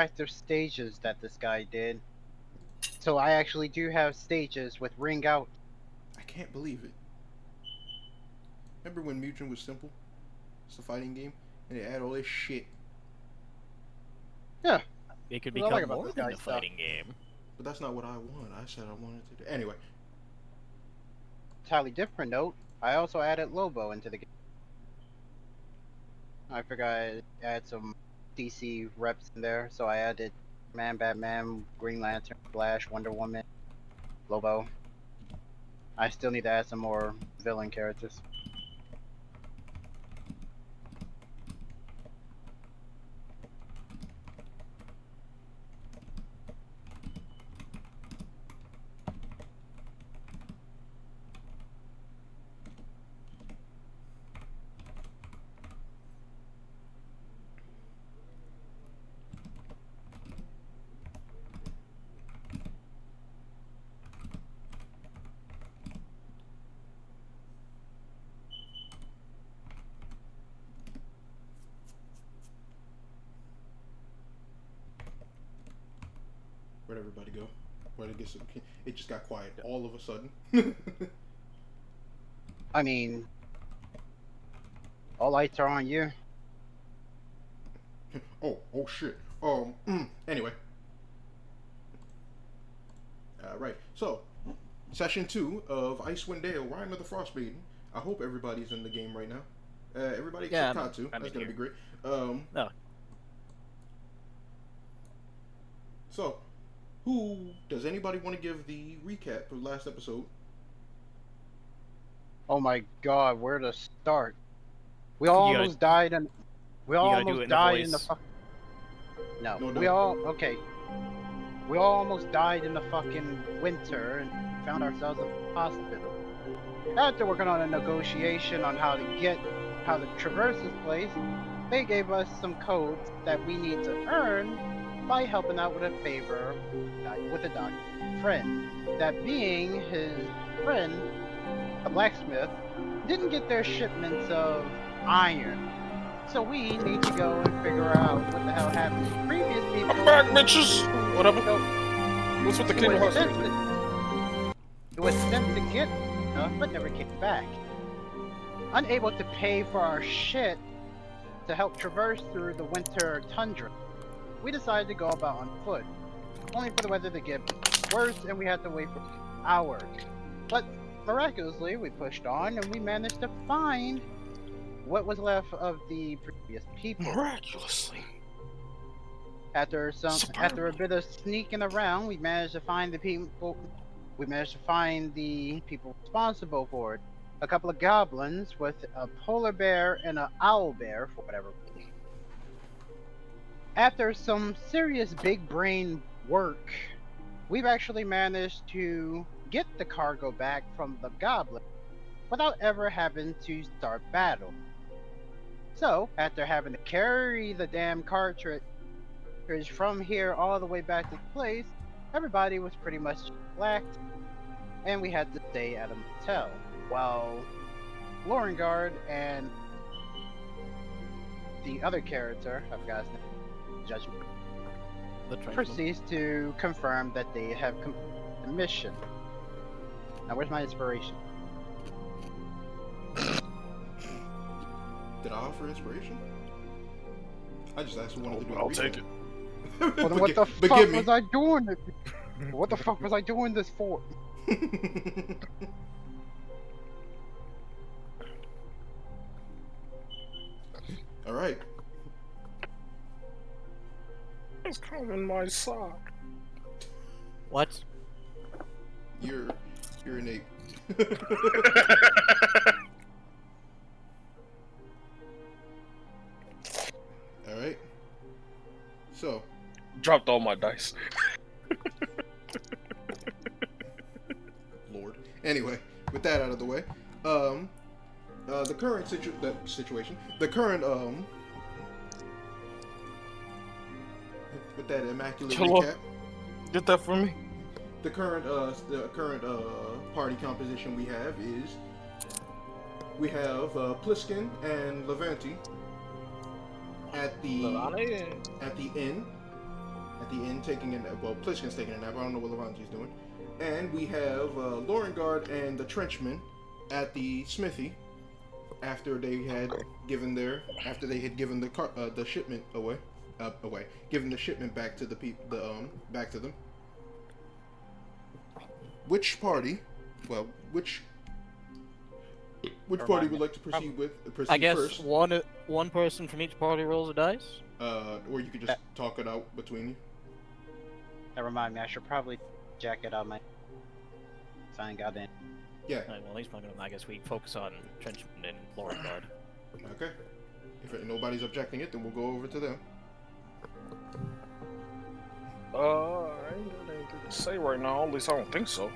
active stages that this guy did. So I actually do have stages with ring out. I can't believe it. Remember when Mugen was simple? It's a fighting game, and they add all this shit. Yeah. It could What I like become about more this than guy's a stuff. fighting game. But that's not what I want. I said I wanted to do. Anyway. Entirely different note. I also added Lobo into the game. I forgot I add some DC reps in there, so I added Man, Batman, Green Lantern, Flash, Wonder Woman, Lobo. I still need to add some more villain characters. Where'd everybody go? Where'd it get so... It just got quiet all of a sudden. I mean, all lights are on you. oh shit. Anyway. Right. So, session 2 of Icewind Dale, Rime of the Frostmaiden. I hope everybody's in the game right now. Everybody except Katsu. That's gonna be great. No. So, does anybody want to give the recap of last episode? Oh my god, where to start? We almost died and we almost died in the fuck. No, we all okay. We almost died in the fucking winter and found ourselves in the hospital. After working on a negotiation on how to traverse this place, they gave us some codes that we need to earn by helping out with a favor with a doctor friend. That being his friend, a blacksmith, didn't get their shipments of iron. So we need to go and figure out what the hell happened to previous people. I'm back, bitches! Whatever. What's with the Kingdom Hearts? It was sent to get stuff, but never came back. Unable to pay for our shit to help traverse through the winter tundra, we decided to go about on foot, only for the weather to get worse and we had to wait for hours. But miraculously, we pushed on and we managed to find what was left of the previous people. Miraculously. After a bit of sneaking around, we managed to find the people. We managed to find the people responsible for it. A couple of goblins with a polar bear and an owl bear, for whatever reason. After some serious big brain work, we've actually managed to get the cargo back from the goblin without ever having to start battle. So, after having to carry the damn cartridge from here all the way back to the place, everybody was pretty much blacked, and we had to stay at a motel, while Lorengard and the other character, I forgot his name, Judgment, proceeds to confirm that they have completed the mission. Now, where's my inspiration? Did I offer inspiration? I just asked who wanted to do it. I'll take it. Well, then what the fuck was I doing this? What the fuck was I doing this for? All right. It's coming in my sock. What? You're an ape. All right. So. Dropped all my dice. Lord. Anyway, with that out of the way, the current situation, the current with that immaculate recap. Get that for me. The current party composition we have is Pliskin and Levanti at the inn. the inn taking a nap. Well, Pliskin's taking a nap. I don't know what Levante's doing. And we have Lorengard and the Trenchman at the smithy after they had given the shipment away, giving the shipment back to the back to them. Which party? Well, which party would like to proceed I guess first? one person from each party rolls a dice. Or you could just talk it out between you. That remind me, I should probably jack it out my sign got in. Yeah. Right, well, at least I guess we focus on Trenchman and Lorengard. Okay. If nobody's objecting it, then we'll go over to them. I ain't got anything to say right now. At least I don't think so.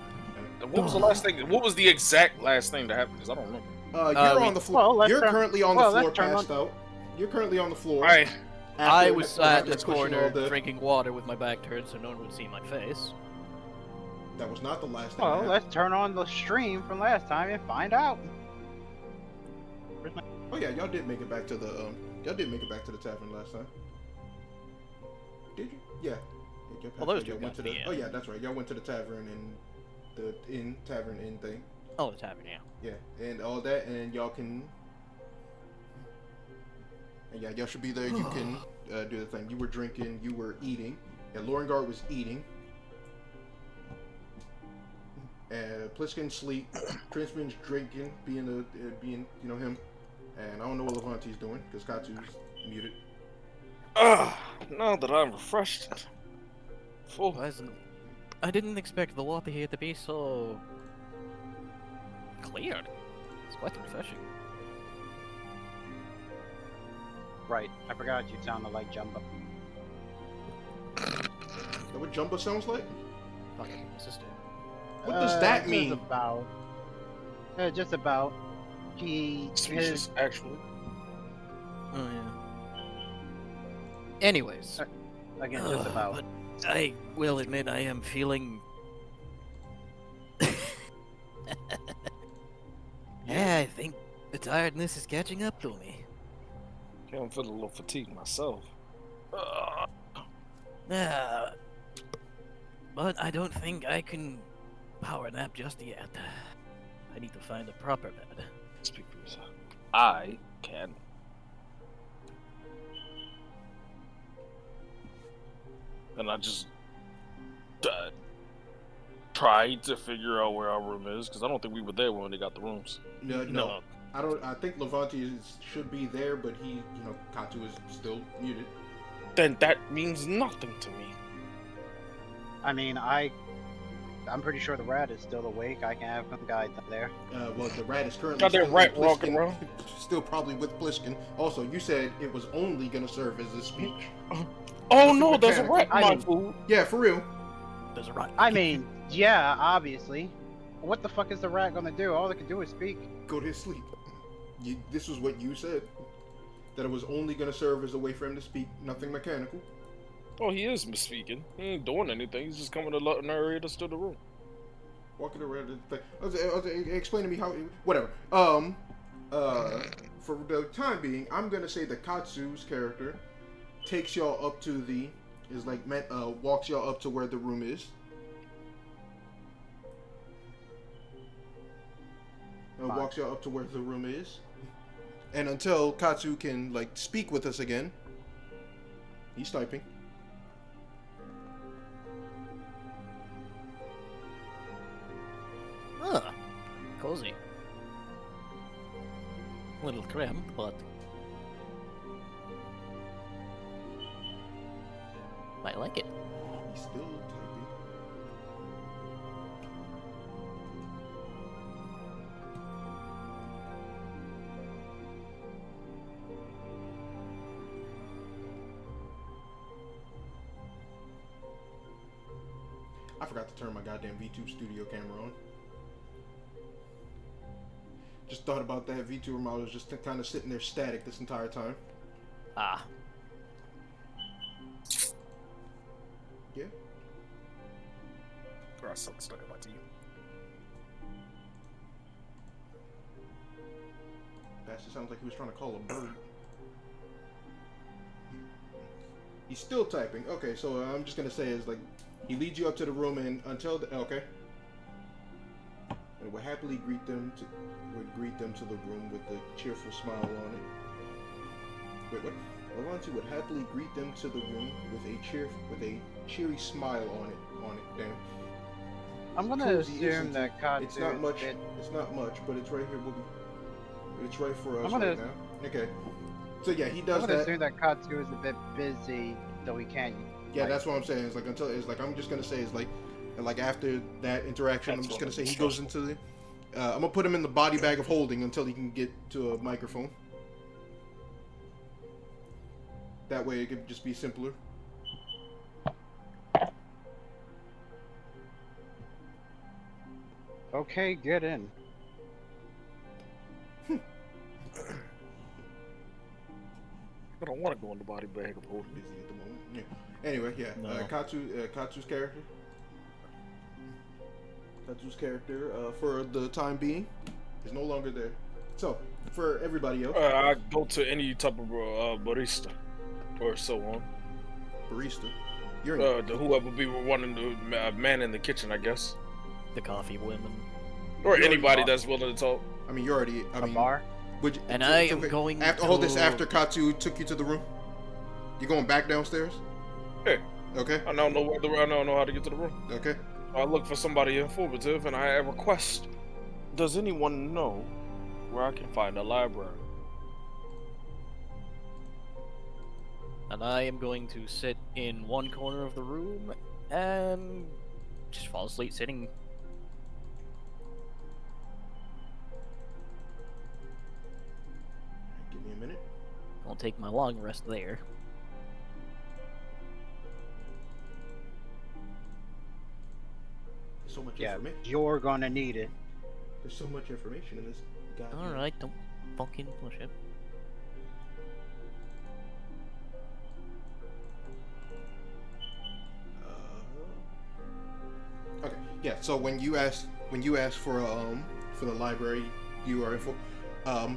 What was the last thing? What was the exact last thing that happened? Because I don't remember. You're on the floor. Well, you're currently on the floor, passed out. You're currently on the floor. I was at the corner drinking water with my back turned so no one would see my face. That was not the last thing. Well, let's turn on the stream from last time and find out. Oh yeah, y'all did make it back to the tavern last time. Did you? Yeah. Well, those two went to the Oh yeah, that's right. Y'all went to the tavern and the tavern inn thing. Oh, the tavern, yeah. Yeah, and all that, and y'all can. And yeah, y'all should be there. You can do the thing. You were drinking. You were eating. Yeah, Lorengard was eating. Pliskin sleep. Trenchman's drinking, being him. And I don't know what Levante's doing because Katsu's muted. Now that I'm refreshed, full. I didn't expect the water here to be so clear. It's quite refreshing. Right, I forgot you sounded like Jumbo. Is that what Jumbo sounds like? Fucking my sister. What does that mean? Just about. He is actually. Oh yeah. Anyways. Again, just about. But I will admit I am feeling. Yeah, I think the tiredness is catching up to me. Yeah, I'm feeling a little fatigued myself. But I don't think I can power nap just yet. I need to find a proper bed. Speak for yourself. I can. And I just tried to figure out where our room is because I don't think we were there when they got the rooms. No. I think Levante should be there, but Katu is still muted. Then that means nothing to me. I mean, I'm pretty sure the rat is still awake. I can have him guide them there. Well, the rat is currently still probably with Pliskin. Also, you said it was only going to serve as a speech. Oh no, there's a rat in my food. Yeah, for real. There's a rat. I mean, yeah, obviously. What the fuck is the rat going to do? All it can do is speak. Go to his sleep. This is what you said. That it was only going to serve as a way for him to speak, nothing mechanical. Oh, he is misspeaking. He ain't doing anything. He's just coming to narrate us to the room. Walking around the thing. Explain to me how. Whatever. For the time being, I'm gonna say that Katsu's character takes y'all up to walks y'all up to where the room is. Walks y'all up to where the room is. And until Katsu can speak with us again, he's typing. Cozy. A little cramped, but I like it. He's still typing. I forgot to turn my goddamn V2 studio camera on. Just thought about that V2 remote. I was just kind of sitting there static this entire time. Ah. Yeah. Grass something stuck in my teeth. Bastard sounds like he was trying to call a bird. He's still typing. Okay, so I'm just gonna say is like, he leads you up to the room and until the, okay. And would happily greet them to the room with a cheerful smile on it. Wait, what? Lavanti would happily greet them to the room with a cheery smile on it. Damn. I'm gonna assume that Katsu. It's not much. It's not much, but it's right here. It's right for us right now. Okay. So yeah, he does that. I'm gonna assume that Katsu is a bit busy, so he can't. Yeah, like, that's what I'm saying. It's like I'm just gonna say it's like after that interaction, I'm just gonna say he goes into the. I'm gonna put him in the body bag of holding until he can get to a microphone. That way it could just be simpler. Okay, get in. I don't want to go in the body bag of holding. Busy at the moment. Yeah. Anyway, yeah. No. Katsu's character. Katsu's character, for the time being, is no longer there. So, for everybody else, I go to any type of barista, or so on. Barista. You're whoever be running the man in the kitchen, I guess. The coffee women. Or anybody that's willing to talk. I mean, you're already. A bar. I am going after hold this after Katsu took you to the room. You going back downstairs? Yeah. Okay. I don't know how to get to the room. Okay. I look for somebody informative, and I request. Does anyone know where I can find a library? And I am going to sit in one corner of the room and just fall asleep sitting. Give me a minute. I'll take my long rest there. There's so much information. You're gonna need it. There's so much information in this goddamn. Alright, don't fucking push it. Okay. Yeah. So when you ask for the library, you are info. A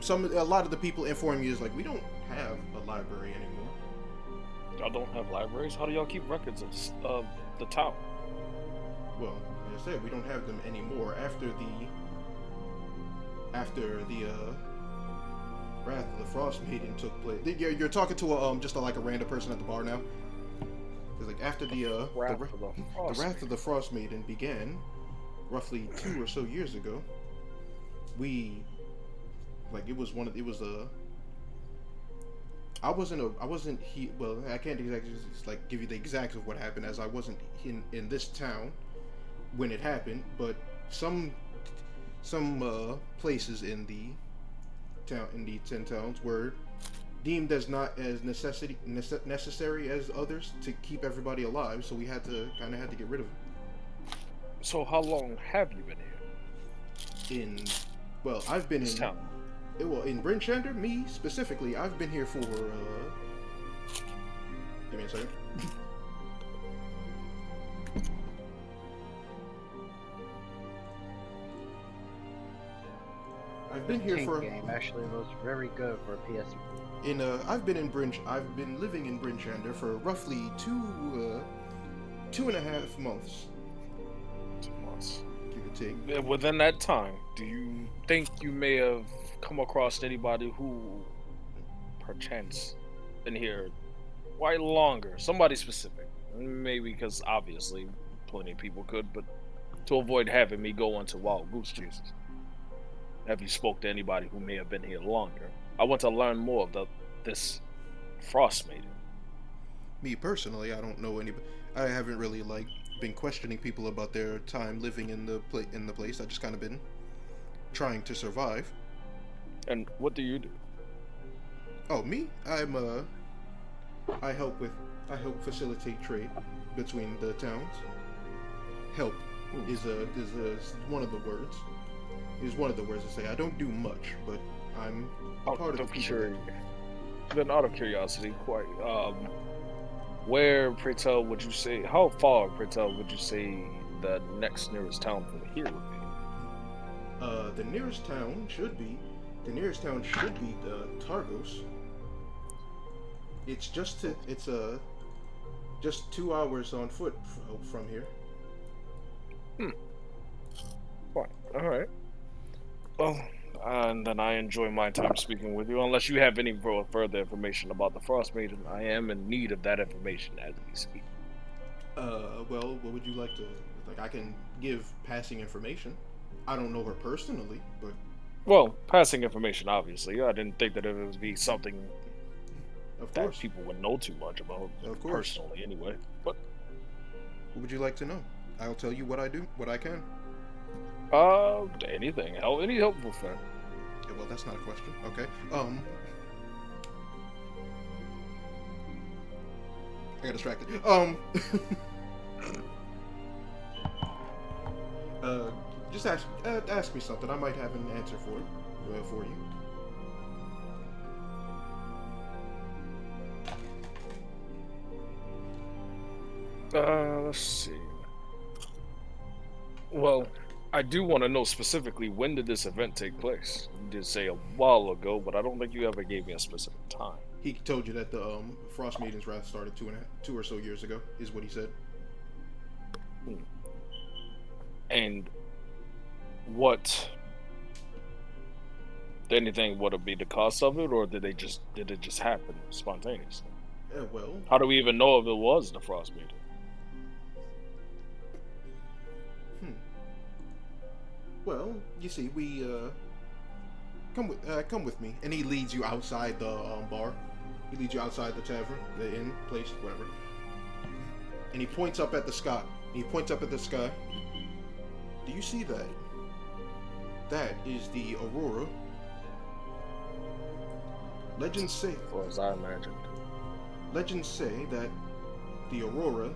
lot of the people inform you is like, we don't have a library anymore. Y'all don't have libraries? How do y'all keep records of the town? Well, like I said, we don't have them anymore after the Wrath of the Frostmaiden took place. You're talking to just like a random person at the bar now. It's like after the Wrath of the Frostmaiden began, roughly 2 or so years ago. I can't exactly just like give you the exacts of what happened, as I wasn't in this town when it happened, but some places in the 10 towns were deemed as not as necessary as others to keep everybody alive, so we had to get rid of it. So how long have you been here? I've been this in town. In Bryn Shander, me specifically, I've been here for give me a second. I've been here for game actually was very good for a PS. I've been living in Bryn Shander for roughly 2.5 months. 2 months. Give or take. Within that time, do you think you may have come across anybody who, perchance, been here quite longer? Somebody specific. Maybe because obviously plenty of people could, but to avoid having me go into wild goose chases. Have you spoke to anybody who may have been here longer? I want to learn more of this Frostmaiden. Me personally, I don't know anybody. I haven't really been questioning people about their time living in the place. I just kind of been trying to survive. And what do you do? Oh, me? I help facilitate trade between the towns. Help is one of the words. Is one of the words to say. I don't do much, but I'm part of the people. Then out of curiosity, where, pray tell, would you say, how far, pray tell, would you say the next nearest town from here would be? The nearest town should be Targos. It's Just 2 hours on foot from here. Fine. All right. Well, and then I enjoy my time speaking with you. Unless you have any further information about the Frostmaiden, I am in need of that information as we speak. Well, what would you like to... Like, I can give passing information. I don't know her personally, but... Well, passing information, obviously. I didn't think that it would be something that people would know too much about, personally, anyway. But what would you like to know? I'll tell you what I do, what I can. Anything. Any helpful thing. Yeah, well, that's not a question. Okay. I got distracted. Just ask me something. I might have an answer for you. Let's see. Well, I do want to know specifically, when did this event take place? You did say a while ago, but I don't think you ever gave me a specific time. He told you that the Frostmaiden's wrath started 2 or so years ago, is what he said. And what? Anything would be the cost of it, or did it just happen spontaneously? Well, how do we even know if it was the Frostmaiden? Well, you see, we come with me, and he leads you outside the bar. He leads you outside the tavern, the inn place, whatever. And he points up at the sky. Do you see that? That is the Aurora. Legends say, as I imagined. Legends say that the Aurora.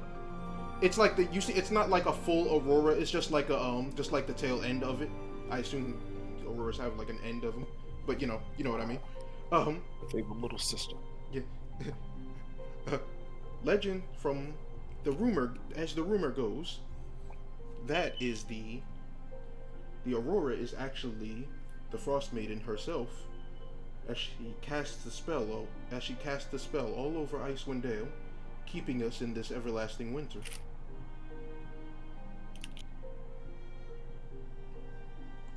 It's like it's not like a full Aurora. It's just like just like the tail end of it. I assume Auroras have like an end of them, but you know what I mean. Favorite little sister. Yeah. Legend from the rumor, as the rumor goes, that is the Aurora is actually the Frostmaiden herself, as she casts the spell all over Icewind Dale, keeping us in this everlasting winter.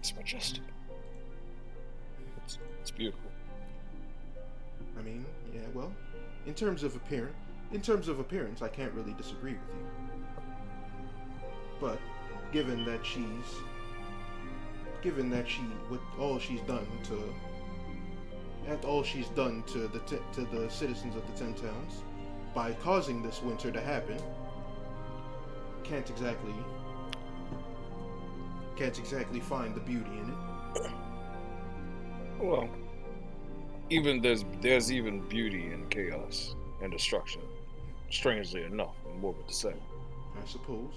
It's majestic. It's beautiful. I mean, yeah, well, in terms of appearance, I can't really disagree with you. But given that with all she's done to the citizens of the 10 towns by causing this winter to happen, can't exactly find the beauty in it. Well, there's even beauty in chaos and destruction. Strangely enough, and more to say. I suppose.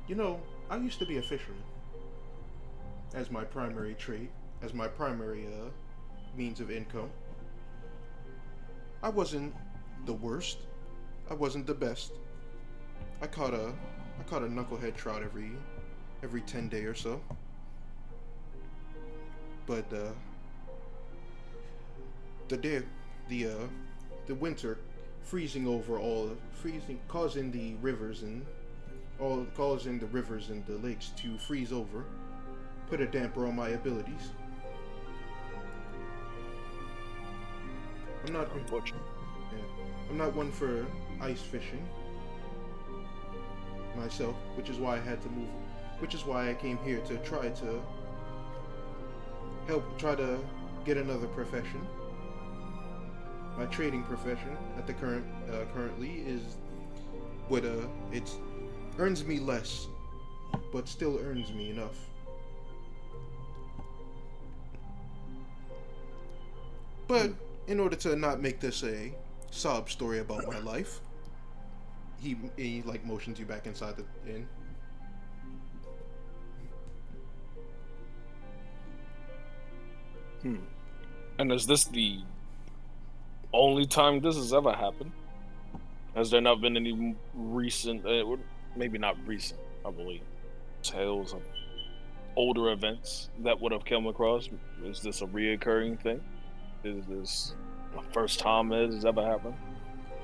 You know, I used to be a fisherman as my primary trade, as my primary means of income. I wasn't the worst. I wasn't the best. I caught a knucklehead trout every 10 days or so. But the winter causing the rivers and the lakes to freeze over, put a damper on my abilities. I'm not unfortunate. Yeah, I'm not one for ice fishing myself, which is why I had to move. Which is why I came here to try to get another profession. My trading profession at the currently is what it earns me less, but still earns me enough. But in order to not make this a sob story about my life, he like motions you back inside the inn. And is this the only time this has ever happened? Has there not been any recent, maybe not recent, I believe, tales of older events that would have come across? Is this a reoccurring thing? Is this the first time it has ever happened?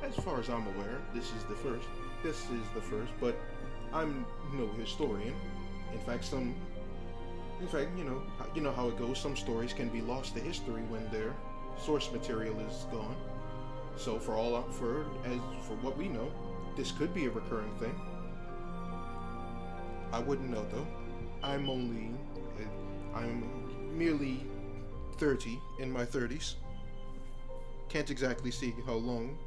as far as I'm aware, this is the first. This is the first, but I'm no historian. In fact, you know how it goes. Some stories can be lost to history when their source material is gone. So for what we know, this could be a recurring thing. I wouldn't know though. I'm merely 30 in my 30s. Can't exactly see how long.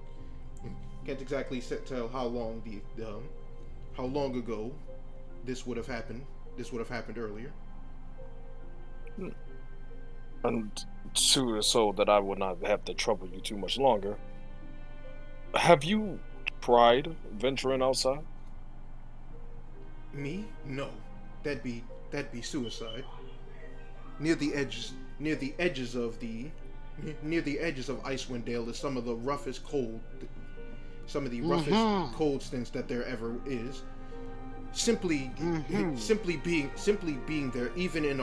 Can't exactly tell how long how long ago this would have happened. This would have happened earlier. And so that I would not have to trouble you too much longer, have you tried venturing outside? Me? No. That'd be suicide. Near the edges of Icewind Dale is some of the roughest cold stints that there ever is. Simply being there, even in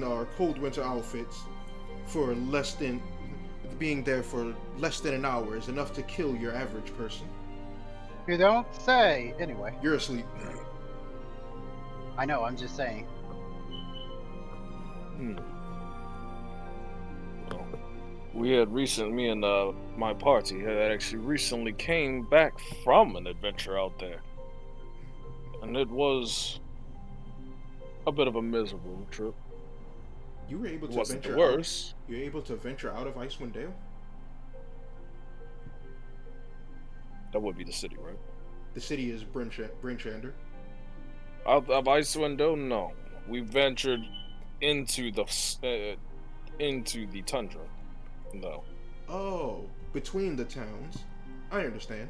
our cold winter outfits, being there for less than an hour is enough to kill your average person. You don't say. Anyway. You're asleep. I know, I'm just saying. Well, me and my party had actually recently came back from an adventure out there. And it was a bit of a miserable trip. You were able to wasn't venture the worst. You were able to venture out of Icewind Dale? That would be the city, right? The city is Brinchander. Of Icewind Dale, no. We ventured into the tundra, though. Oh, between the towns. I understand.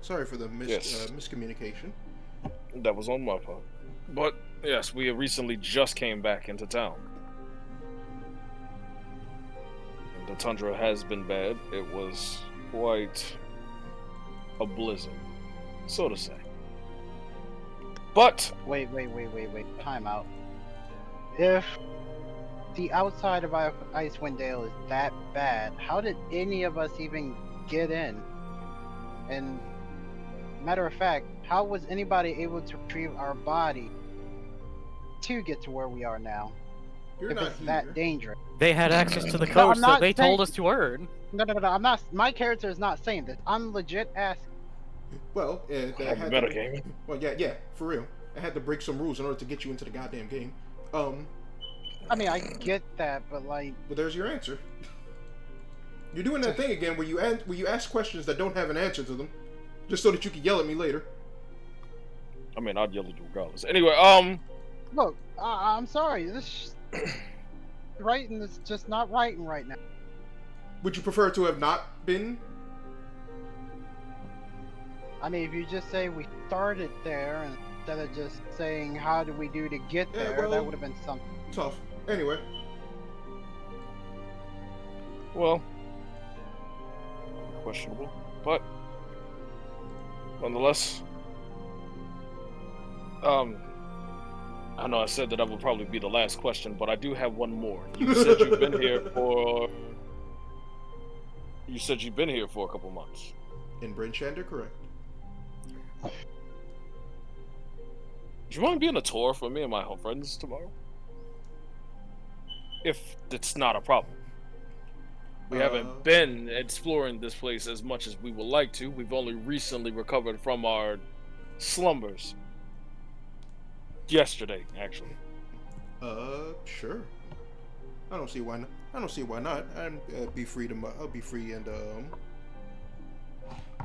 Sorry for the miscommunication. That was on my part. But yes, we recently just came back into town. And the tundra has been bad. It was quite a blizzard, so to say. But Wait. Time out. If the outside of Icewind Dale is that bad, how did any of us even get in? And matter of fact, how was anybody able to retrieve our body to get to where we are now? You're if not it's here. that dangerous. They had access to the codes that they told us to earn. No, I'm not. My character is not saying this. I'm legit asking. Well, metagaming. Well, yeah, for real. I had to break some rules in order to get you into the goddamn game. I mean, I get that, but like. But there's your answer. You're doing that thing again where you ask questions that don't have an answer to them, just so that you can yell at me later. I mean, I'd yell at you regardless. Anyway, Look, I'm sorry. This writing is just not writing right now. Would you prefer to have not been? I mean, if you just say we started there instead of just saying how do we do to get there, well, that would have been something. Tough. Anyway. Well, questionable, but nonetheless, I know I said that would probably be the last question, but I do have one more. You said you've been here for. You said you've been here for a couple months. In Brinchander, correct. Do you mind being a tour for me and my friends tomorrow? If it's not a problem. We haven't been exploring this place as much as we would like to. We've only recently recovered from our slumbers. Yesterday, actually. Sure. I don't see why not. I'll be free tomorrow. I'll be free and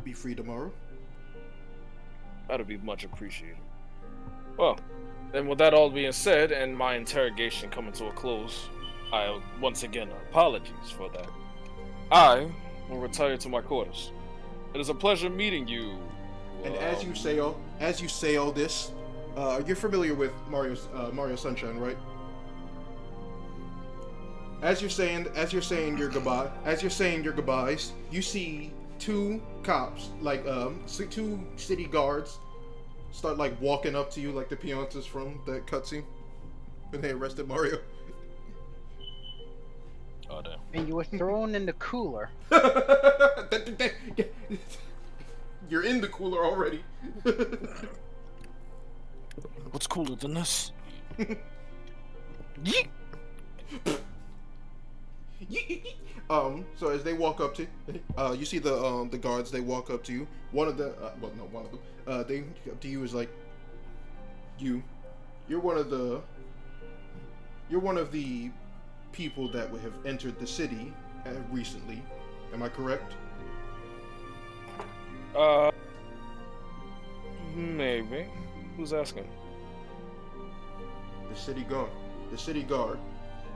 be free tomorrow. That'd be much appreciated. Well, then with that all being said, and my interrogation coming to a close, I once again apologies for that. I will retire to my quarters. It is a pleasure meeting you. And as you say all this, you're familiar with Mario Sunshine, right? As you're saying your goodbyes, you see two cops, like two city guards, start like walking up to you like the peons from that cutscene when they arrested Mario. Oh damn! And you were thrown in the cooler. You're in the cooler already. What's cooler than this? So as they walk up to, you see the guards. They walk up to you. One of them. They up to you is like, you're one of the people that have entered the city recently. Am I correct? Maybe. Who's asking? The city guard. The city guard.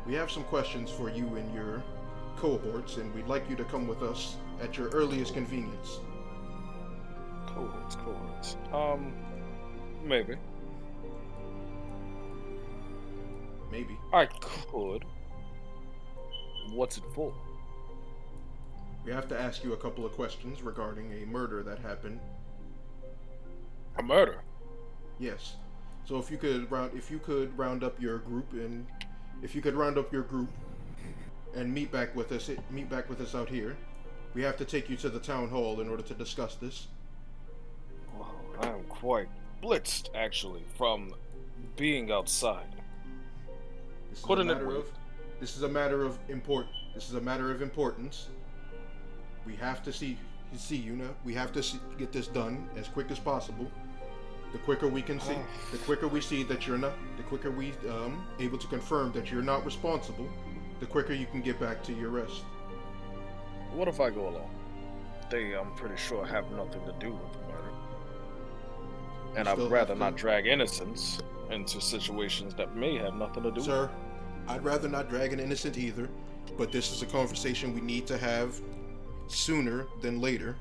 We have some questions for you and your cohorts, and we'd like you to come with us at your earliest convenience. Cohorts. Maybe. Maybe. I could. What's it for? We have to ask you a couple of questions regarding a murder that happened. A murder? Yes. So if you could round up your group and meet back with us out here. We have to take you to the town hall in order to discuss this. Well, I'm quite blitzed, actually, from being outside. This is a matter of importance. We have to see you now. We have to get this done as quick as possible. The quicker we can see, the quicker we see that you're not, the quicker we able to confirm that you're not responsible, the quicker you can get back to your rest. What if I go along? They, I'm pretty sure, have nothing to do with the murder. And I'd rather not drag innocents into situations that may have nothing to do with it. Sir, I'd rather not drag an innocent either, but this is a conversation we need to have sooner than later.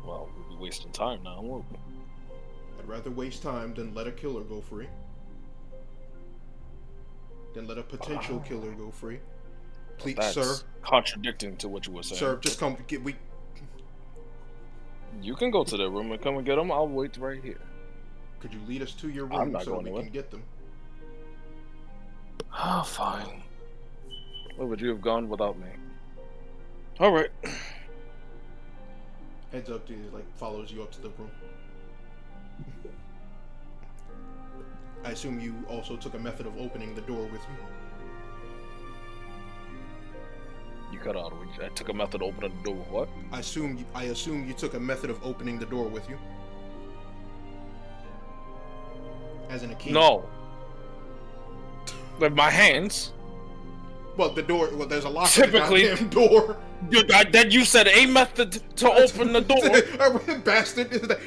Well, we'll be wasting time now, won't we? I'd rather waste time than let a killer go free. Than let a potential killer go free. Please, that's sir. Contradicting to what you were saying. Sir, just come. You can go to their room and come and get them. I'll wait right here. Could you lead us to your I'm room not so going we anywhere. can get them? Ah, fine. Where would you have gone without me? All right. Heads up to you, like follows you up to the room. I assume you also took a method of opening the door with you. You cut out. I took a method of opening the door with what? I assume you took a method of opening the door with you. As in a key. No. With my hands. Well, the door. Well, there's a lock. Typically, on the goddamn door. Then you said a method to open the door. Bastard.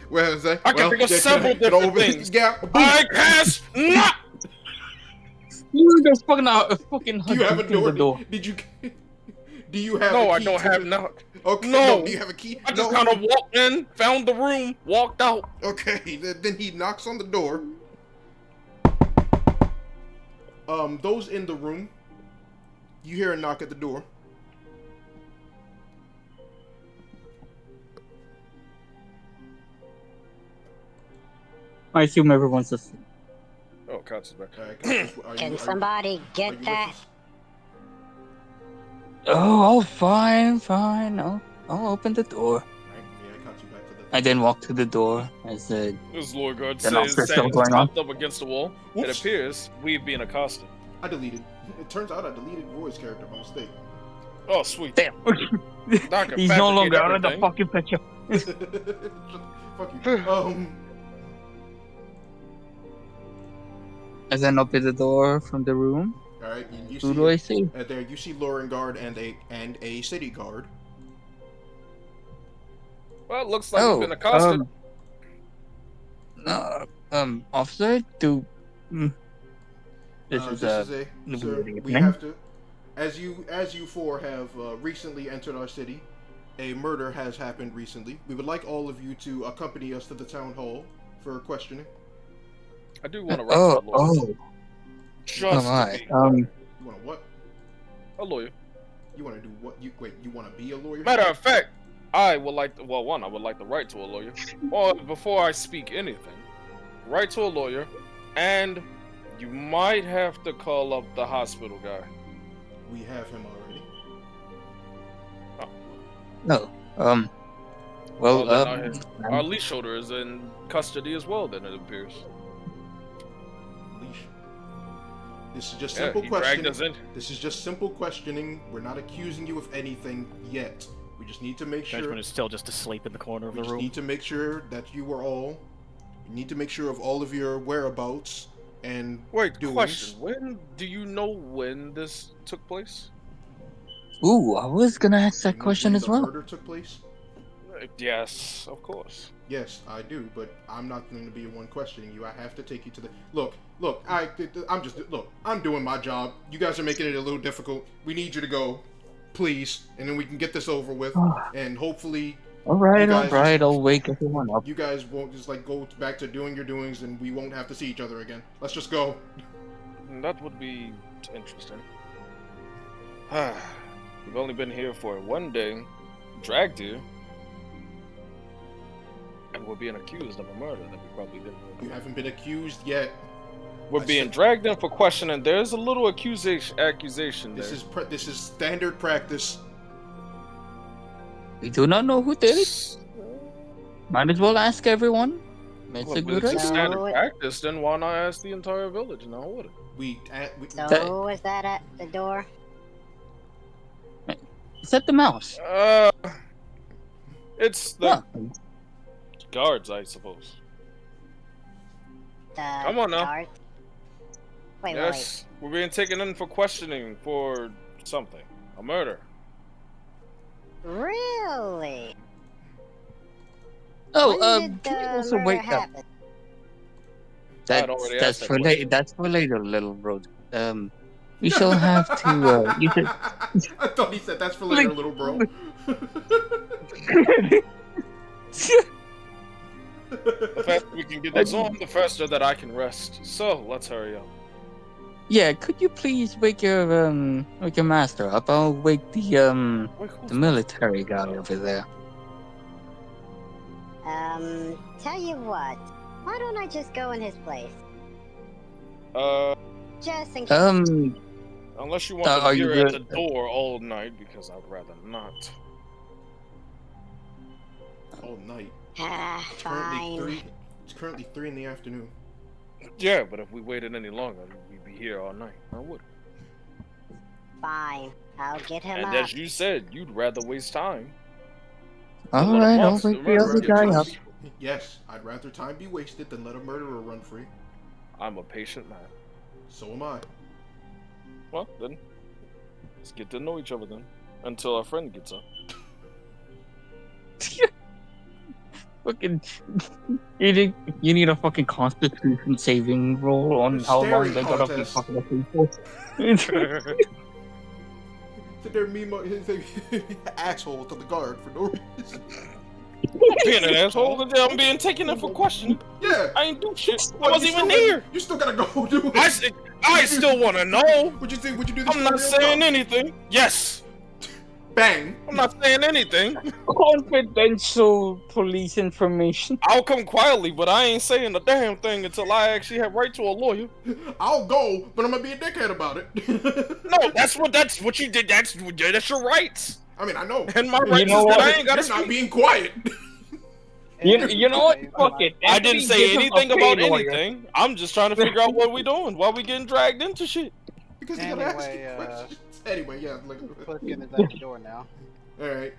Where is that? I can think of several different things. Yeah. I cast not. You just fucking Do you have a door? the door. Did you? Do you have? No, a I key don't have no. Okay. No. Do you have a key? I just kind of walked in, found the room, walked out. Okay. Then he knocks on the door. Those in the room, you hear a knock at the door. I assume everyone's asleep. Oh, Katz is back. Can somebody get that? Oh, fine. I'll open the door. Right, yeah, I caught you back to the... I then walked to the door. I said, This Lord Guard Then says I'll start standing going on. propped up against the wall. Whoops. It appears we've been accosted. I deleted. It turns out I deleted Roy's character by mistake. Oh, sweet. damn. I can He's no longer fabricate out of the everything. fucking picture. Fuck you. I then opened the door from the room. All right. You Who see do I see? there? You see Lauren Guard and a city guard. Well, it looks like we've been accosted. Officer, this is sir, we have to. As you four have recently entered our city, a murder has happened recently. We would like all of you to accompany us to the town hall for questioning. I do want to write my lawyer. Just to be You want to what? a lawyer. You want to do what? You want to be a lawyer? Matter of fact, I would like to, I would like to write to a lawyer. Or before I speak anything, write to a lawyer, and you might have to call up the hospital guy. We have him already. No. Well, then our leash holder is in custody as well. Then it appears. Leash. This is just simple he questioning. dragged us in. This is just simple questioning. We're not accusing you of anything yet. We just need to make sure. Benjamin is still just asleep in the corner of the We just room. need to make sure that you are all. We need to make sure of all of your whereabouts and Wait, doings. question. When do you know when this took place? Ooh, I was gonna ask that You know question when as the well. murder took place? Yes, of course. Yes, I do, but I'm not going to be the one questioning you. I have to take you to the look. I'm doing my job. You guys are making it a little difficult. We need you to go, please, and then we can get this over with, and hopefully. All right, I'll wake everyone up. You guys won't just like go back to doing your doings, and we won't have to see each other again. Let's just go. That would be interesting. We've only been here for one day, dragged here, and we're being accused of a murder that we probably didn't do. You haven't been accused yet. We're being dragged in for questioning. There's a little accusation there. This is standard practice. We do not know who did it. Might as well ask everyone. It's a good If it's idea. standard practice, then why not ask the entire village? Now would it? So who was that at the door? Is that the mouse? It's the guards, I suppose. Come on now. Guards? Wait, yes, we're being taken in for questioning for something. A murder. Really? Oh, when did can you the also murder wake up? happen? That's for later. That's for later, little bro. You shall have to. You should. I thought he said that's for later, little bro. The faster we can get this on, the faster that I can rest. So let's hurry up. Yeah, could you please wake your master up? I'll wake the military guy over there. Tell you what. Why don't I just go in his place? Just in case. Unless you want to be here at the door all night, because I'd rather not. All night. Fine. It's currently 3 in the afternoon. Yeah, but if we waited any longer, we'd be here all night. I would. Fine. I'll get him up. And as you said, you'd rather waste time. Alright, I'll wake the other guy up. Yes, I'd rather time be wasted than let a murderer run free. I'm a patient man. So am I. Well, then, let's get to know each other then. Until our friend gets up. Fucking, you need a fucking constitution saving roll on how long they gotta be fucking up people. So they're asshole to the guard for no reason. Being an asshole, I'm being taken in for questioning. Yeah. I ain't do shit. I wasn't even there. You still gotta go do it. I still wanna know. What'd you think? Would you do this? I'm not saying anything. Yes. Bang. I'm not saying anything. Confidential police information. I'll come quietly, but I ain't saying a damn thing until I actually have right to a lawyer. I'll go, but I'm gonna be a dickhead about it. No, that's what you did. That's your rights. I mean, I know. And my rights is that I ain't gotta speak. Not being quiet. You know what? Fuck it. I didn't say anything about anything. I'm just trying to figure out what we doing. Why we getting dragged into shit? Because you gotta ask questions. Anyway, yeah. Clicking is at the door now. All right.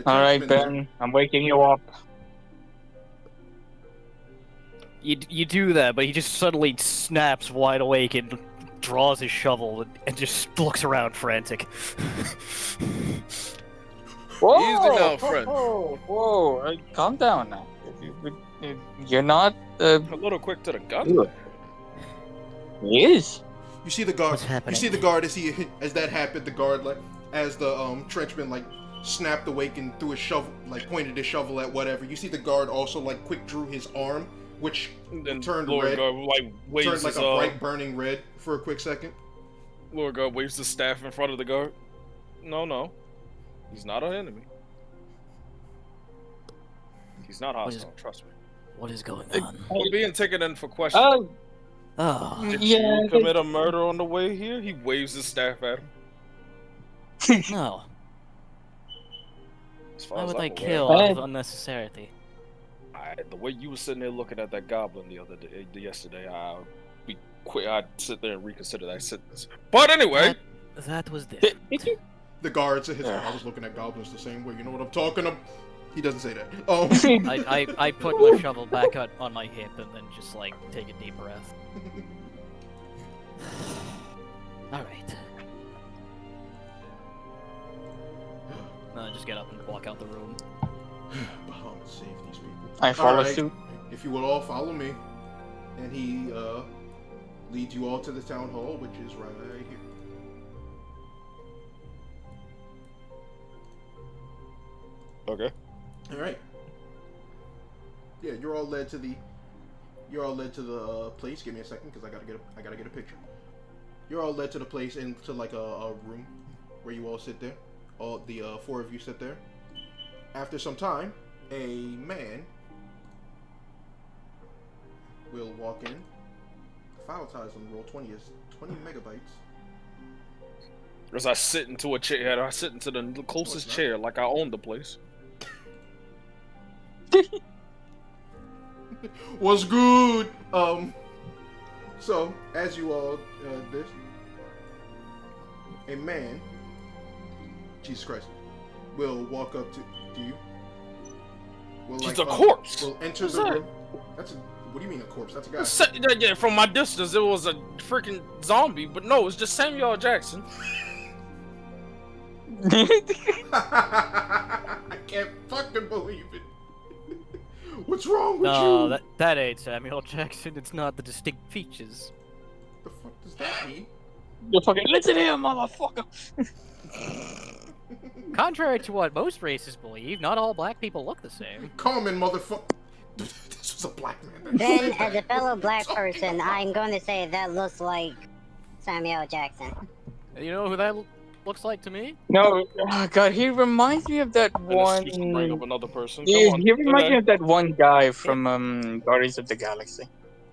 All right, Ben. I'm waking you up. You do that, but he just suddenly snaps wide awake and draws his shovel and just looks around frantic. Whoa! Easy now, friend. Whoa! Calm down now. You're not a little quick to the gun. He is. You see the guard. You see the guard as that happened. The guard as the trenchman snapped awake and threw his shovel, pointed his shovel at whatever. You see the guard also quick drew his arm, which turned red. Waves turned a bright burning red for a quick second. Lord God waves the staff in front of the guard. No. He's not an enemy. He's not hostile, trust me. What is going on? We're being taken in for questioning. Did you commit a murder on the way here? He waves his staff at him. No. As Why would I I'm kill aware. out of unnecessity? The way you were sitting there looking at that goblin the other day, yesterday, I'd sit there and reconsider that sentence. But anyway, that was different. The guards at his I was looking at goblins the same way. You know what I'm talking about? He doesn't say that. I put my shovel back on my hip and then just like take a deep breath. Alright. I just get up and walk out the room. Bahamut save these people. I follow Alright, suit. if you will all follow me. And he leads you all to the town hall, which is right here. okay. Alright. Yeah, you're all led to the place. Give me a second, because I gotta get a picture. You're all led to the place into like a room where you all sit there. All the 4 of you sit there. After some time, a man will walk in. File ties on roll 20 is 20 megabytes. As I sit into a chair, I sit into the closest chair like I own the place. What's good? So as you all this, a man, Jesus Christ, will walk up to you. Will, He's a corpse. Will enter the room. That's a. What do you mean a corpse? That's a guy. Yeah, from my distance, it was a freaking zombie, but no, it's just Samuel L. Jackson. I can't fucking believe it. What's wrong with you? No, that ain't Samuel Jackson. It's not the distinct features. The fuck does that mean? You fucking listen here, motherfucker. Contrary to what most races believe, not all black people look the same. Common motherfucker. This was a black man. Then, as a fellow black person, I'm going to say that looks like Samuel Jackson. You know who that looks like to me? No, oh god, he reminds me of that one. Bring up another person. Yeah, Come on, he reminds me ahead. of that one guy from Guardians of the Galaxy.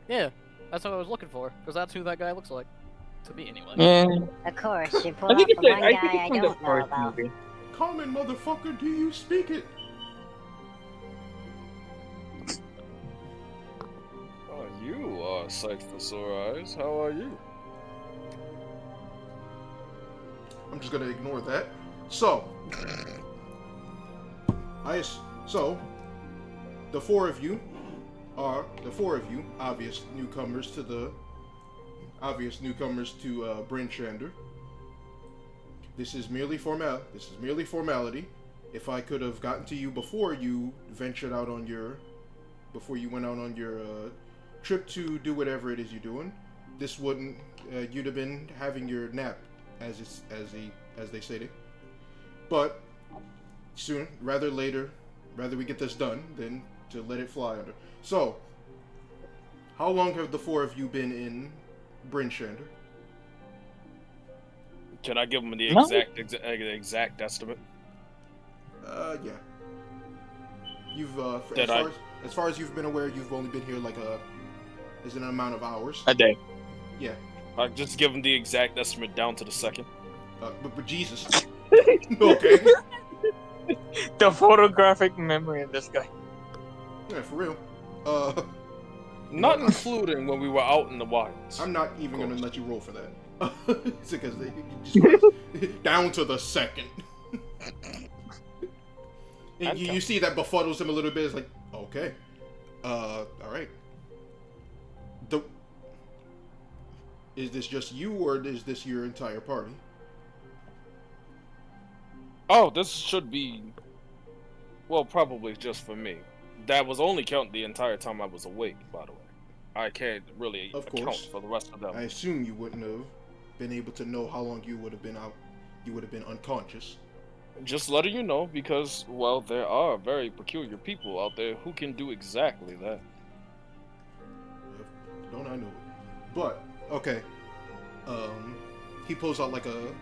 Yeah, that's what I was looking for, because that's who that guy looks like. To me, anyway. Yeah. Of course, you pull I out think the it's one guy I from the don't know first about. movie. Common motherfucker, do you speak it? Oh, you are sight for sore eyes. How are you? I'm just gonna ignore that. So, the 4 of you are obvious newcomers to Bryn Shander. This is merely formality. If I could have gotten to you before you went out on your trip to do whatever it is you're doing, this wouldn't. You'd have been having your nap, as they say it. But soon, rather we get this done than to let it fly under. So, how long have the 4 of you been in Bryn Shander? Can I give him the exact estimate? Yeah. You've as far as you've been aware, you've only been here like is an amount of hours. A day. Yeah. I just give him the exact estimate down to the second. But Jesus. Okay. The photographic memory of this guy. Yeah, for real. Not including when we were out in the wilds. I'm not even gonna let you roll for that. It's because they just down to the second. And you see that befuddles him a little bit. It's like, okay, all right. Is this just you, or is this your entire party? Oh, this should be, well, probably just for me. That was only counting the entire time I was awake, by the way. I can't really account for the rest of them. I assume you wouldn't have been able to know how long you would have been out. You would have been unconscious. Just letting you know, because, well, there are very peculiar people out there who can do exactly that. Don't I know it? But okay. He pulls out like a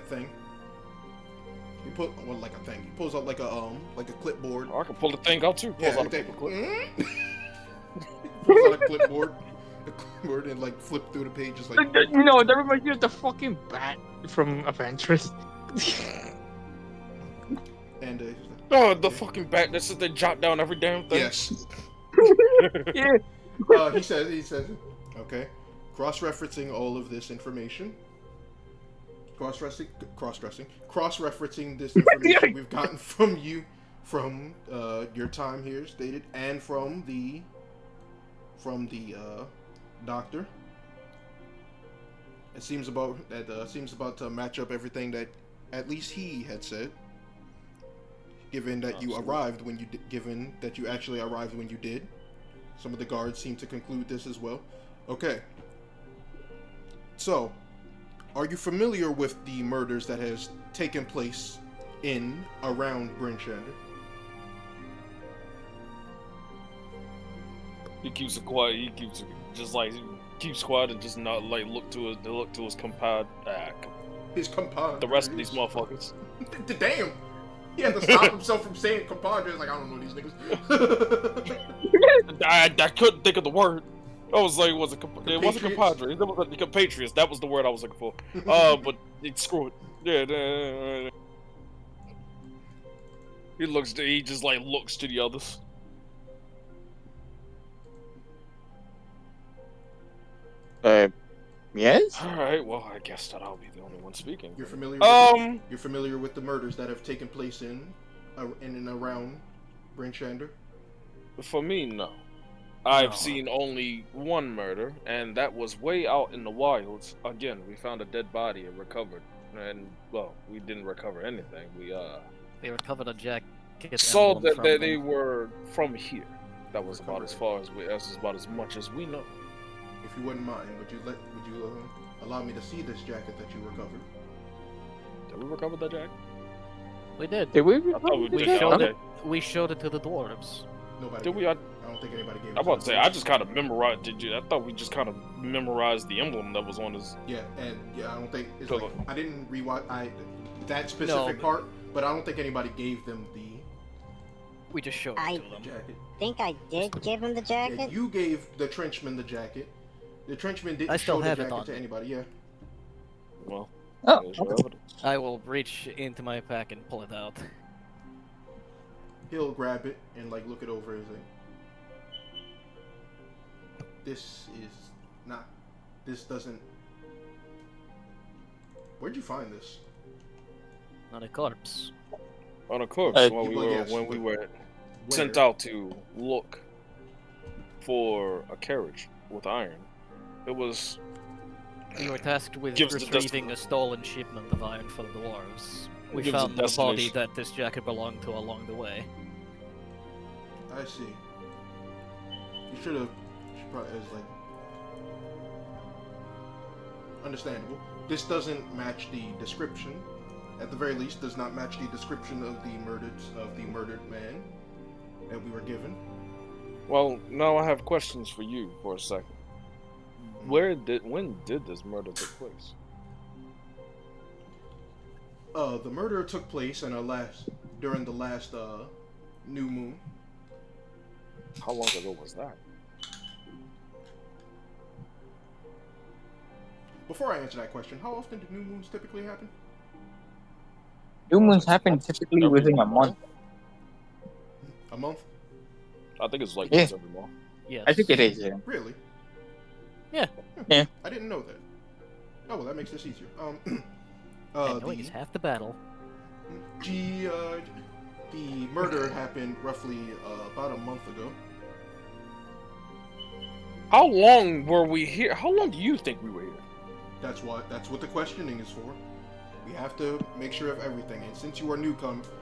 thing. He pulls out like a clipboard. Oh, I can pull the thing out too. Pulls out a paper clip. Pulls out a clipboard. And like flip through the pages like. You know, that reminds me of the fucking bat from Avengers. And Oh, the fucking bat that said they jot down every damn thing. Yes. Yeah. He says, okay. Cross-referencing all of this information. Cross-referencing this information we've gotten from you, from your time here stated, and from the doctor. It seems about to match up everything that at least he had said. Given that you arrived when you given that you actually arrived when you did. Some of the guards seem to conclude this as well. Okay. So, are you familiar with the murders that has taken place around Bryn Shander? He keeps it quiet. He keeps quiet and just not like look to his compadre. His compadre. The rest of these motherfuckers. Damn. He had to stop himself from saying compadres. Like, I don't know these niggas. I couldn't think of the word. I was like, it wasn't compadre. It was the compatriots. That was the word I was looking for. But screw it. Yeah. He just like looks to the others. Yes? Alright, well, I guess that I'll be the only one speaking. You're familiar with the murders that have taken place in and around Bryn Shander? For me, no. I've seen only one murder, and that was way out in the wilds. Again, we found a dead body and recovered. And, well, we didn't recover anything. They recovered a jacket. Saw that they were from here. That was about as far as about as much as we know. If you wouldn't mind, would you allow me to see this jacket that you recovered? Did we recover that jacket? We did. Did we? We showed it to the dwarves. Nobody. Did we? I don't think anybody gave it. I'm about to say, I just kind of memorized. I thought we just kind of memorized the emblem that was on his. Yeah, I don't think it's like I didn't rewatch that specific part, but I don't think anybody gave them the. We just showed it to them. Jacket. I think I did give him the jacket. Yeah, you gave the trenchman the jacket. The trenchman didn't show the jacket to anybody. Yeah. Well. I will reach into my pack and pull it out. He'll grab it and like look it over and say, "This doesn't. Where'd you find this?" On a corpse. On a corpse. When we were sent out to look for a carriage with iron. It was. We were tasked with retrieving a stolen shipment of iron for the dwarves. We found the body that this jacket belonged to along the way. I see. You should probably, it was like, understandable. This doesn't match the description. At the very least, does not match the description of the murdered man that we were given. Well, now I have questions for you for a second. When did this murder take place? The murder took place during the last new moon. How long ago was that? Before I answer that question, how often do new moons typically happen? New moons happen typically within a month. A month? I think it's like once every month. Yes. I think it is. Yeah. Really? Yeah. Yeah. I didn't know that. Oh well, that makes this easier. Knowing is half the battle. The murder happened roughly about a month ago. How long were we here? How long do you think we were here? That's what the questioning is for. We have to make sure of everything. And since you are newcomers,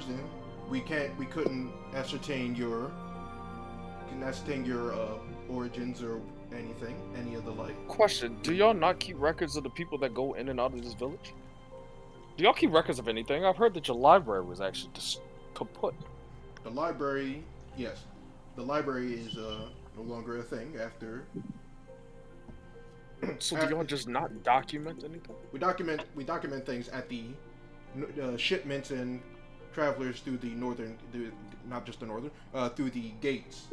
then we couldn't ascertain your origins or anything, any of the like. Question: do y'all not keep records of the people that go in and out of this village? Do y'all keep records of anything? I've heard that your library was actually just kaput. The library, yes. The library is no longer a thing after. So do y'all just not document anything? We document things at the shipments and travelers through the northern, not just the northern, through the gates.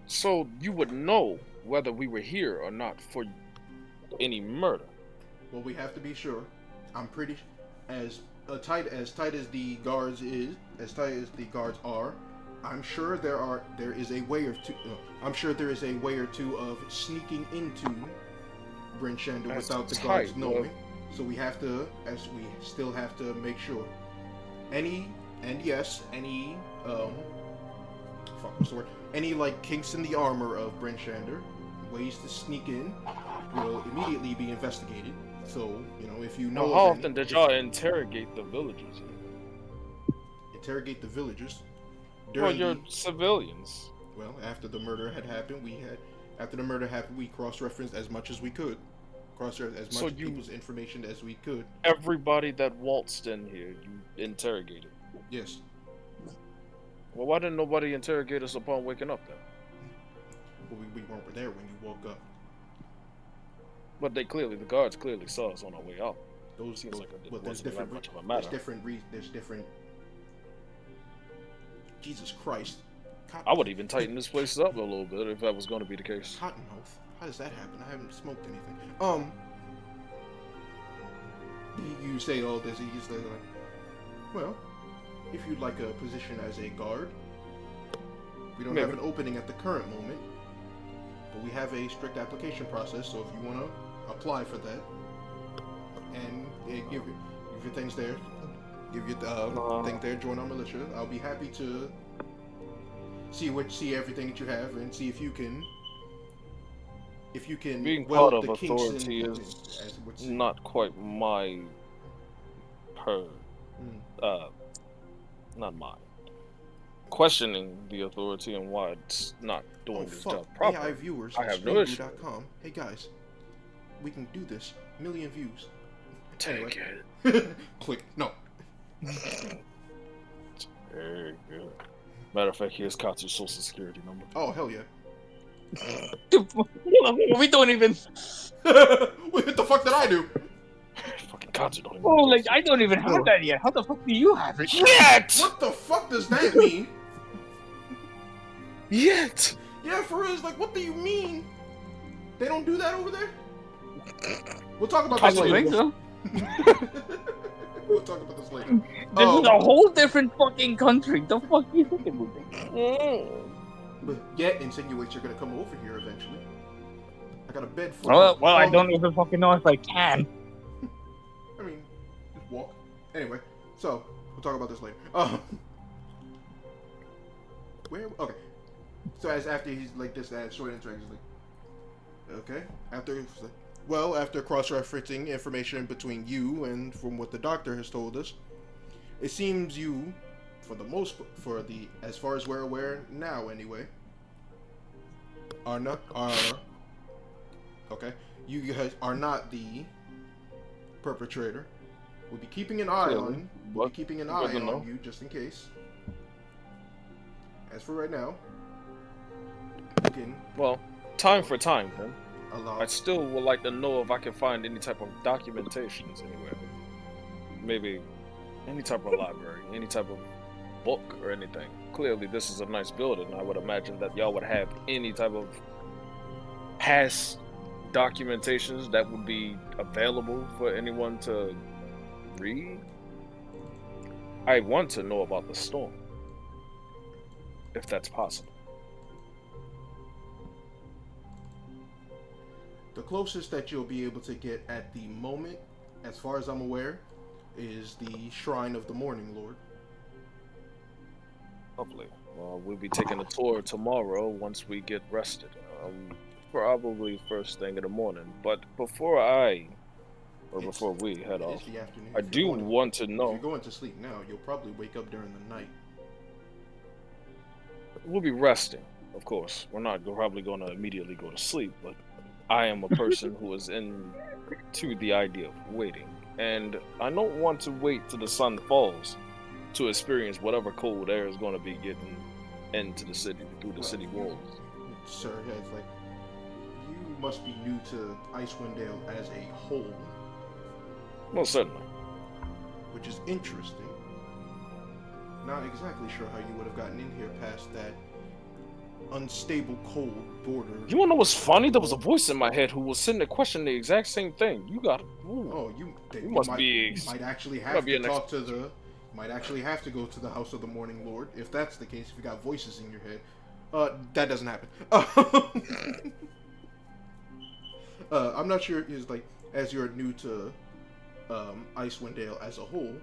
So you would know whether we were here or not for any murder. Well, we have to be sure. I'm pretty, as tight as the guards are, I'm sure there is a way or two. I'm sure there is a way or two of sneaking into Bryn Shander without the guards knowing. So we still have to make sure. Any like kinks in the armor of Bryn Shander, ways to sneak in, will immediately be investigated. So, if you know. How often did y'all interrogate the villagers? Interrogate the villagers? Well, you're civilians. Well, after the murder had happened, we cross-referenced as much as we could. Cross-referenced as much people's information as we could. Everybody that waltzed in here, you interrogated. Yes. Well, why didn't nobody interrogate us upon waking up then? Well, we weren't there when you woke up. But the guards clearly saw us on our way out. Those seems like there's different. Jesus Christ. I would even tighten this place up a little bit if that was going to be the case. Cottonmouth? How does that happen? I haven't smoked anything. You say all this, you say like, well, if you'd like a position as a guard, we don't have an opening at the current moment, but we have a strict application process, so if you want to apply for that, and give your things there, give your thing there, join our militia, I'll be happy to see everything that you have and see if you can being part of authority is not quite my not mine. Questioning the authority and why it's not doing this job properly. AI viewers, I have no issue. Hey guys, we can do this. 1 million views. Take it. Click. No. Very good. Matter of fact, here's Katsu's social security number. Oh, hell yeah. We don't even. What the fuck did I do? Fucking Katsu don't even. Oh, like I don't even have that yet. How the fuck do you have it? Yet! What the fuck does that mean? Yet! Yeah, for real, it's like, what do you mean? They don't do that over there? We'll talk about this later. I don't think so. We'll talk about this later. This is a whole different fucking country. The fuck you thinking about? But yet insinuates you're gonna come over here eventually. I got a bed for Well, I don't even fucking know if I can. I mean, just walk. Anyway, so we'll talk about this later. Where? Okay. So after he's like this, short interaction, like, okay. After cross-referencing information between you and from what the doctor has told us, it seems you, as far as we're aware now anyway, you guys are not the perpetrator. We'll be keeping an eye on you just in case. As for right now, well, time for time, then. I still would like to know if I can find any type of documentations anywhere. Maybe any type of library, any type of book or anything. Clearly, this is a nice building. I would imagine that y'all would have any type of past documentations that would be available for anyone to read. I want to know about the storm, if that's possible. The closest that you'll be able to get at the moment, as far as I'm aware, is the Shrine of the Morning Lord. Lovely. Well, we'll be taking a tour tomorrow once we get rested. Probably first thing in the morning. But before we head off, I do want to know. If you're going to sleep now, you'll probably wake up during the night. We'll be resting, of course. We're not probably going to immediately go to sleep, but I am a person who is into the idea of waiting. And I don't want to wait till the sun falls to experience whatever cold air is going to be getting into the city, through the city walls. Sir, it's like, you must be new to Icewind Dale as a whole. Well, certainly. Which is interesting. Not exactly sure how you would have gotten in here past that unstable cold border. You wanna know what's funny? There was a voice in my head who was sitting there questioning the exact same thing. You got. You might actually have to talk to the. Might actually have to go to the House of the Morning Lord if that's the case. If you got voices in your head, that doesn't happen. I'm not sure. Is like as you're new to Icewind Dale as a whole,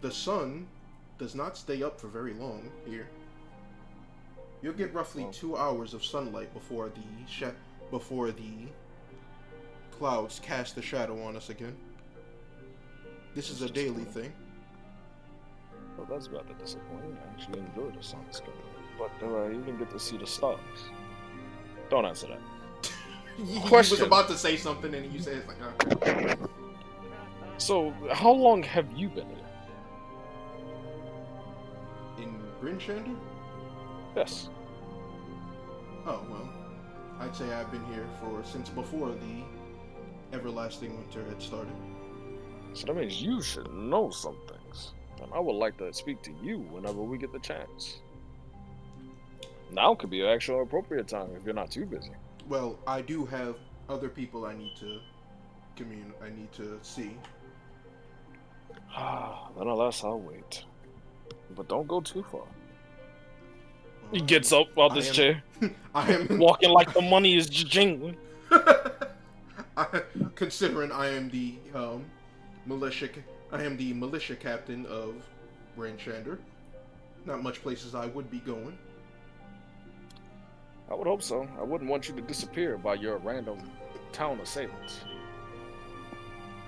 the sun does not stay up for very long here. You'll get roughly 2 hours of sunlight before the clouds cast a shadow on us again. This is a daily thing. Well, that's rather disappointing. I actually enjoyed the sun sky, but you didn't get to see the stars. Don't answer that. He was about to say something and you said it's like, okay. So, how long have you been here? In Bryn Shander? Yes. Oh, well, I'd say I've been here since before the everlasting winter had started. So that means you should know some things. And I would like to speak to you whenever we get the chance. Now could be an actual appropriate time if you're not too busy. Well, I do have other people I need to see. Then alas, I'll wait. But don't go too far. He gets up out this chair. I am walking like the money is jingling. Considering I am the militia captain of Bryn Shander. Not much places I would be going. I would hope so. I wouldn't want you to disappear by your random town assailants.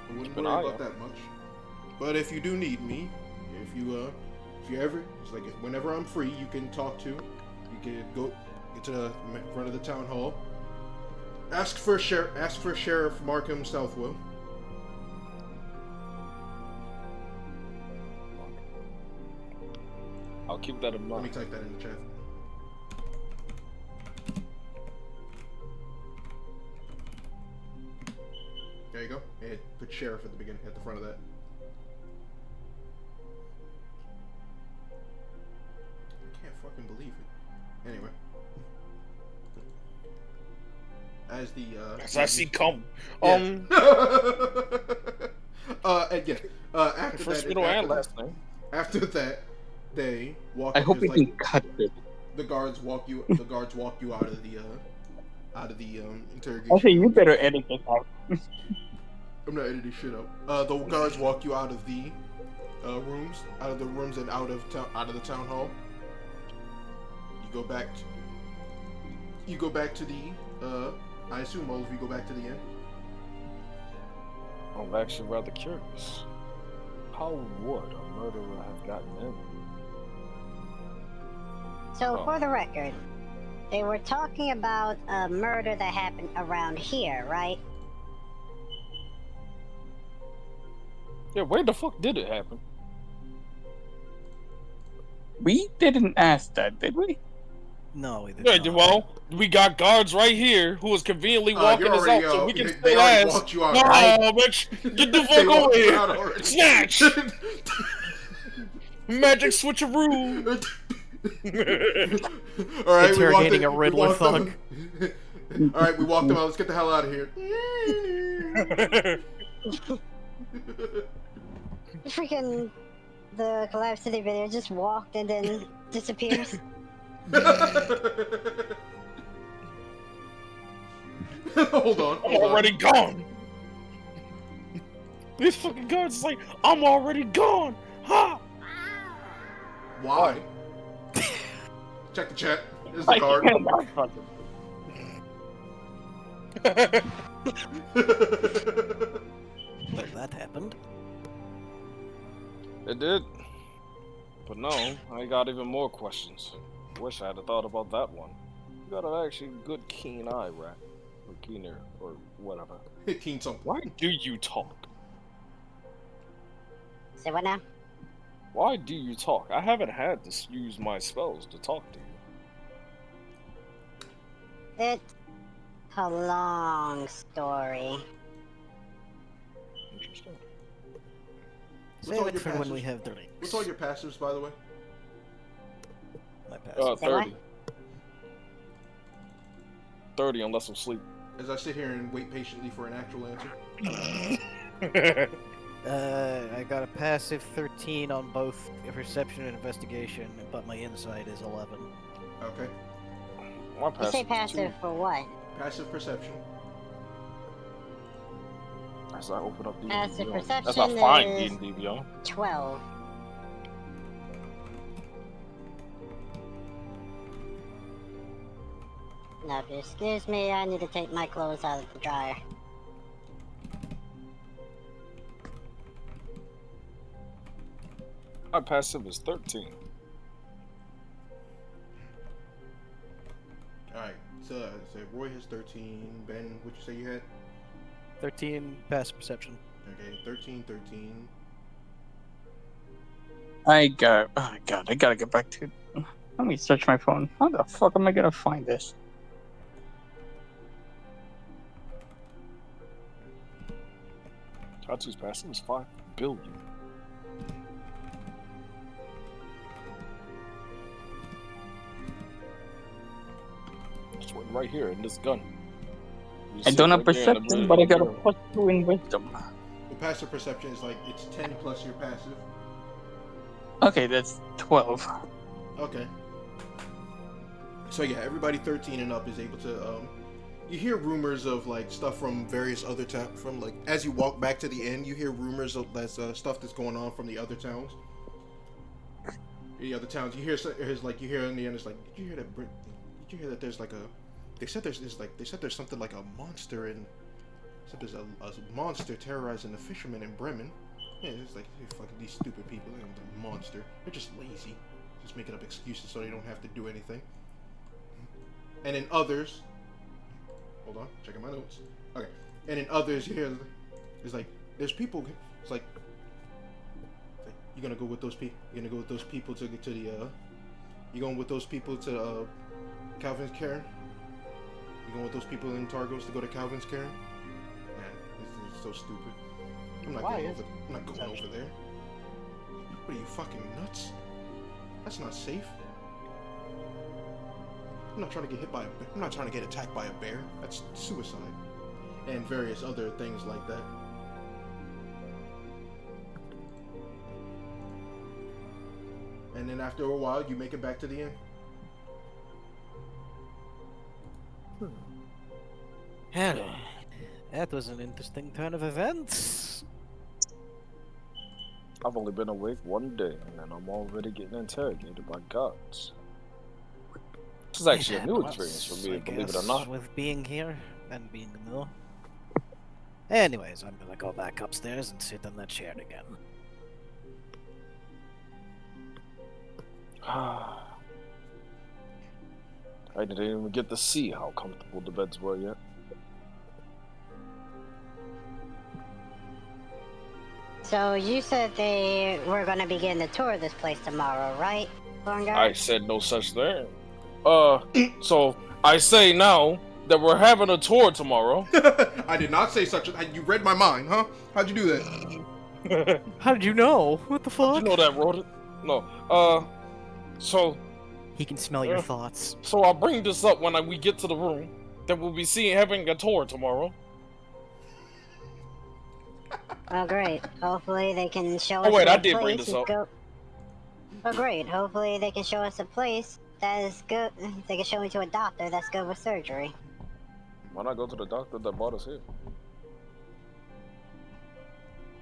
I wouldn't worry about that much. But if you do need me, if you ever, it's like whenever I'm free, you can talk to. You can get to the front of the town hall. Ask for Sheriff Markham Southwell. I'll keep that in mind. Let me type that in the chat. There you go. And put sheriff at the beginning, at the front of that. I can't fucking believe it. Anyway. As the as I see come. And yeah. After first, that, middle, and last name. After that, they walk. I hope we can cut it. The guards walk you out of the interrogation. Okay, you better edit this out. I'm not editing shit up. The guards walk you out of the rooms, and out of the town hall. You go back to the. I assume all of you go back to the inn. I'm actually rather curious. How would a murderer have gotten in? So, for the record, they were talking about a murder that happened around here, right? Yeah, where the fuck did it happen? We didn't ask that, did we? No, we didn't. Yeah, well, we got guards right here who is conveniently walking us out, so we can still ask. No, bitch, get the fuck over here! Snatch! Magic switcheroo! Alright, interrogating a Riddler thug. Alright, we walked them out. Let's get the hell out of here. Freaking the collapse city video just walked and then disappears. Hold on. I'm already gone. These fucking guards is like, I'm already gone. Ha! Why? Check the chat. There's the guard. Well, that happened. It did. But no, I got even more questions. Wish I had thought about that one. You got an actually good keen eye, Rat. Or keener, or whatever. Keen something. Why do you talk? Say what now? Why do you talk? I haven't had to use my spells to talk to you. It's a long story. Interesting. Save it for when we have drinks. What's all your passives, by the way? My passive. 30. 30 unless I'm asleep. As I sit here and wait patiently for an actual answer. I got a passive 13 on both perception and investigation, but my insight is 11. Okay. You say passive for what? Passive perception. As I open up D&D Passive Beyond. perception As I find is D&D Beyond. 12. Now, if you excuse me, I need to take my clothes out of the dryer. My passive is 13. Alright, so Roy has 13. Ben, what'd you say you had? 13 passive perception. Okay, 13. Oh god, I gotta get back to. Let me search my phone. How the fuck am I gonna find this? Tatsu's passive is 5 billion. It's right here in this gun. I don't have perception, but I got a +2 in wisdom. Well, passive perception is like, it's 10 plus your passive. Okay, that's 12. Okay. So yeah, everybody 13 and up is able to, you hear rumors of like stuff from various other towns, from like, as you walk back to the inn, you hear rumors of stuff that's going on from the other towns. The other towns, you hear, you hear in the end, it's like, did you hear that there's like a, they said there's something like a monster in, there's a monster terrorizing the fishermen in Bremen. Yeah, it's like, hey, fucking these stupid people, they're a monster. They're just lazy. Just making up excuses so they don't have to do anything. And in others, hold on, checking my notes. Okay. And in others, you hear, it's like, there's people, it's like you're gonna go with those people, you're gonna go with those people to the, you're going with those people to, Calvin's Cairn? You're going with those people in Targos to go to Calvin's Cairn? Man, this is so stupid. I'm not going over there. What are you, fucking nuts? That's not safe. I'm not trying to get hit by I'm not trying to get attacked by a bear. That's suicide. And various other things like that. And then after a while, you make it back to the inn. Hello. That was an interesting turn of events. I've only been awake 1 day, and then I'm already getting interrogated by gods. This is actually a new experience for me, believe it or not. With being here and being new. Anyways, I'm gonna go back upstairs and sit in that chair again. I didn't even get to see how comfortable the beds were yet. So you said they were going to begin the tour of this place tomorrow, right, Lorngard? I said no such thing. So I say now that we're having a tour tomorrow. I did not say such a. You read my mind, huh? How'd you do that? How did you know? What the fuck? Did you know that, Rodent? No. So. He can smell your thoughts. So I'll bring this up when we get to the room that we'll be having a tour tomorrow. Oh, great. Hopefully they can show us Oh, wait, a I did place bring this up. Oh, great. Hopefully they can show us a place that is good. They can show me to a doctor that's good with surgery. Why not go to the doctor that brought us here?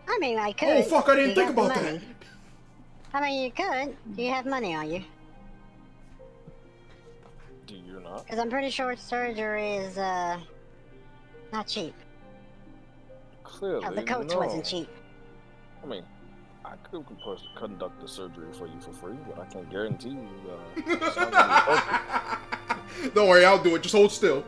I mean, I could. Oh, fuck, I didn't think about that. I mean, you could. Do you have money on you? Do you not? Because I'm pretty sure surgery is, not cheap. Clearly, the coach wasn't cheap. I mean, I could conduct the surgery for you for free, but I can't guarantee you, it's not gonna be perfect. Don't worry, I'll do it. Just hold still.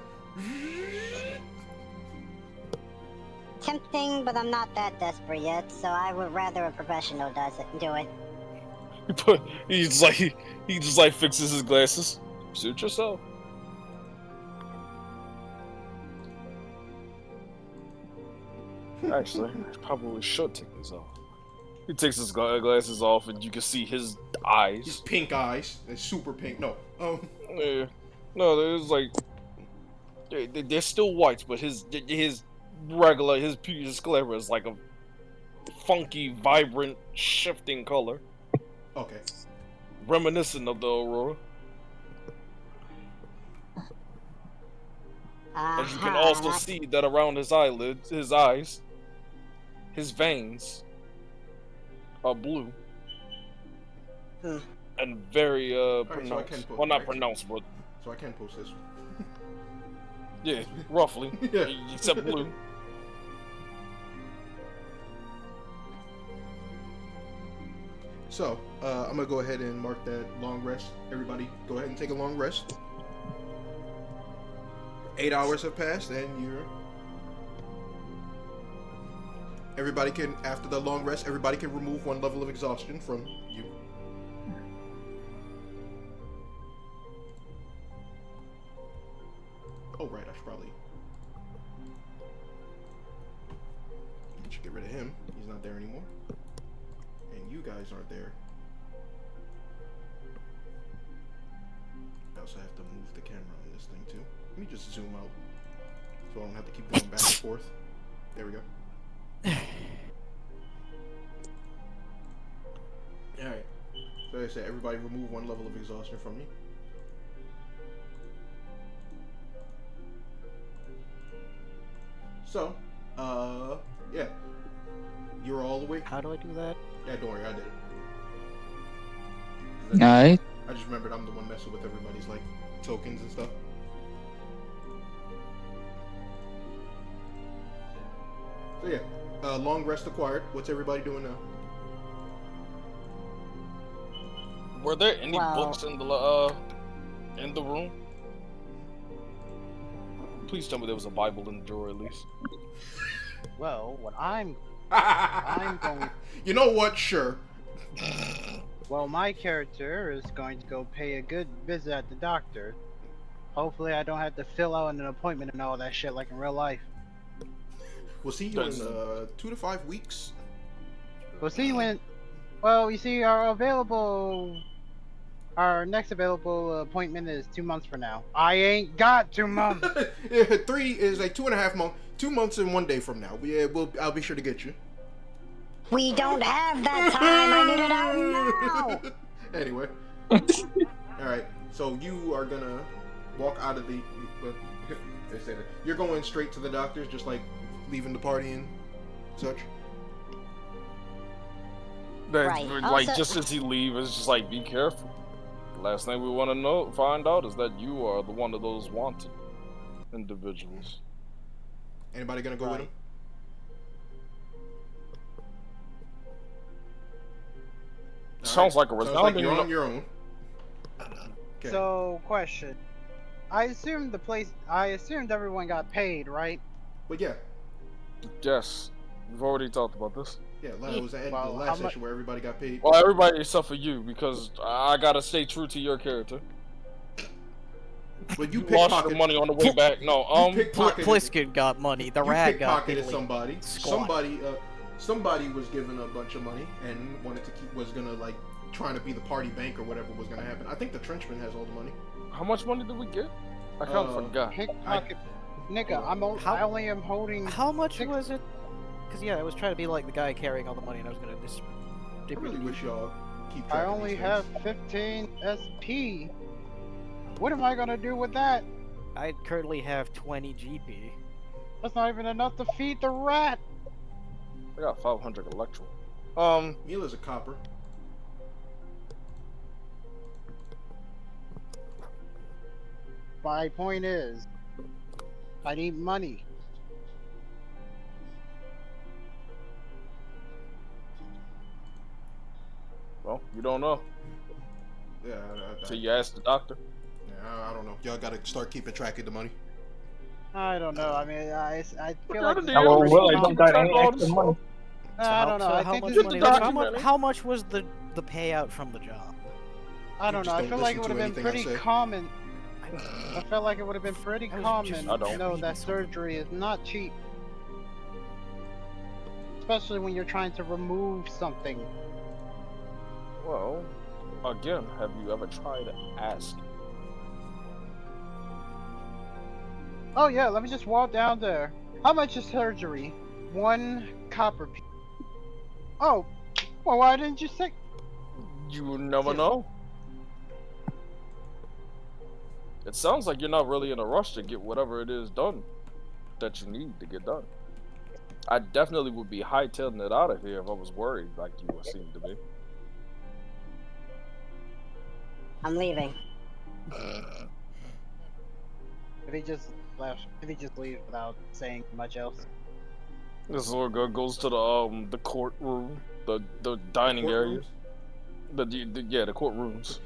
Tempting, but I'm not that desperate yet, so I would rather a professional do it. He just like fixes his glasses. Suit yourself. Actually, I probably should take these off. He takes his glasses off, and you can see his eyes. His pink eyes. They're super pink. No. Yeah. No, there's like They're still whites, but his regular his pupil sclera is like a funky, vibrant, shifting color. Okay. Reminiscent of the aurora. And you can also see that around his eyelids, his eyes, his veins are blue. And very pronounced. So well, not pronounced, but so I can post this one. Yeah, roughly. Yeah. Except blue. So, I'm gonna go ahead and mark that long rest. Everybody, go ahead and take a long rest. 8 hours have passed, and everybody can, after the long rest, everybody can remove 1 level of exhaustion from you. Oh, right, I should get rid of him. He's not there anymore. And you guys aren't there. I also have to move the camera on this thing too. Let me just zoom out so I don't have to keep going back and forth. There we go. Alright. So like I said, everybody remove 1 level of exhaustion from me. So, yeah. You're all awake. How do I do that? Yeah, don't worry, I did it. Alright. I just remembered I'm the one messing with everybody's, like, tokens and stuff. So yeah, long rest acquired. What's everybody doing now? Were there any books in the room? Please tell me there was a Bible in the drawer at least. Well, what I'm going. You know what? Sure. Well, my character is going to go pay a good visit at the doctor. Hopefully, I don't have to fill out an appointment and all that shit like in real life. We'll see you in 2 to 5 weeks. We'll see you in. Well, you see, our next available appointment is 2 months from now. I ain't got 2 months. 3 is like 2.5 months. 2 months and 1 day from now. I'll be sure to get you. We don't have that time. I need it out now. Anyway. Alright, so you are gonna walk out of the. They say that. You're going straight to the doctor's, just like leaving the party and such? Right. Like, Also, just as he leaves, it's just like, be careful. The last thing we want to find out is that you are the one of those wanted individuals. Anybody gonna go with him? Sounds like a resounding. You're on your own. Okay. So, question. I assumed everyone got paid, right? But yeah. Yes. We've already talked about this. Yeah, it was the last session where everybody got paid. Well, everybody except for you, because I gotta stay true to your character. But you lost your money on the way back. No, Pliskin got money. The rat got pickpocketed somebody. Somebody was given a bunch of money and was gonna like trying to be the party bank or whatever was gonna happen. I think the Trenchman has all the money. How much money did we get? I kind of forgot. Pickpocket. Nigga, I only am holding. How much was it? Because yeah, I was trying to be like the guy carrying all the money, and I was gonna I really wish y'all keep track I only have 15 SP. What am I gonna do with that? I currently have 20 GP. That's not even enough to feed the rat. I got 500 electro. Mila's a copper. My point is, I need money. Well, you don't know. Yeah. So you ask the doctor. Yeah, I don't know. Y'all gotta start keeping track of the money. I don't know. I mean, I feel like. I don't got any extra money. I don't know. I think how much was the payout from the job? I don't know. I feel like it would have been pretty common. I felt like it would have been pretty common to know that surgery is not cheap. Especially when you're trying to remove something. Well, again, have you ever tried to ask? Oh yeah, let me just walk down there. How much is surgery? 1 copper piece. Oh, well, why didn't you say? You will never know. It sounds like you're not really in a rush to get whatever it is done that you need to get done. I definitely would be hightailing it out of here if I was worried like you were seem to be. I'm leaving. If he just left, if he just leaves without saying much else. This little girl goes to the courtroom, the dining area, the courtrooms.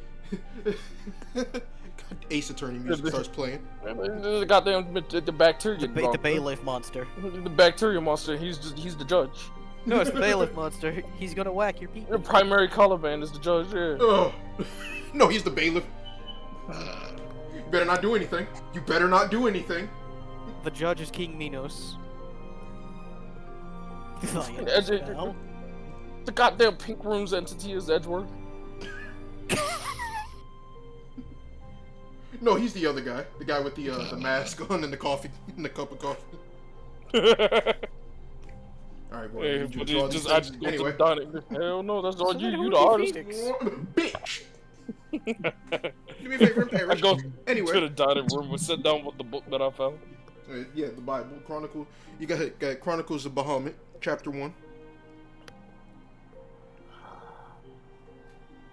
Ace Attorney music starts playing. The goddamn the bacteria. The bailiff monster. The bacteria monster. He's the judge. No, it's the bailiff monster. He's gonna whack your people. The primary color band is the judge. Yeah. Oh. No, he's the bailiff. You better not do anything. You better not do anything. The judge is King Minos. The goddamn pink room's entity is Edgeworth. No, he's the other guy. The guy with the mask on and the coffee, and the cup of coffee. Alright, well, hey, but I just go to the dining. Hell no, that's all you. You the artist. Bitch! Do me a favor and perish. I go anyway. to the dining room and sit down with the book that I found. Yeah, the Bible. Chronicle. You got Chronicles of Bahamut, chapter 1.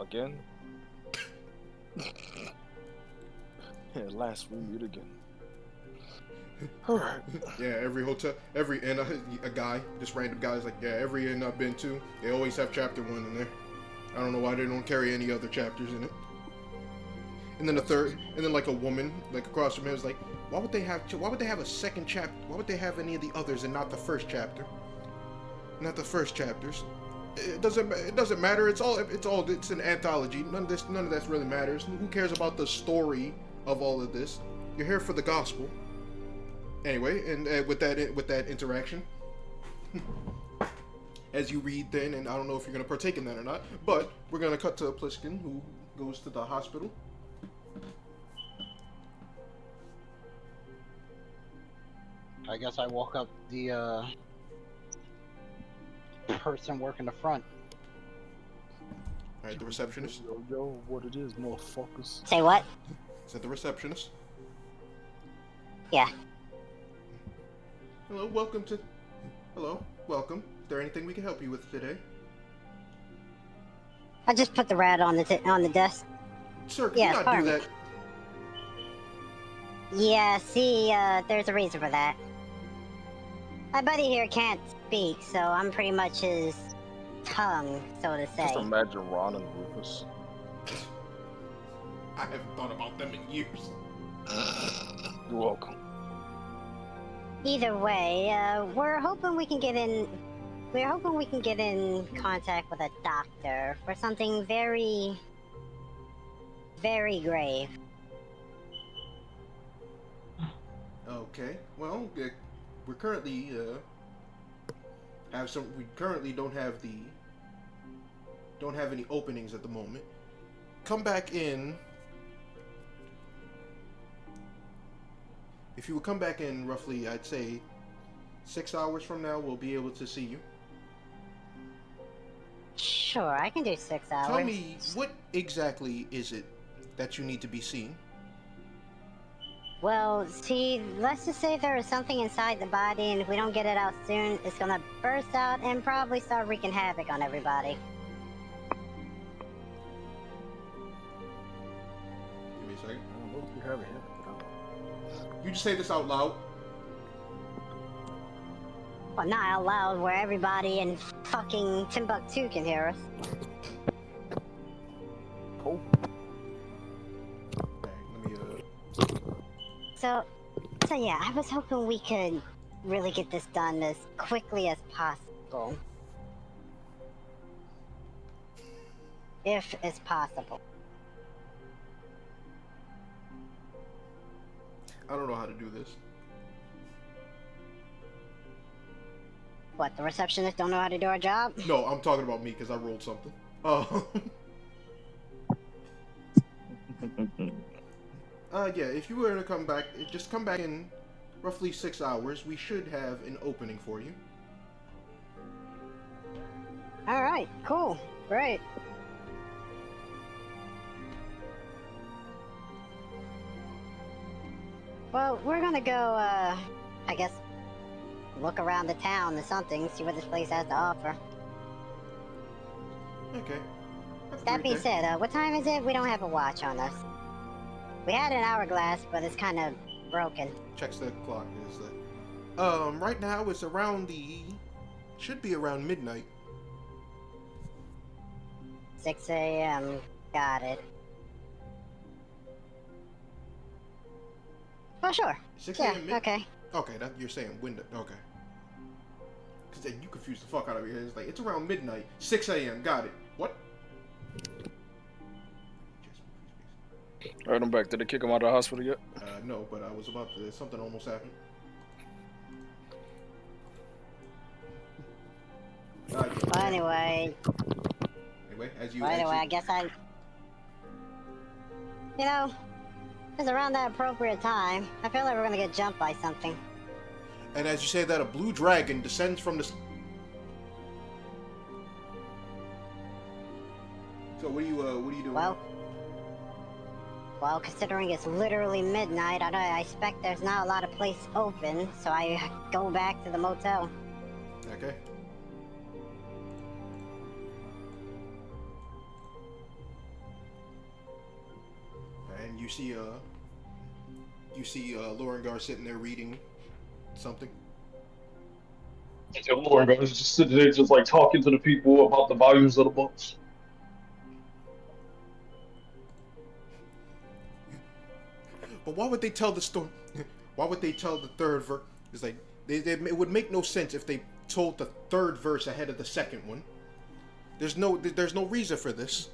Again? Yeah, last we meet again. Alright. Yeah, every hotel, and a guy, just random guys like, yeah, every inn I've been to, they always have chapter 1 in there. I don't know why they don't carry any other chapters in it. And then and then like a woman, like across from him, is like, why would they have a second chapter? Why would they have any of the others and not the first chapter? Not the first chapters. It doesn't matter. It's an anthology. None of that really matters. Who cares about the story of all of this? You're here for the gospel. Anyway, and with that interaction, as you read then, and I don't know if you're gonna partake in that or not, but we're gonna cut to Pliskin, who goes to the hospital. I guess I walk up the person working the front. Alright, the receptionist. Yo, what it is, motherfuckers. Say what? Is that the receptionist? Yeah. Hello, welcome. Is there anything we can help you with today? I just put the rat on the desk. Sir, can you not do that? Yeah, see, there's a reason for that. My buddy here can't speak, so I'm pretty much his tongue, so to say. Just imagine Ron and Rufus. I haven't thought about them in years. You're welcome. Either way, we're hoping we can get in contact with a doctor for something very, very grave. Okay. Well, we currently don't have any openings at the moment. Come back in. If you would come back in roughly, I'd say 6 hours from now, we'll be able to see you. Sure, I can do 6 hours. Tell me, what exactly is it that you need to be seen? Well, see, let's just say there is something inside the body, and if we don't get it out soon, it's gonna burst out and probably start wreaking havoc on everybody. Give me a second. I don't know if you have it here. You just say this out loud. Well, not out loud where everybody in fucking Timbuktu can hear us. Oh. Okay, let me So yeah, I was hoping we could really get this done as quickly as possible. If it's possible. I don't know how to do this. What, the receptionists don't know how to do our job? No, I'm talking about me because I rolled something. Yeah, if you were to come back, just come back in roughly 6 hours, we should have an opening for you. Alright, cool. Great. Well, we're gonna go, I guess, look around the town or something, see what this place has to offer. Okay. That being said, what time is it? We don't have a watch on us. We had an hourglass, but it's kind of broken. Checks the clock. Is that? Right now it's around should be around midnight. 6 a.m. Got it. Oh, sure. 6 Yeah, a.m. okay. Okay, that you're saying window. Okay. Because then you confuse the fuck out of me. It's like, it's around midnight. 6 a.m. Got it. What? Alright, I'm back. Did they kick him out of the hospital yet? No, but I was about to. Something almost happened. Well, anyway, as you. I guess you know, it's around that appropriate time. I feel like we're gonna get jumped by something. And as you say that, a blue dragon descends from the. So what are you doing? Well, considering it's literally midnight, I expect there's not a lot of place open, so I go back to the motel. Okay. And you see Lorengar sitting there reading something. Yeah, Lorengar is just sitting there, just like talking to the people about the volumes of the books. But why would they tell the story? Why would they tell the third verse? It's like it would make no sense if they told the third verse ahead of the second one. There's no reason for this.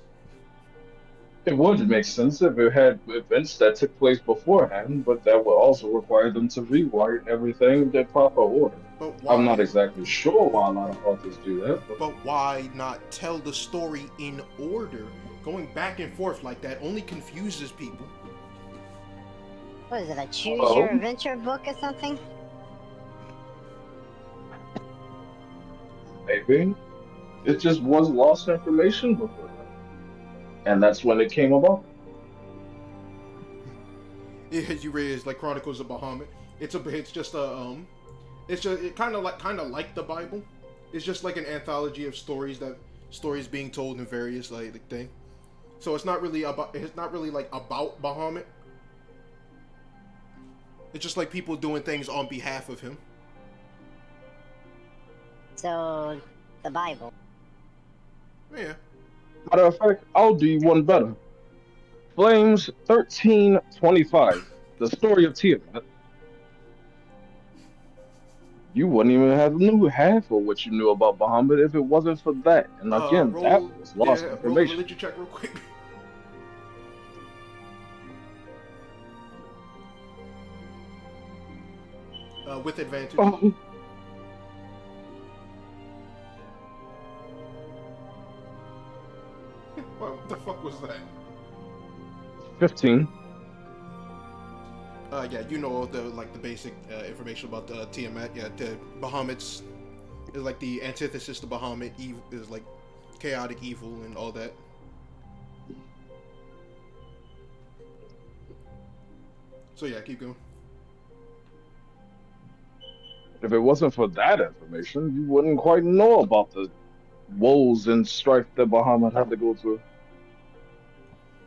It would make sense if it had events that took place beforehand, but that would also require them to rewrite everything in their proper order. But why? I'm not exactly sure why a lot of authors do that. But why not tell the story in order? Going back and forth like that only confuses people. What is it, a choose your adventure book or something? Maybe. It just was lost information before that. And that's when it came about. Yeah, you raised like Chronicles of Bahamut. It's kind of like the Bible. It's just like an anthology of stories being told in various like thing. So it's not really about Bahamut. It's just like people doing things on behalf of him. So, the Bible. Yeah. Matter of fact, I'll do you one better. Flames 1325, the story of Tiamat. You wouldn't even have knew half of what you knew about Bahamut if it wasn't for that. And again, that was lost information. Roll a religion check real quick. With advantage. Oh. What the fuck was that? 15. Yeah, you know the basic information about Tiamat. Yeah, the Bahamut's is like the antithesis to Bahamut. Evil is like chaotic evil and all that. So yeah, keep going. If it wasn't for that information, you wouldn't quite know about the woes and strife that Bahamut had to go through.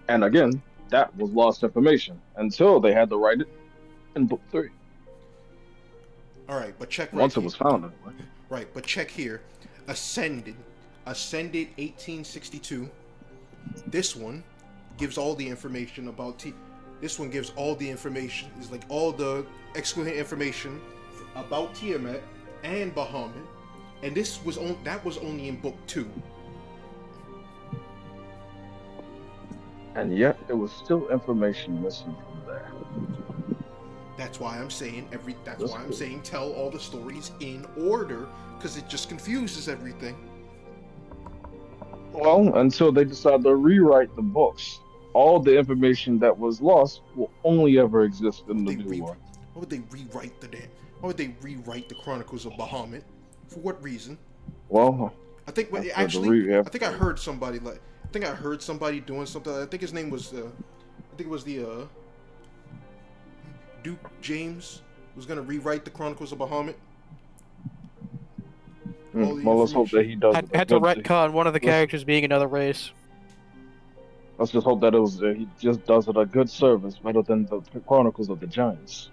And again, that was lost information until they had to write it in book 3. All right, but check once it was found anyway. Right, but check here. Ascended 1862. This one gives all the information about This one gives all the information. It's like all the exclusive information about Tiamat and Bahamut, and that was only in book 2. And yet, there was still information missing from there. That's why I'm saying tell all the stories in order, because it just confuses everything. Well, until they decide to rewrite the books, all the information that was lost will only ever exist in the new one. Why would they rewrite the Chronicles of Bahamut? For what reason? Well, I think after I think I heard somebody doing something. I think his name was Duke James was gonna rewrite the Chronicles of Bahamut. Well, let's hope that he does it. Had to retcon one of the characters being another race. Let's just hope that he just does it a good service better than the Chronicles of the Giants.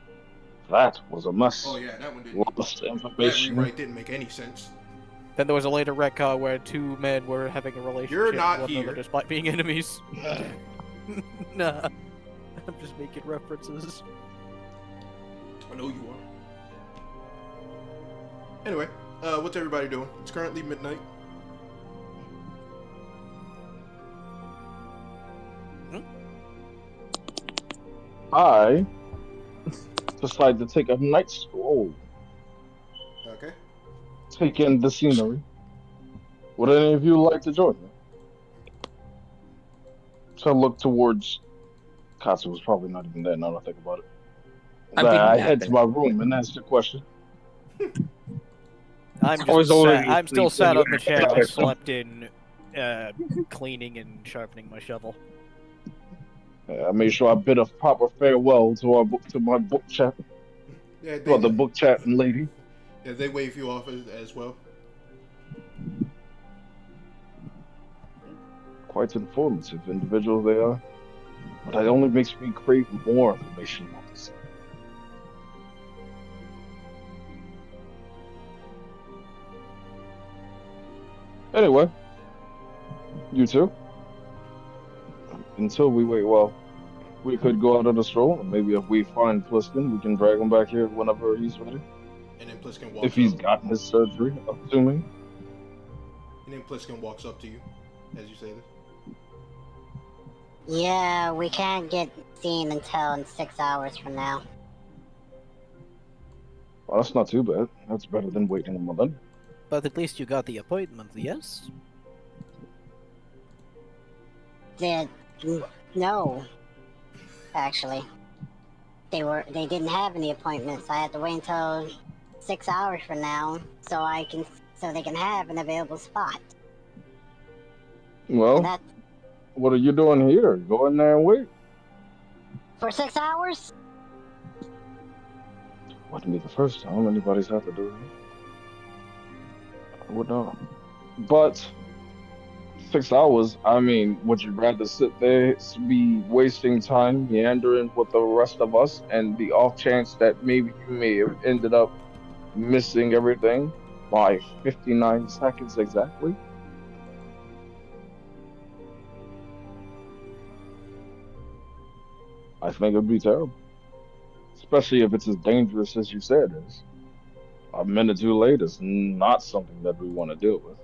That was a mess. Oh yeah, that one didn't. Lost information. That rewrite didn't make any sense. Then there was a later retcon where two men were having a relationship You're not with one here. another despite being enemies. Nah, I'm just making references. I know you are. Anyway, what's everybody doing? It's currently midnight. I decided to take a night stroll. Okay. Take in the scenery. Would any of you like to join me? So I look towards... Katsu was probably not even there now that I think about it. I head to my room and answer the question. I'm still sat on the chair I slept in, cleaning and sharpening my shovel. I made sure I bid a proper farewell to my book chat. Yeah, the book chatting lady. Yeah, they wave you off as well. Quite informative individuals they are. But it only makes me crave more information about this. Anyway, you two. Until we wait, well, we could go out on a stroll, and maybe if we find Pliskin, we can drag him back here whenever he's ready. And then Pliskin walks if he's up. gotten his surgery, assuming. And then Pliskin walks up to you as you say this. Yeah, we can't get seen until in 6 hours from now. Well, that's not too bad. That's better than waiting a month. But at least you got the appointment, yes? No. Actually. They didn't have any appointments. I had to wait until 6 hours from now so they can have an available spot. Well, what are you doing here? Go in there and wait. For 6 hours? Wouldn't be the first time anybody's had to do it. I would know. But 6 hours, I mean, would you rather sit there, be wasting time, meandering with the rest of us, and the off chance that maybe you may have ended up missing everything by 59 seconds exactly? I think it'd be terrible. Especially if it's as dangerous as you said it is. A minute too late is not something that we want to deal with.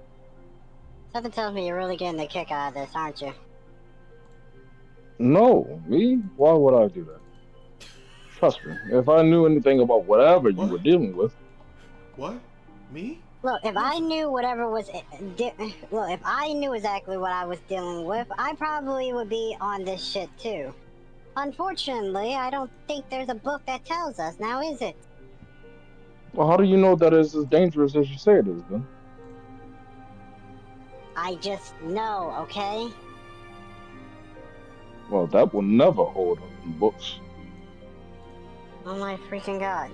Something tells me you're really getting a kick out of this, aren't you? No, me? Why would I do that? Trust me, if I knew anything about whatever you were dealing with... What? Me? Look, if I knew if I knew exactly what I was dealing with, I probably would be on this shit too. Unfortunately, I don't think there's a book that tells us, now is it? Well, how do you know that it's as dangerous as you say it is, then? I just know, okay? Well, that will never hold up in books. Oh my freaking god.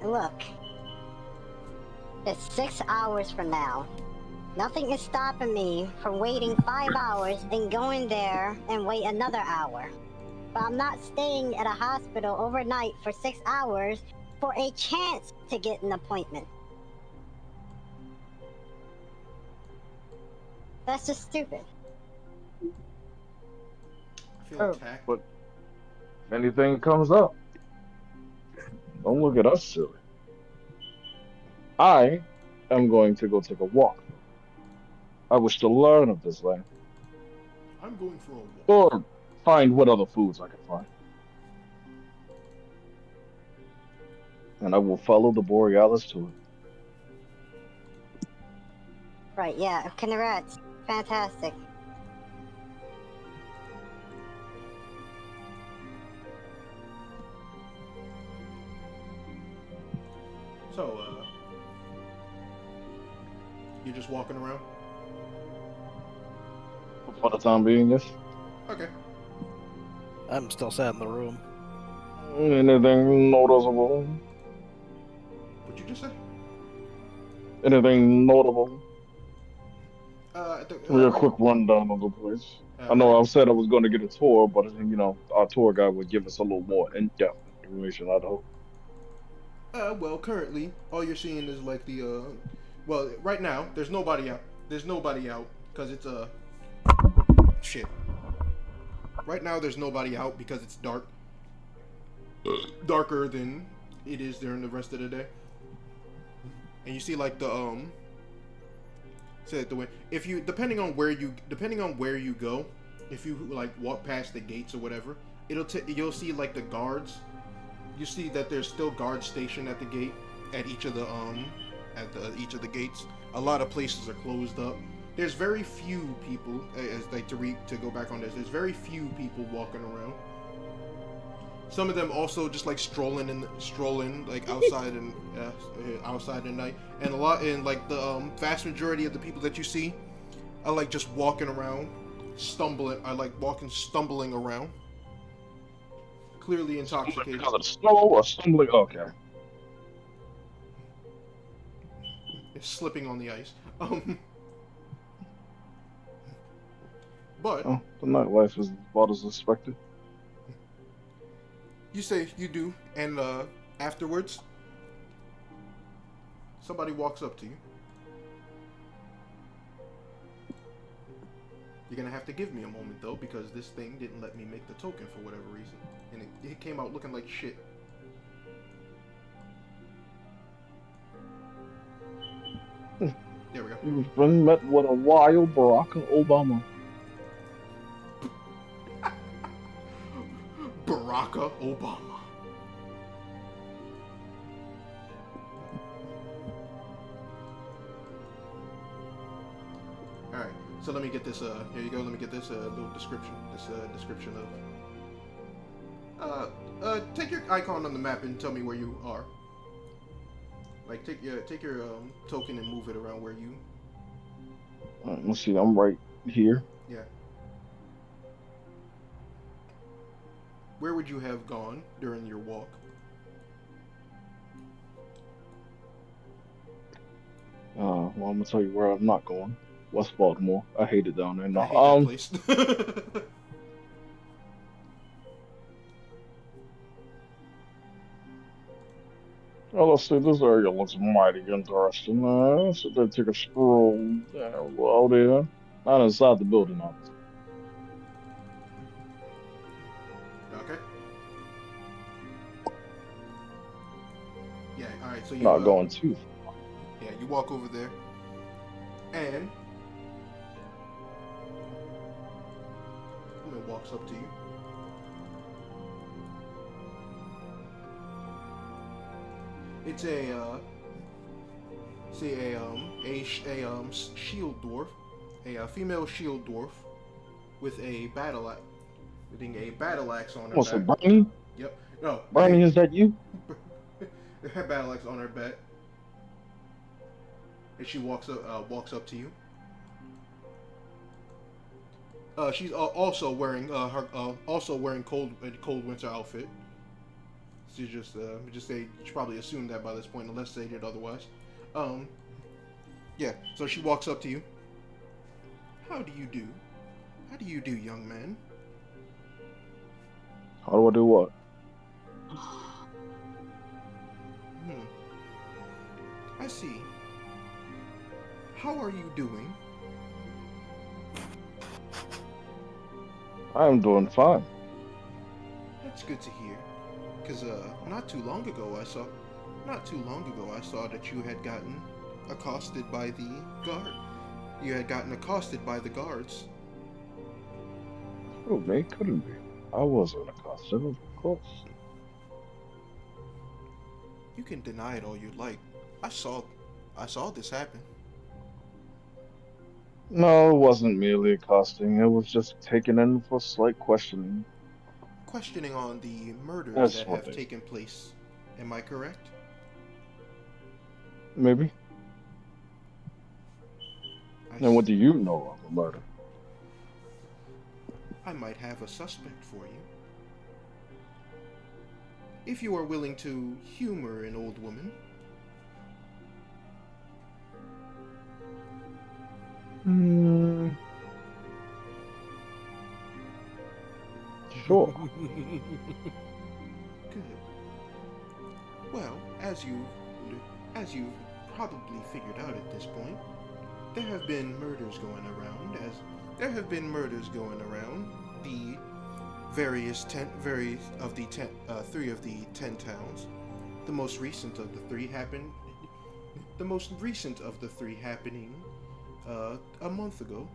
Look. It's 6 hours from now. Nothing is stopping me from waiting 5 hours and going there and wait another hour. But I'm not staying at a hospital overnight for 6 hours for a chance to get an appointment. That's just stupid. I feel attacked. But if anything comes up, don't look at us silly. I am going to go take a walk. I wish to learn of this land. I'm going for a walk. Or find what other foods I can find. And I will follow the Borealis to it. Right, yeah, congrats. Fantastic. So, you're just walking around? For the time being, yes. Okay. I'm still sat in the room. Anything noticeable? What'd you just say? Anything notable? Real Right. quick rundown of the place. I Right. know I said I was going to get a tour, but our tour guide would give us a little more in-depth information. I'd hope. Well, currently, all you're seeing is like the, well, right now, there's nobody out. There's nobody out, because it's, shit. Right now, there's nobody out because it's dark. Darker than it is during the rest of the day. And you see, like, the, say it the way, if you, depending on where you go, if you, like, walk past the gates or whatever, you'll see, like, the guards. You see that there's still guards stationed at the gate, at each of the each of the gates. A lot of places are closed up. There's very few people, as like to go back on this. There's very few people walking around. Some of them also just like strolling like outside and outside at night. And like the vast majority of the people that you see are like just walking around, stumbling around. Clearly intoxicated. Because of the snow or stumbling? Okay. It's slipping on the ice. But the nightlife is about as expected. You say you do, and afterwards, somebody walks up to you. You're gonna have to give me a moment though, because this thing didn't let me make the token for whatever reason, and it came out looking like shit. There we go. You've been met with a wild Barack Obama. Barack Obama. Alright, so let me get this, here you go, let me get this little description, description of, take your icon on the map and tell me where you are. Like, take your token and move it around where you... Let's see, I'm right here. Yeah. Where would you have gone during your walk? Well, I'm gonna tell you where I'm not going. West Baltimore. I hate it down there. No, I hate that place. Well, let's see. This area looks mighty interesting. So they take a stroll out there. Not inside the building, obviously. Okay. Yeah, alright, so you... Not going too far. Yeah, you walk over there. And... Woman walks up to you. It's a shield dwarf, a female shield dwarf, with a battle axe, on her What's back. it, Bernie? Yep. No. Bernie, is that you? Her battle axe on her back, and she walks up to you. She's also wearing cold winter outfit. She just say you should probably assume that by this point, unless stated otherwise. Yeah. So she walks up to you. How do you do? How do you do, young man? How do I do what? I see. How are you doing? I'm doing fine. That's good to hear. Because not too long ago I saw that you had gotten accosted by the guard. You had gotten accosted by the guards. Oh, me? Couldn't be. I wasn't accosted, of course. You can deny it all you'd like. I saw this happen. No, it wasn't merely accosting. It was just taken in for slight questioning. Questioning on the murders That's that have taken place. Am I correct? Maybe. And what do you know of the murder? I might have a suspect for you. If you are willing to humor an old woman. Sure. Good. Well, as you've probably figured out at this point, there have been murders going around. The three of the 10 towns. The most recent of the three happening a month ago,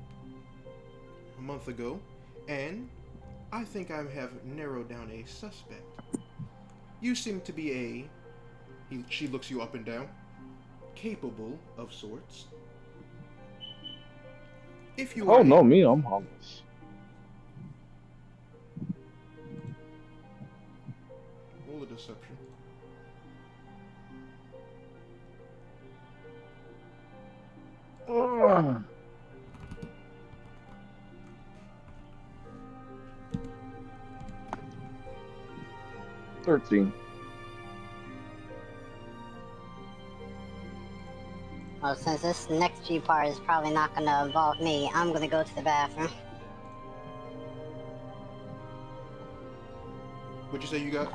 and I think I have narrowed down a suspect. You seem to be she looks you up and down, capable of sorts. If you are no, me, I'm harmless. Roll a deception. Ugh. 13. Well, since this next G part is probably not gonna involve me, I'm gonna go to the bathroom. What'd you say you got?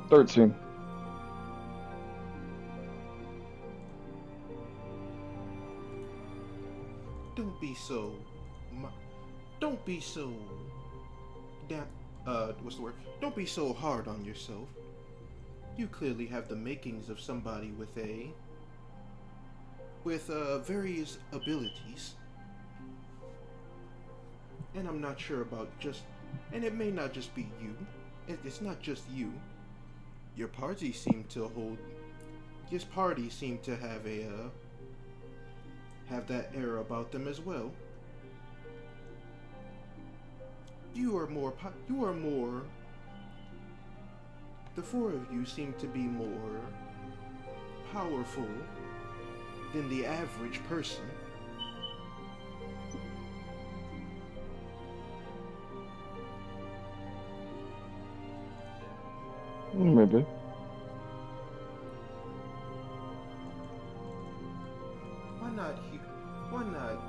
13. Don't be so what's the word? Don't be so hard on yourself. You clearly have the makings of somebody with various abilities. And I'm not sure about and it may not just be you. It's not just you. Your party seem to have that air about them as well. The four of you seem to be more powerful than the average person. Maybe. Why not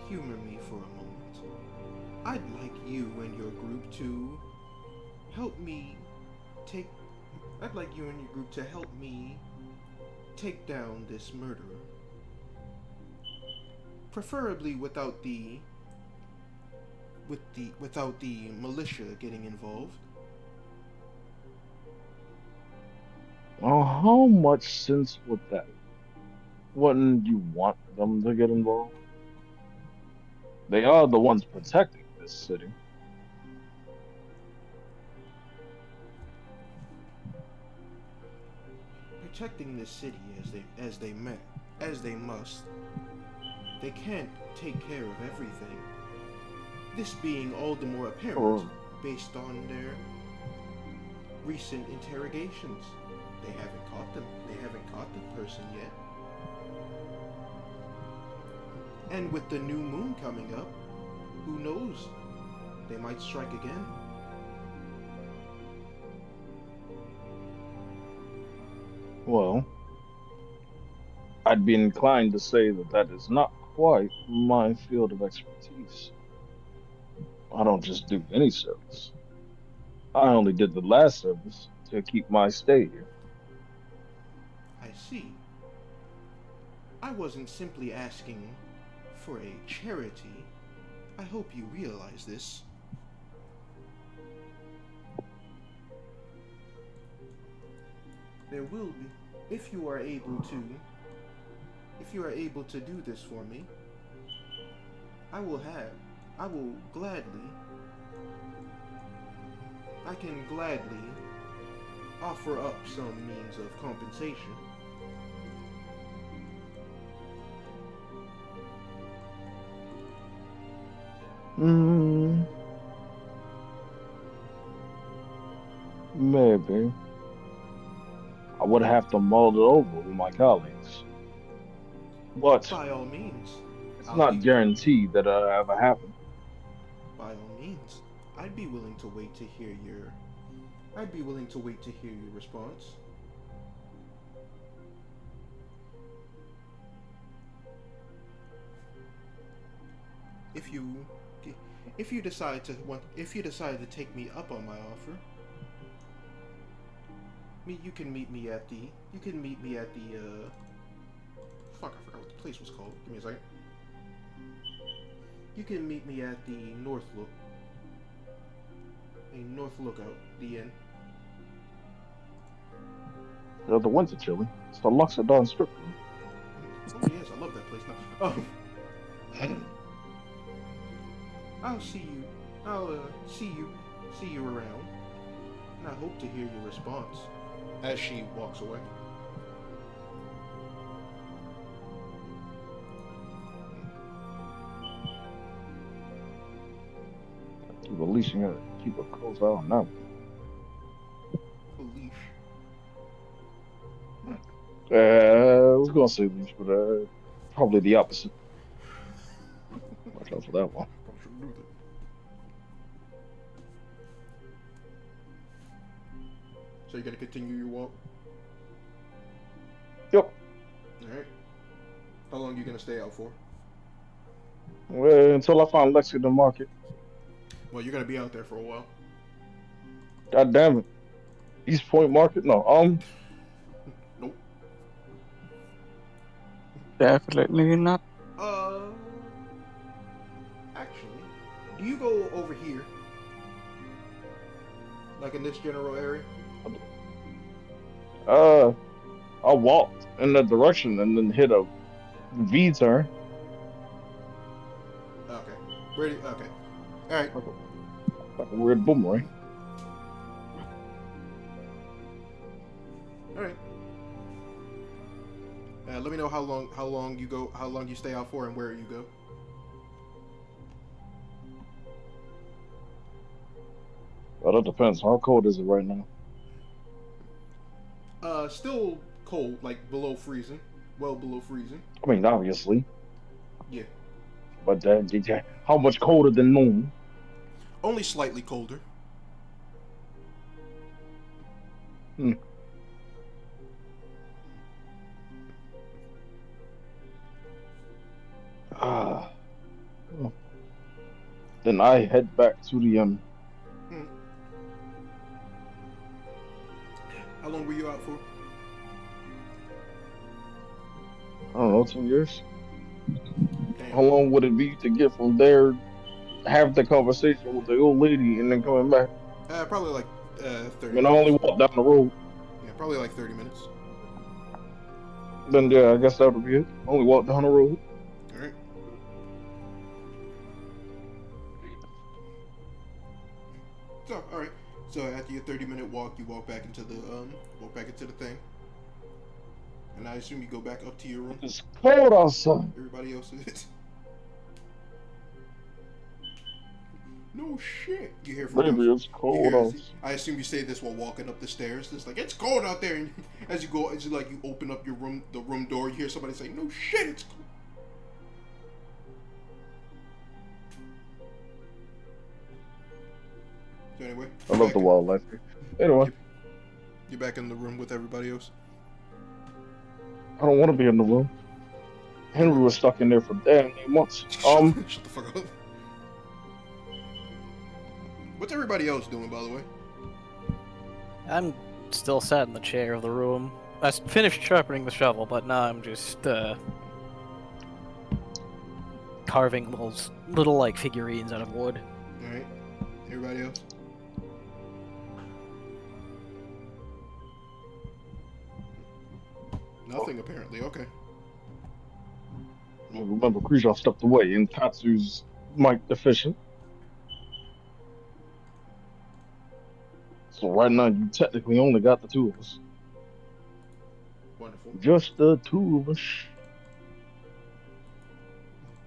humor me for a moment? I'd like you and your group to help me take down this murderer. Preferably without the militia getting involved. Well, how much sense would that? Wouldn't you want them to get involved? They are the ones protecting this city. Protecting this city as they must. They can't take care of everything. This being all the more apparent based on their recent interrogations. They haven't caught the person yet. And with the new moon coming up, who knows? They might strike again. Well, I'd be inclined to say that is not quite my field of expertise. I don't just do any service. I only did the last service to keep my stay here. I see. I wasn't simply asking for a charity. I hope you realize this. There will be, if you are able to do this for me, I can gladly offer up some means of compensation. Maybe. I would have to mull it over with my colleagues. But By all means, it's not guaranteed that it'll ever happen. By all means, I'd be willing to wait to hear your. I'd be willing to wait to hear your response. If you decide to take me up on my offer, you can meet me at the fuck, I forgot what the place was called. Give me a second. You can meet me at the North Lookout, the inn. The winter chili. It's the Luxodon strip club. Oh yes, I love that place now. Oh. I'll see you around, and I hope to hear your response. As she walks away. Keep a leash, you gotta keep a close eye on that A leash. I was gonna say leash, but probably the opposite. Watch out for that one. So you're gonna continue your walk? Yep. Alright. How long are you gonna stay out for? Well, until I find Lexi in the market. Well, you're gonna be out there for a while. God damn it. East Point Market? No, Nope. Definitely not. Actually, do you go over here? Like in this general area? I walked in that direction and then hit a V-turn. Okay. Ready? Okay. Alright. Like a weird boomerang. Alright. Let me know how long you stay out for and where you go. Well, that depends. How cold is it right now? Still cold, like below freezing. Well below freezing. I mean, obviously. Yeah. But how much colder than normal? Only slightly colder. Then I head back to the How long were you out for? I don't know, 2 years. Damn. How long would it be to get from there, have the conversation with the old lady, and then coming back? Probably like 30 I mean, I only walked down the road. Yeah, probably like 30 minutes. Then, yeah, I guess that would be it. Only walk down the road. Alright. So, alright. So after your 30-minute walk, you walk back into the thing. And I assume you go back up to your room. It's cold outside. Everybody else is. No shit. You hear from Maybe it's cold outside. I assume you say this while walking up the stairs. It's like, it's cold out there. And as you open up your room, the room door, you hear somebody say, no shit, it's cold. So anyway. I love the wildlife here. Anyway. You're back in the room with everybody else? I don't want to be in the room. Henry was stuck in there for damn near months. Shut the fuck up. What's everybody else doing, by the way? I'm still sat in the chair of the room. I finished sharpening the shovel, but now I'm just carving little like figurines out of wood. Alright. Everybody else? Nothing, apparently. Okay. Remember, Khrushchev stepped away, and Tatsu's mic deficient. So right now, you technically only got the two of us. Wonderful. Just the two of us.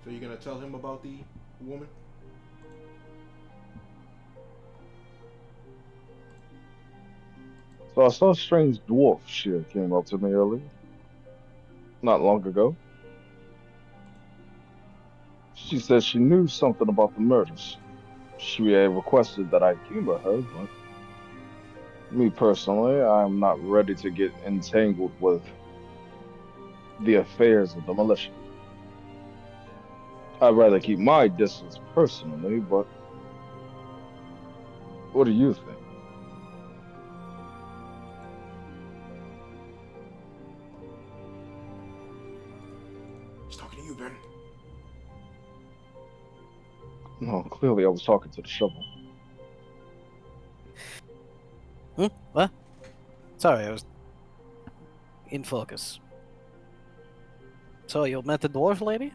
So you're gonna tell him about the woman? So I saw a strange dwarf. She came up to me earlier, not long ago. She said she knew something about the murders. She requested that I humor her, but me personally, I'm not ready to get entangled with the affairs of the militia. I'd rather keep my distance personally, but what do you think? He's talking to you, Ben. No, clearly I was talking to the shovel. What? Sorry, I was in focus. So you met the dwarf lady?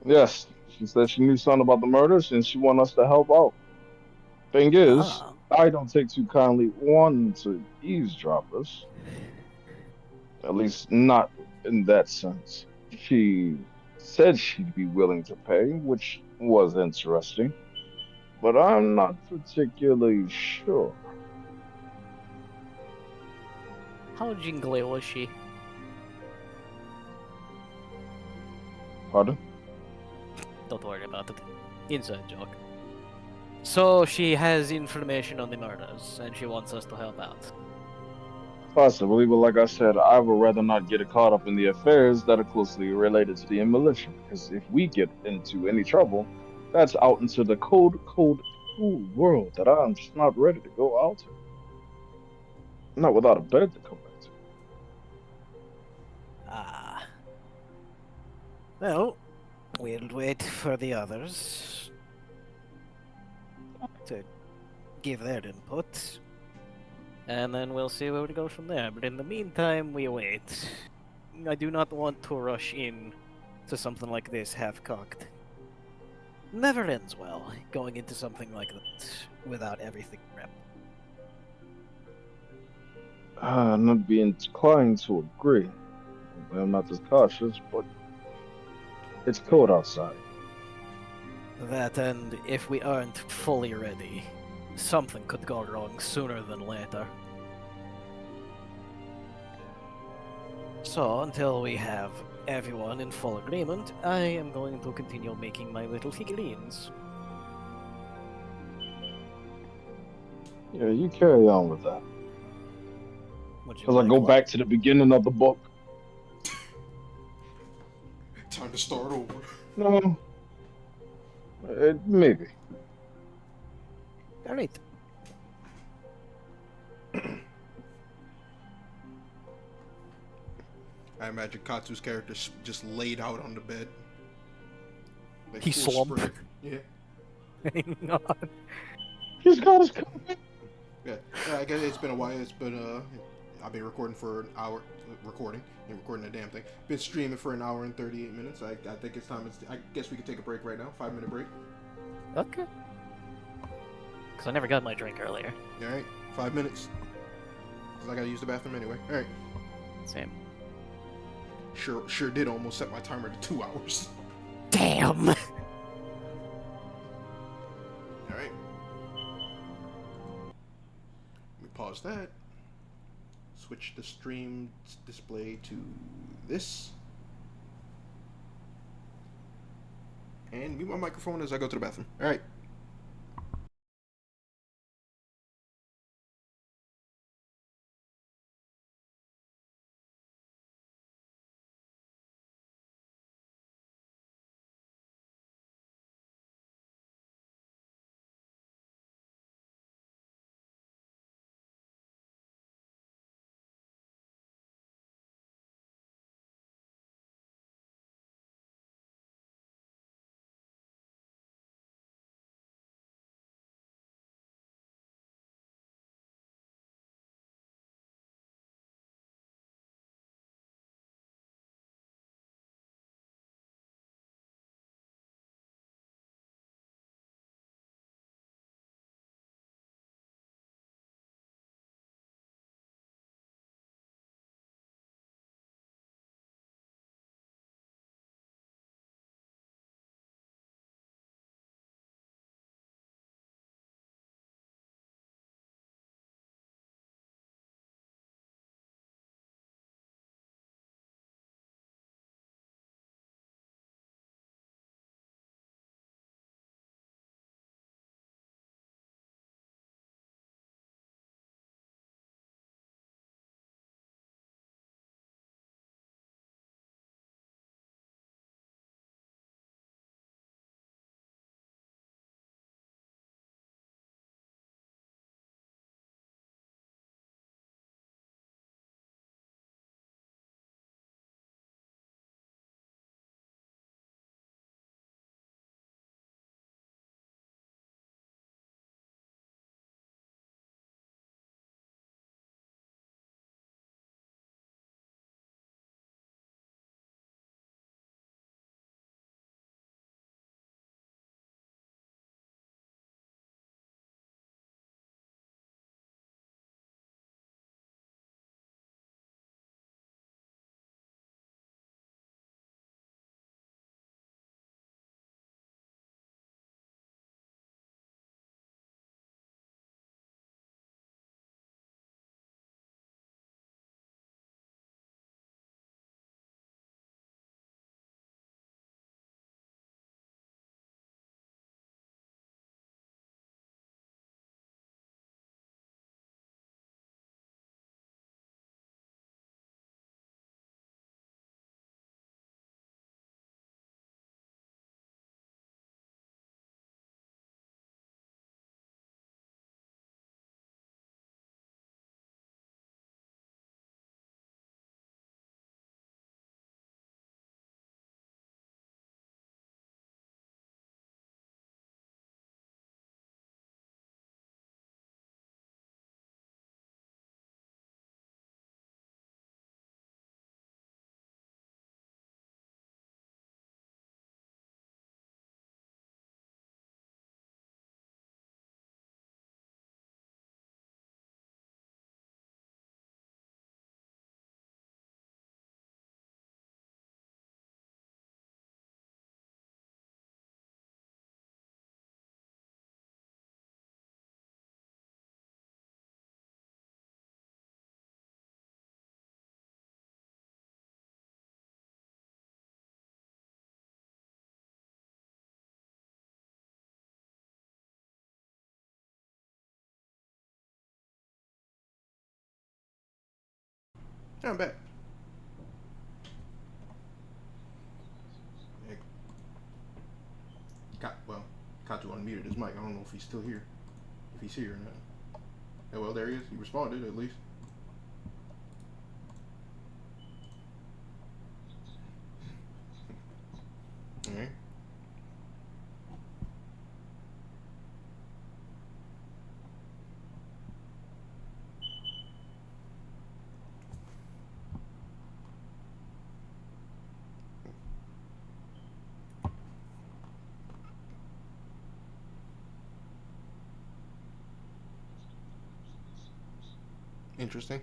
Yes, she said she knew something about the murders and she wanted us to help out. Thing is, Ah. I don't take too kindly one to eavesdroppers. At least not in that sense. She said she'd be willing to pay, which was interesting, but I'm not particularly sure. How jingly was she? Pardon? Don't worry about it. Inside joke. So she has information on the murders, and she wants us to help out. Possibly, but like I said, I would rather not get caught up in the affairs that are closely related to the militia, because if we get into any trouble, that's out into the cold world that I'm just not ready to go out to. Not without a bed to come back to. Ah. Well, we'll wait for the others to give their input, and then we'll see where we go from there. But in the meantime, we wait. I do not want to rush in to something like this half-cocked. Never ends well, going into something like that without everything prepped. I'm not being inclined to agree. I'm not as cautious, but it's cold outside. That, and if we aren't fully ready, something could go wrong sooner than later. So, until we have everyone in full agreement, I am going to continue making my little figurines. Yeah, you carry on with that. Would you As I like go one? back to the beginning of the book. Time to start over. No, maybe. Alright. I imagine Katsu's character just laid out on the bed. Like He full slumped. sprint. Yeah. Hang on. He's got his coffee. Yeah. I guess it's been a while. It's been I've been recording for an hour. Recording the damn thing. Been streaming for an hour and 38 minutes. I think it's time. I guess we could take a break right now. 5-minute break. Okay. Because I never got my drink earlier. All right. 5 minutes. Because I gotta use the bathroom anyway. All right. Same. Sure did almost set my timer to 2 hours. Damn! All right. Let me pause that. Switch the stream display to this. And mute my microphone as I go to the bathroom. All right. Yeah, I'm back. Yeah. Katu unmuted his mic. I don't know if he's still here. If he's here or not. Yeah, well, there he is. He responded, at least. Alright. Interesting.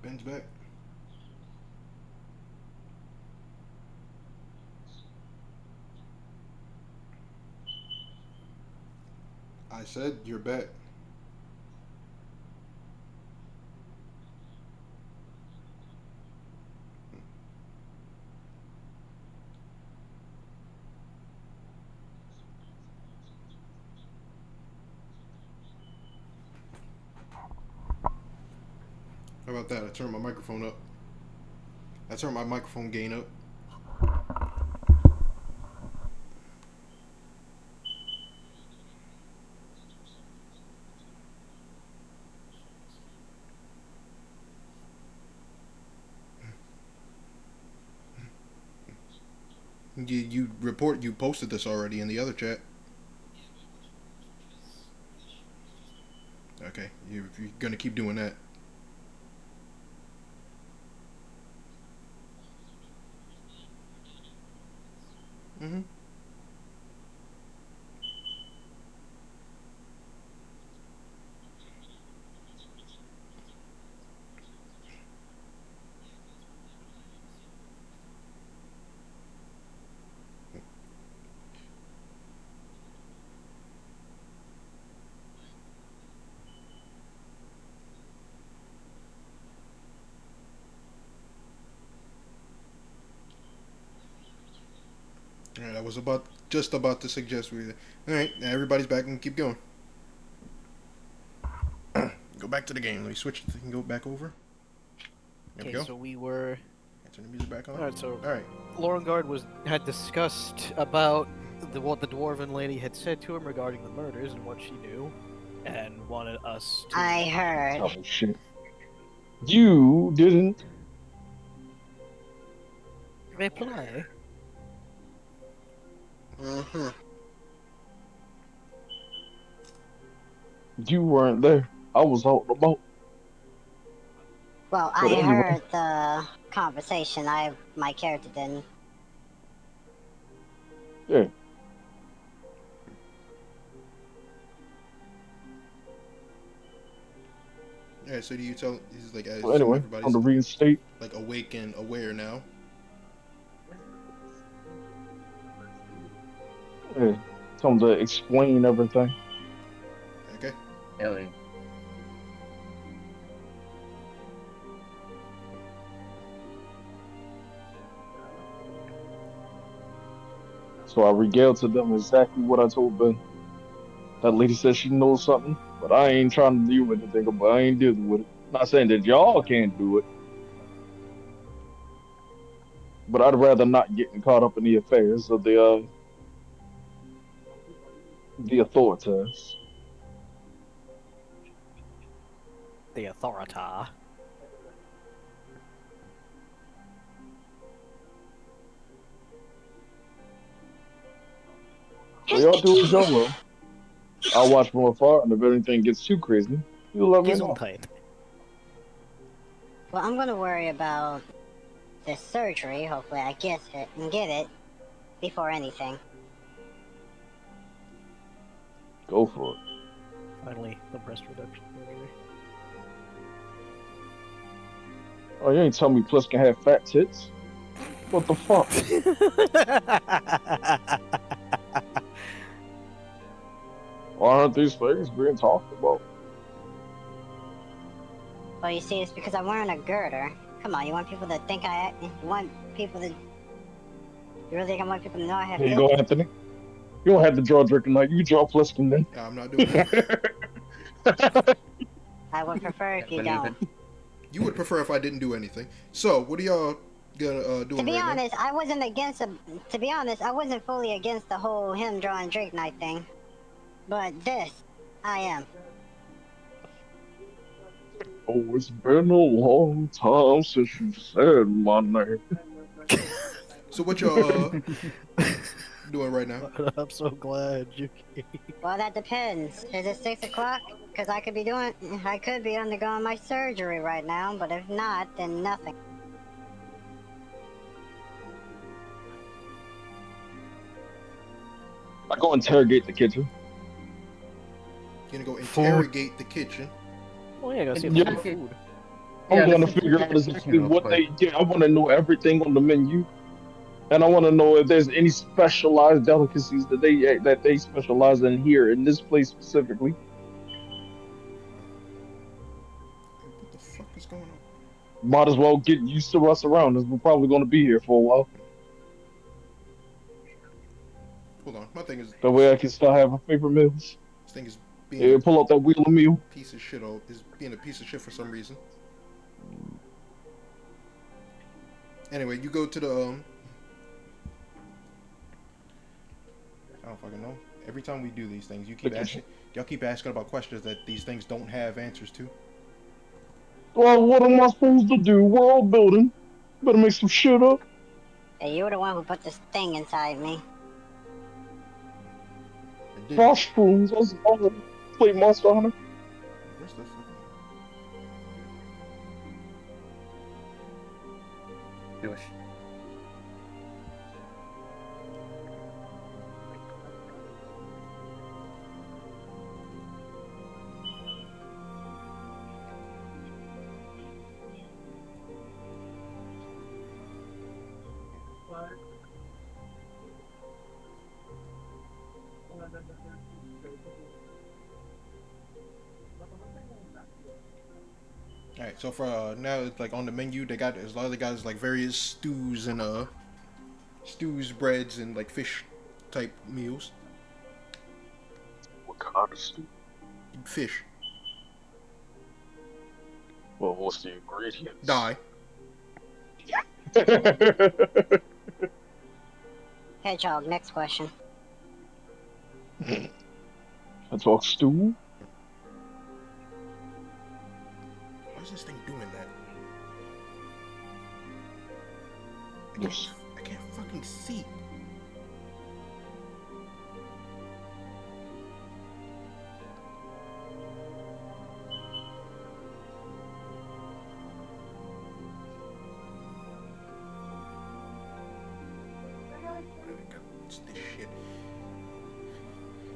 Ben's back. I said you're back. How about that? I turned my microphone up. I turned my microphone gain up. You posted this already in the other chat. Okay, you're gonna keep doing that. Mm-hmm. All right, I was just about to suggest we. All right, now everybody's back and keep going. Go back to the game. Let me switch. You can go back over. There we go. So we were. Turn the music back on. All right. So. All right. Lorengard had discussed about what the dwarven lady had said to him regarding the murders and what she knew, and wanted us to. I heard. Oh shit! You didn't reply. Mm-hmm. You weren't there. I was out the boat. Well, But I anyway. heard the conversation. My character didn't. Yeah. All right. So do you tell? This is like Well, anyway, everybody's on the reinstate. like awake and aware now. Yeah. Tell them to explain everything. Okay. Really? So I regaled to them exactly what I told Ben. That lady said she knows something, but I ain't trying to deal with anything, but I ain't dealing with it. Not saying that y'all can't do it, but I'd rather not get caught up in the affairs of the The authorities. The authorita. So y'all do as y'all will. I'll watch from afar, and if anything gets too crazy, you let me know. Gesundheit. Well, I'm gonna worry about the surgery. Hopefully, I get it before anything. Go for it. Finally, the breast reduction. Oh, you ain't telling me Plus can have fat tits? What the fuck? Why aren't these things being talked about? Well, you see, it's because I'm wearing a girder. Come on, you want people to think you want people to... You really think I want people to know I have Here you tits? go, Anthony. You don't have to draw drinking like you draw Pliskin then. I'm not doing that. I would prefer if you don't. You would prefer if I didn't do anything. So, what are y'all gonna do? To be honest, I wasn't against to be honest, I wasn't fully against the whole him drawing Drake night thing. But this, I am. Oh, it's been a long time since you said my name. So what y'all doing right now? I'm so glad you came. Well, that depends. Is it 6 o'clock? Because I could be undergoing my surgery right now, but if not, then nothing. I go interrogate the kitchen. You're gonna go interrogate the kitchen. Oh yeah, go see if Yeah. there's food. I'm gonna figure out exactly what they get. I want to know everything on the menu, and I want to know if there's any specialized delicacies that they specialize in here in this place specifically. What the fuck is going on? Might as well get used to us around, as we're probably gonna be here for a while. Hold on, my thing is. That way I can start having favorite meals. This thing is being. Pull out that wheel of meal. Piece of shit. Is being a piece of shit for some reason. Anyway, you go to the I don't fucking know. Every time we do these things, y'all keep asking about questions that these things don't have answers to. Well, what am I supposed to do? World building. Better make some shit up. Hey, you were the one who put this thing inside me. Mushrooms. I was play Monster Hunter. Where's the fucking... Jewish. Alright, so for now, it's like on the menu, they got, there's a lot of the guys like various stews and stews, breads, and like fish type meals. What kind of stew? Fish. Well, what's the ingredients? Die. Hedgehog, next question. I talk stew. Why is this thing doing that? Yes. I can't fucking see. It's this shit.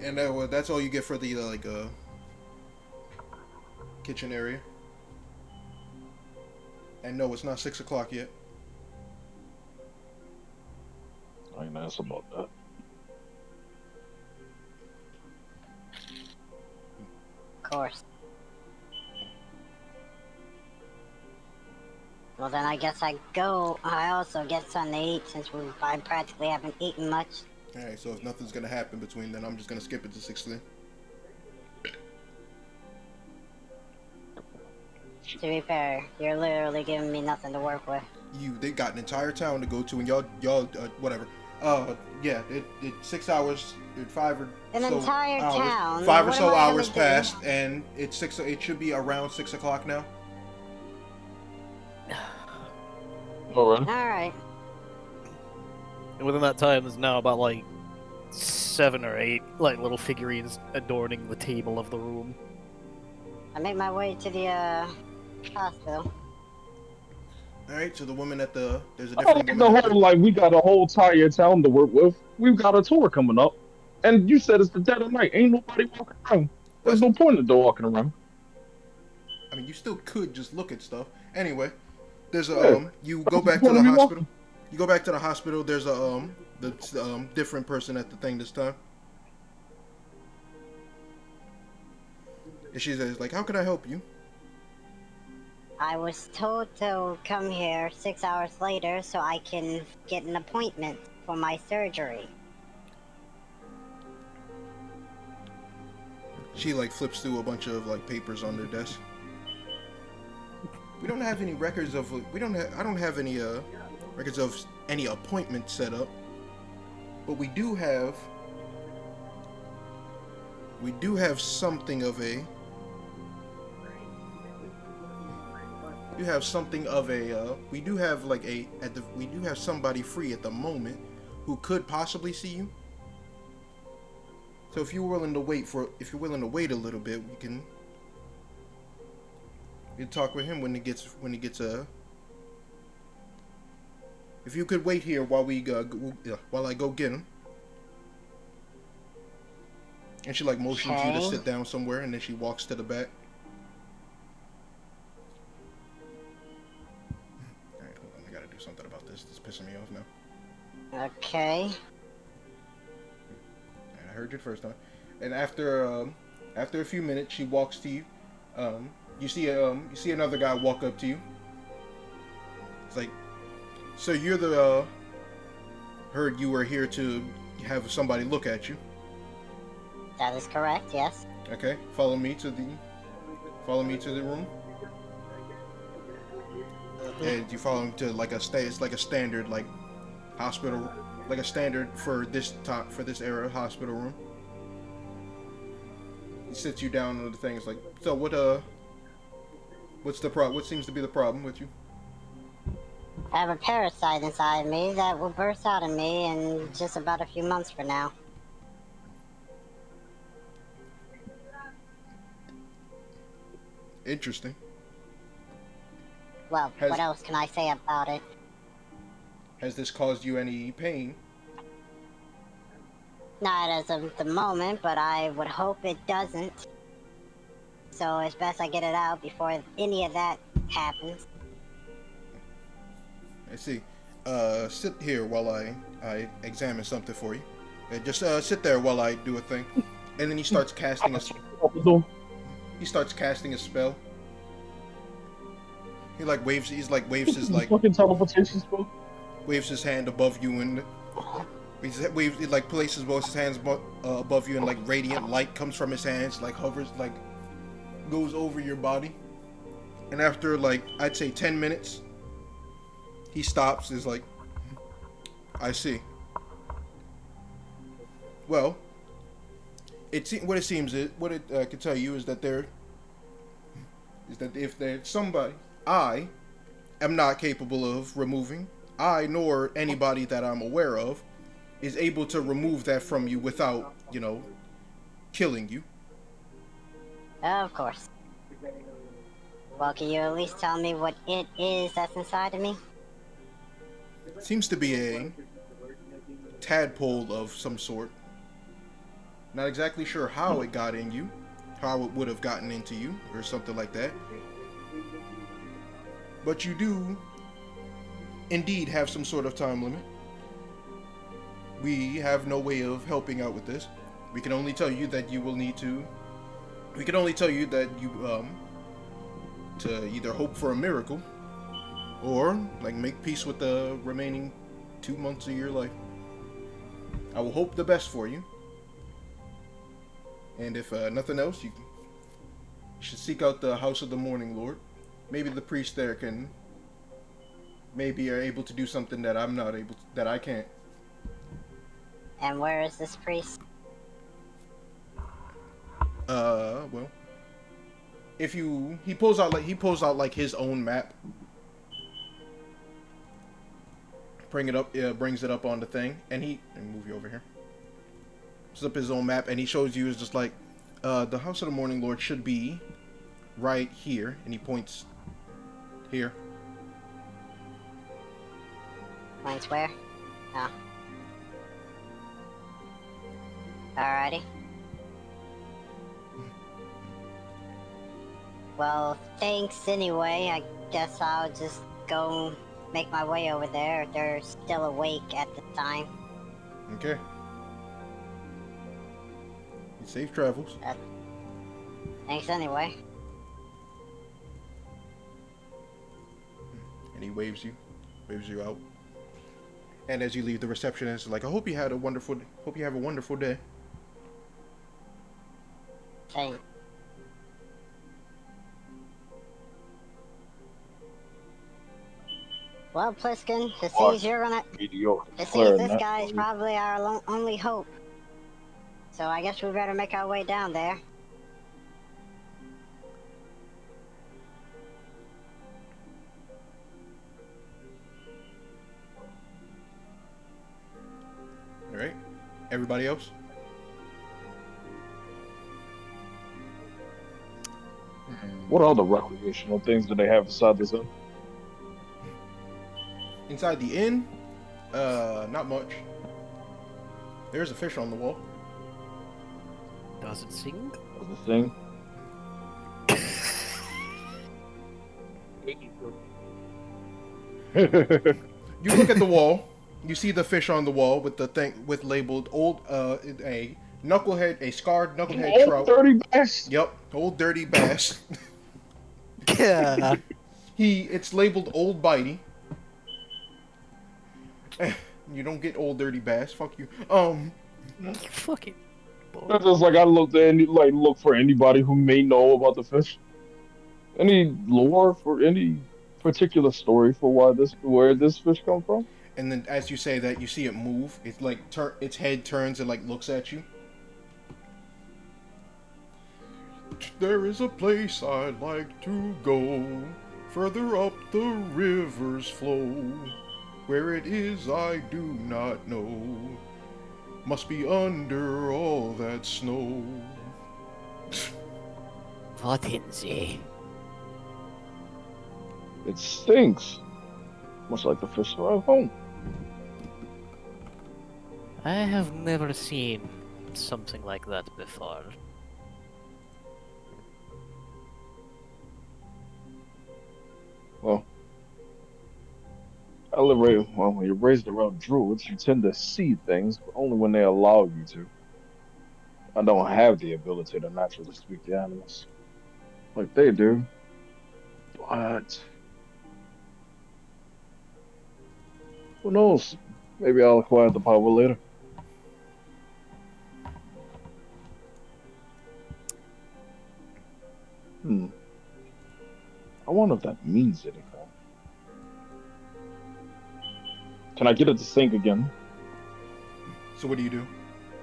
And that's all you get for the kitchen area. And no, it's not 6 o'clock yet. I ain't asked about that. Of course. Well, then I guess I also get something to eat since I practically haven't eaten much. Alright, so if nothing's gonna happen between then, I'm just gonna skip it to 6 then. To be fair, you're literally giving me nothing to work with. They got an entire town to go to, and y'all, whatever. Yeah, it 6 hours, 5 or An so entire hours, town. 5 or What so am I gonna hours do? passed, and it's 6. It should be around 6 o'clock now. All right. All right. And within that time, there's now about like 7 or 8 like little figurines adorning the table of the room. I make my way to the hospital. All right, so the woman at the there's a I different like woman the at the. whole like we got a whole entire town to work with. We've got a tour coming up, and you said it's the dead of night. Ain't nobody walking around. There's no point in the walking around. I mean, you still could just look at stuff. Anyway, there's a Yeah. you go back to Point the of me hospital. walking. You go back to the hospital. There's a the different person at the thing this time. And she says like, "How can I help you?" I was told to come here 6 hours later so I can get an appointment for my surgery. She like flips through a bunch of like papers on their desk. We don't have any records of. I don't have any records of any appointment set up. But we do have. We do have something of a. You have something of a. We do have like a. We do have somebody free at the moment, who could possibly see you. So if you're willing to wait a little bit, we can. You talk with him when he gets If you could wait here while while I go get him. And she like motions you to sit down somewhere, and then she walks to the back. All right, hold on. I gotta do something about this. This is pissing me off now. Okay. I heard you the first time. And after a few minutes, she walks to you. You see another guy walk up to you. It's like, so you're the heard you were here to have somebody look at you. That is correct, yes. Okay, follow me to the room. And you follow him to like it's like a standard like hospital, like a standard for this era hospital room. He sits you down on the thing. It's like, so what's the problem? What seems to be the problem with you? I have a parasite inside me that will burst out of me in just about a few months from now. Interesting. Well, what else can I say about it? Has this caused you any pain? Not as of the moment, but I would hope it doesn't. So it's best I get it out before any of that happens. I see. Sit here while I examine something for you. Just sit there while I do a thing. And then he starts casting a spell. He waves his fucking teleportation spell. Waves his hand above you, and he places both his hands above you, and like radiant light comes from his hands, like hovers, like goes over your body. And after like I'd say 10 minutes, he stops. Is like, I see. Well, what it can tell you is that if there's somebody I am not capable of removing, I nor anybody that I'm aware of is able to remove that from you without, killing you. Of course. Well, can you at least tell me what it is that's inside of me? Seems to be a tadpole of some sort. Not exactly sure how it got in you, how it would have gotten into you, or something like that. But you do indeed have some sort of time limit. We have no way of helping out with this. We can only tell you that you will need to. We can only tell you that you to either hope for a miracle or like make peace with the remaining 2 months of your life. I will hope the best for you. And if nothing else, you should seek out the House of the Morning Lord. Maybe the priest there maybe are able to do something that I'm not able to, that I can't. And where is this priest? Well, if he pulls out like his own map. Brings it up on the thing, and let me move you over here. Puts up his own map, and he shows you is just like, the House of the Morning Lord should be right here, and he points here. Points where? Oh. Alrighty. Well, thanks anyway. I guess I'll just go make my way over there if they're still awake at the time. Okay. Safe travels. Thanks anyway. And he waves you out. And as you leave, the receptionist is like, I hope you have a wonderful day. Thanks. Well, Pliskin, it seems you're gonna. It seems this guy is probably our only hope. So I guess we better make our way down there. All right. Everybody else? What other recreational things do they have inside this inn? Inside the inn? Not much. There's a fish on the wall. Does it sing? Does it sing? You look at the wall. You see the fish on the wall with the thing labeled old a scarred knucklehead trout. Dirty bass. Yep, old dirty bass. Yeah. It's labeled old bitey. You don't get old dirty bass. Fuck you. You fucking. It's just like I look for anybody who may know about the fish. Any lore for any particular story for where this fish come from? And then as you say that, you see it move. It's like its head turns and like looks at you. There is a place I'd like to go, further up the river's flow. Where it is I do not know. Must be under all that snow. What in the? It stinks. Much like the fish arrive home. I have never seen something like that before. Well, when you're raised around druids, you tend to see things, but only when they allow you to. I don't have the ability to naturally speak to animals like they do, but who knows? Maybe I'll acquire the power later. I wonder if that means anything. Can I get it to sink again? So what do you do?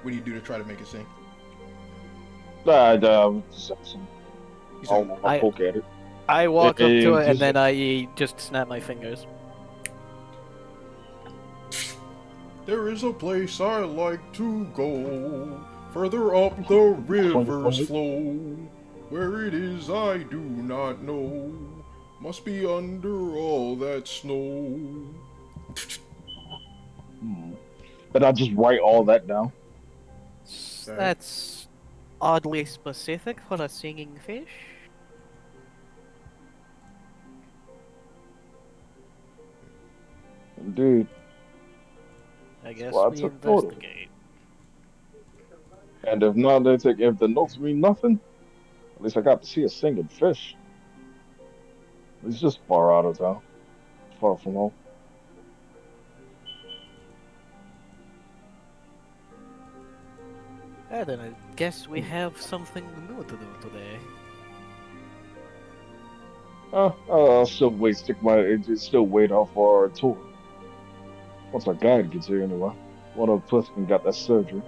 What do you do to try to make it sing? I'll poke at it. I walk up to it and then I just snap my fingers. There is a place I like to go, further up the river's flow. Where it is I do not know, must be under all that snow. But I just write all that down. That's oddly specific for a singing fish. Indeed. I guess Well, we investigate. And if not, if the notes mean nothing, at least I got to see a singing fish. It's just far out of town. Far from home. Then I guess we have something new to do today. I'll still wait. Still wait out for our tour. Once our guide gets here, anyway. One of Pliskin got that surgery.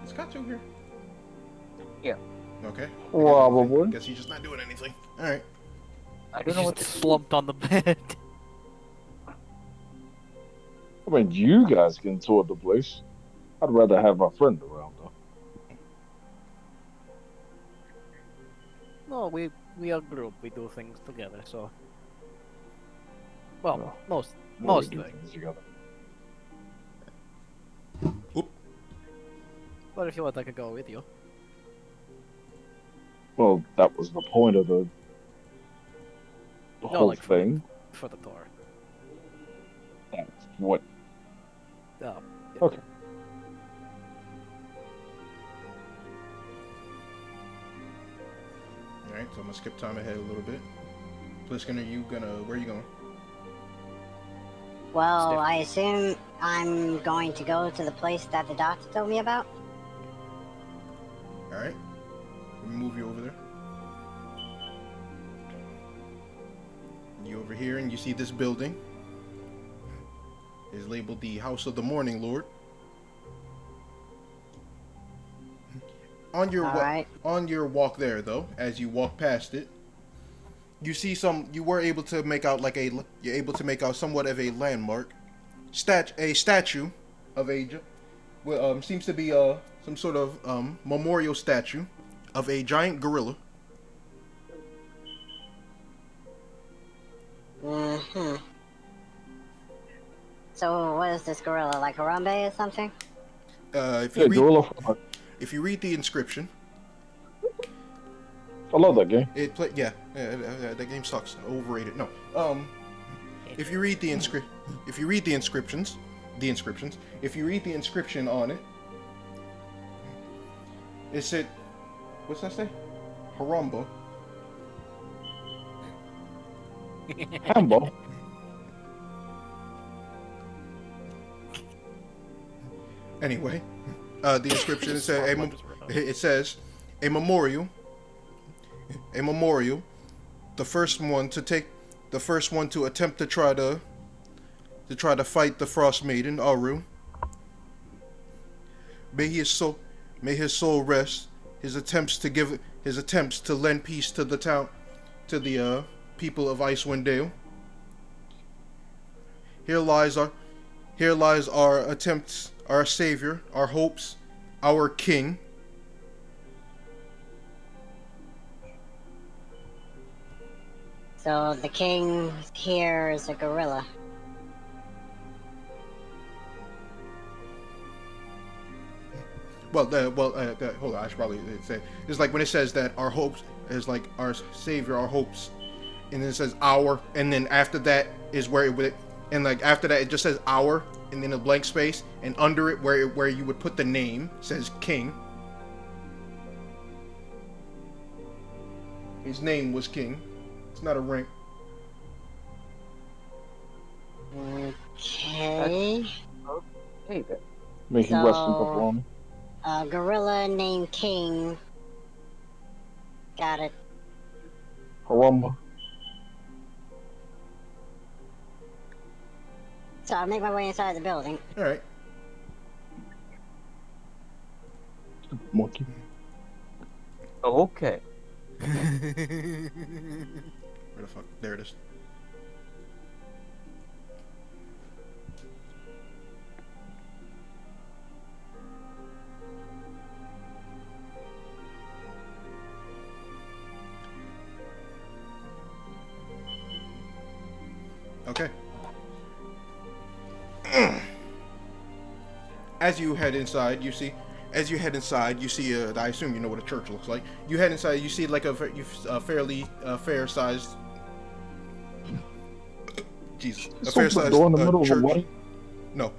Is Katsu here? Yeah. Okay. Probably. Guess he's just not doing anything. All right. I don't know what to slumped on the bed. I mean, you guys can tour the place. I'd rather have my friend around, though. No, we are a group. We do things together. So, well, No. most No, we do mostly. things together. Oop. But if you want, I could go with you. Well, that was the point of the whole like thing. For the tour. That's what. Oh. Yeah. Okay. All right. So I'm gonna skip time ahead a little bit. Pliskin, where are you going? Well, I assume I'm going to go to the place that the doctor told me about. All right. Let me move you over there. You over here, and you see this building is labeled the House of the Morning Lord. On your walk there, though, as you walk past it, you see you were able to make out you're able to make out somewhat of a landmark, a statue of seems to be some sort of memorial statue of a giant gorilla. Mm-hmm. So what is this gorilla, like Harambe or something? If you read the inscription, I love that game. That game sucks. Overrated. No. If you read the inscriptions, if you read the inscription on it, it said, what's that say? Haramba. Hambo. Anyway, the inscription it says a memorial. The first one to attempt to try to fight the Frostmaiden, Aru. May his soul rest. His attempts to lend peace to the people of Icewind Dale. Here lies our attempts, our savior, our hopes, our king. So the king here is a gorilla. Hold on. I should probably say it's like when it says that our hopes is like our savior, our hopes, and then it says our, and then after that is where it would, and like after that it just says our, and then a blank space, and under it where you would put the name says king. His name was King. It's not a rank. Okay. Hey there. May he rest in pepperoni. A gorilla named King. Got it. Harumba. So I'll make my way inside the building. All right. Monkey. Okay. Where the fuck? There it is. Okay. As you head inside, you see. I assume you know what a church looks like. You head inside, you see like a fairly fair-sized. Jesus. A fair-sized church. No,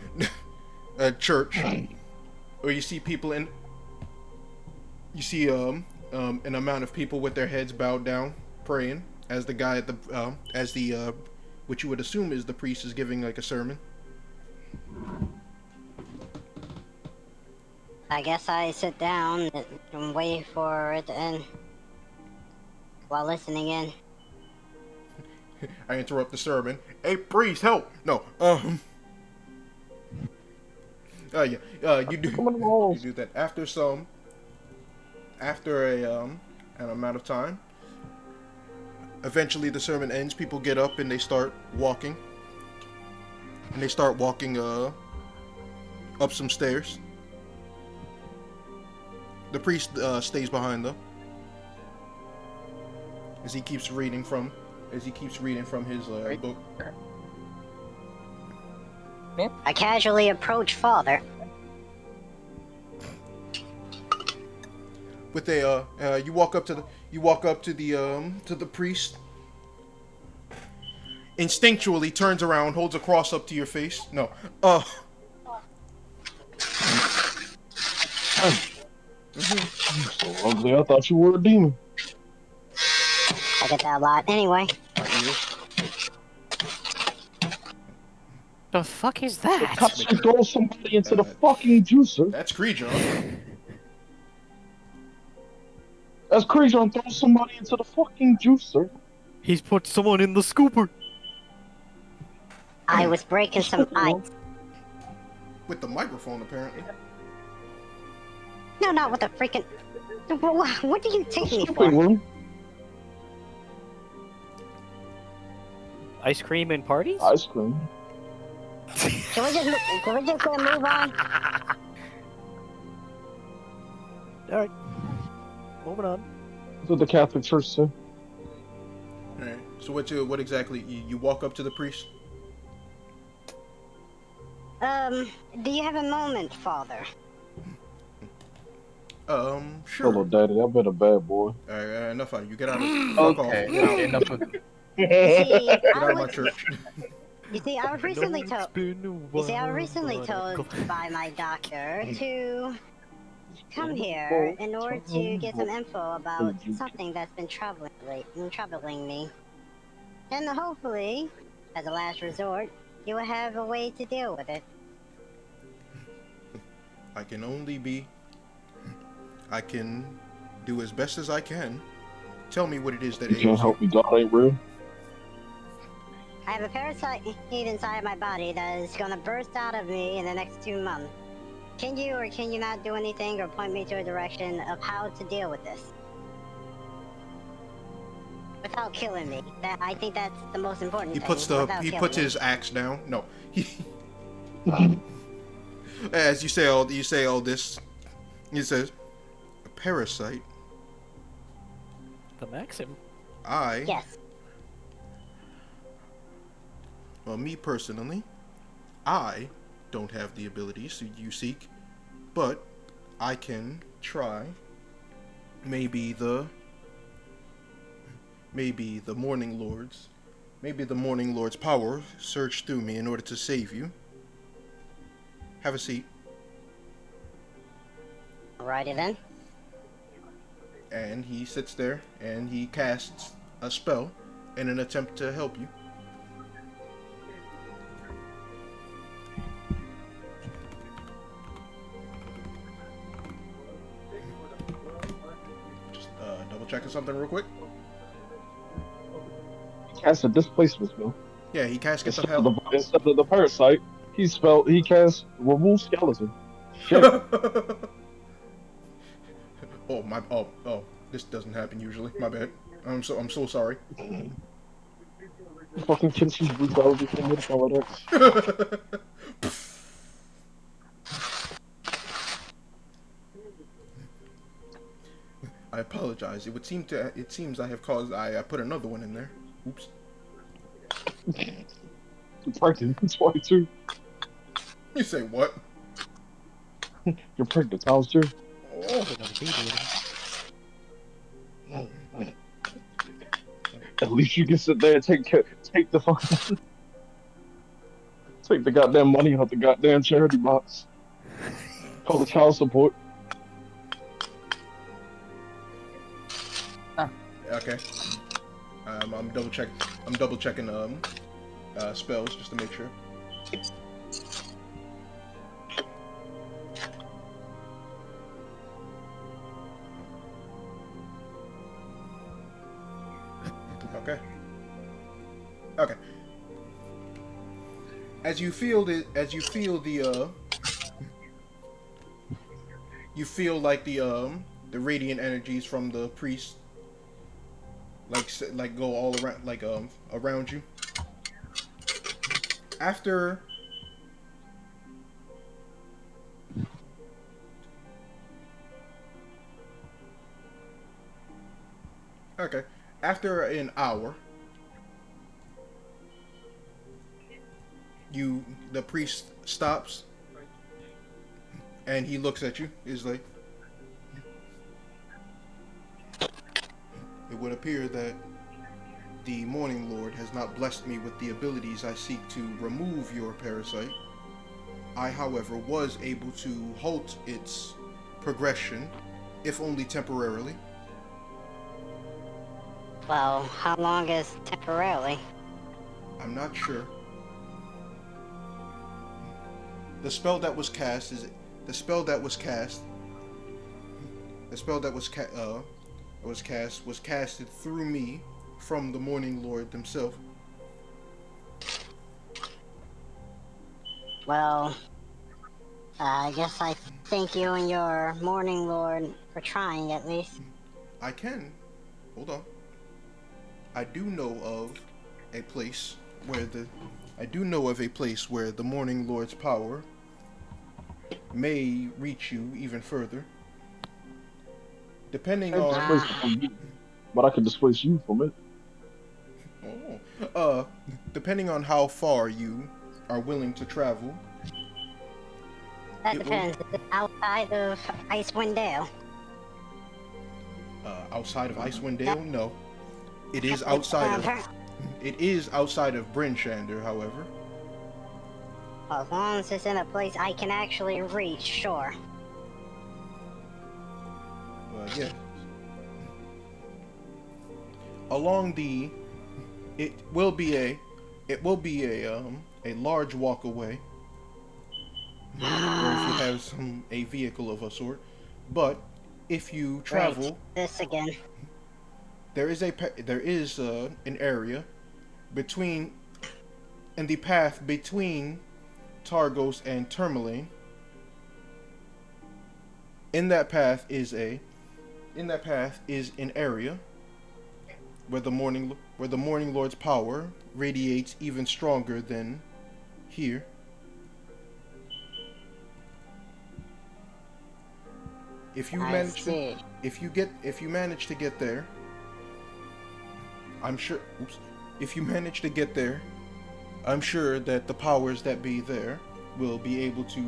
a church. Or you see people in. You see an amount of people with their heads bowed down, praying, as the guy at the which you would assume is the priest, is giving like a sermon. I guess I sit down and wait for it to end while listening in. I interrupt the sermon. Hey, priest, help! No, yeah, you do that after an amount of time. Eventually, the sermon ends. People get up and they start walking. Up some stairs. The priest stays behind though, as he keeps reading from his book. I casually approach Father. With you walk up to the priest. Instinctually turns around, holds a cross up to your face. No, So ugly, I thought you were a demon. I get that a lot. Anyway. The fuck is that? Touch and throw somebody into the fucking juicer. That's Creature. That's Creature and throw somebody into the fucking juicer. He's put someone in the scooper. I was breaking some ice. With the microphone, apparently. No, not with the freaking... What do you take me for? Room. Ice cream and parties? Ice cream. Can we just move on? Alright. Moving on. That's what the Catholic Church said. Alright. So what exactly? You walk up to the priest? Do you have a moment, Father? Sure. Hello, Daddy. I've been a bad boy. Alright, enough out of you. Get out of Okay, enough of it. Get out of my church. You see, I was recently told by my doctor to come here in order to get some info about something that's been troubling me. And hopefully, as a last resort, you will have a way to deal with it. I can do as best as I can. Tell me what it is that You can't help me, God ain't real. I have a parasite inside my body that is gonna burst out of me in the next 2 months. Can you or can you not do anything or point me to a direction of how to deal with this? Without killing me. I think that's the most important thing. He puts his axe down. No. As you say all this, he says, a parasite. The Maxim. Yes. Well, me personally, I don't have the abilities you seek, but I can try. Maybe the Morning Lord's power surged through me in order to save you. Have a seat. Alrighty then. And he sits there and he casts a spell in an attempt to help you. Just double checking something real quick. He cast a displacement spell. Yeah, he cast Instead of the parasite, he cast remove skeleton. Shit. Oh, this doesn't happen usually. My bad. I'm so sorry. Fucking Kinsey's brutality from that. I apologize. It seems I put another one in there. Oops. You're pregnant. It's 22. You say what? You're pregnant. I was too. Oh. At least you can sit there and take the fucking take the goddamn money out the goddamn charity box. Call the child support. Okay. I'm double checking spells just to make sure. Okay. Okay. As you feel the, you feel like the radiant energies from the priest, like go all around, like around you. After okay, after an hour, the priest stops and he looks at you. Is like, it would appear that the Morning Lord has not blessed me with the abilities I seek to remove your parasite. I, however, was able to halt its progression, if only temporarily. Well, how long is temporarily? I'm not sure. The spell that was cast was casted through me from the Morning Lord himself. Well, I guess I thank you and your Morning Lord for trying at least. I can. Hold on. I do know of a place where the Morning Lord's power may reach you even further. Depending on but I can displace you from it. Depending on how far you are willing to travel. That depends. Is it outside of Icewind Dale? Outside of Icewind Dale? No. It is outside of Bryn Shander, however. Well, as long as it's in a place I can actually reach, sure. Yeah. It will be a large walk away. Or if you have a vehicle of a sort. But if you travel, right. This again. There is an area in the path between Targos and Tourmaline. In that path is an area where the Morning Lord's power radiates even stronger than here. If you manage to get there, I'm sure. If you manage to get there, I'm sure that the powers that be there will be able to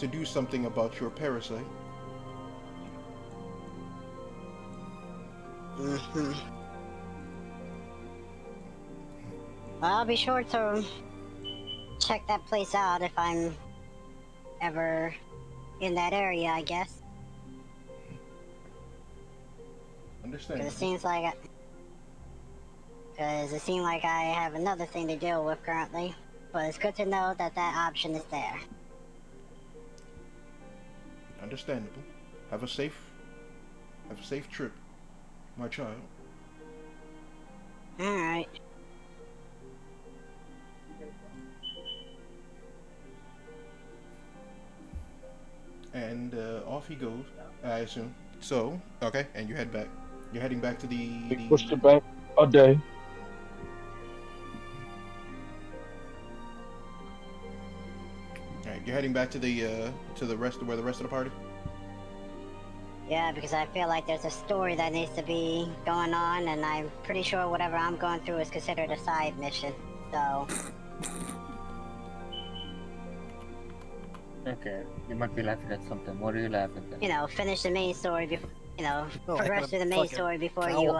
do something about your parasite. Mm-hmm. I'll be sure to check that place out if I'm ever in that area, I guess. Understand? Because it seems like I have another thing to deal with currently. But it's good to know that option is there. Understandable. Have a safe trip, my child. All right. And off he goes, I assume. So, okay, and you head back. You're heading back to the Pushed it back a day. Alright, you're heading back to the rest of the party? Yeah, because I feel like there's a story that needs to be going on, and I'm pretty sure whatever I'm going through is considered a side mission. So. Okay, you might be laughing at something. What are you laughing at? Finish the main story before, progress through the main story before you,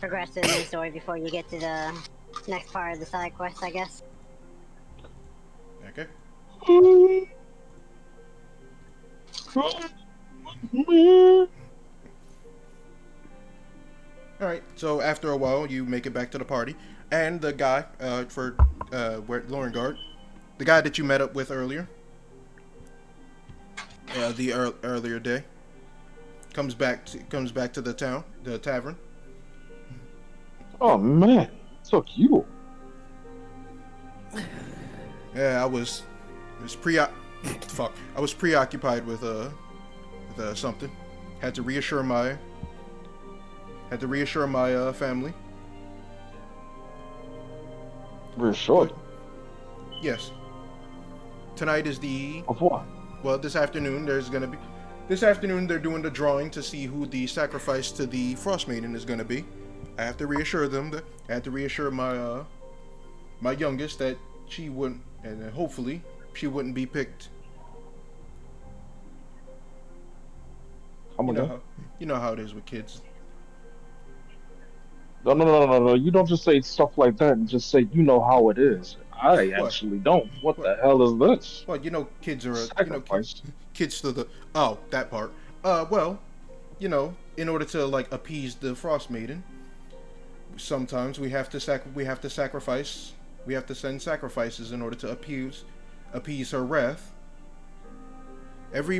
progress through the main story before you get to the next part of the side quest, I guess. Okay. Alright, so after a while, you make it back to the party, and the guy, Lorengard, the guy that you met up with earlier, earlier day, comes back to the tavern. Oh man, took you. Yeah, I was preoccupied with something. Had to reassure my family. Reassured. But, yes. Tonight is the Of what? well. This afternoon they're doing the drawing to see who the sacrifice to the Frostmaiden is gonna be. I have to reassure them that I had to reassure my youngest that she wouldn't, and hopefully she wouldn't be picked. Come again? You know how it is with kids. No. You don't just say stuff like that and just say you know how it is. I What? actually don't. What What? the hell is this? Well, kids are Sacrifice. kids to the that part. Well, in order to like appease the Frostmaiden, sometimes we have to sacrifice. We have to send sacrifices in order to appease her wrath. Every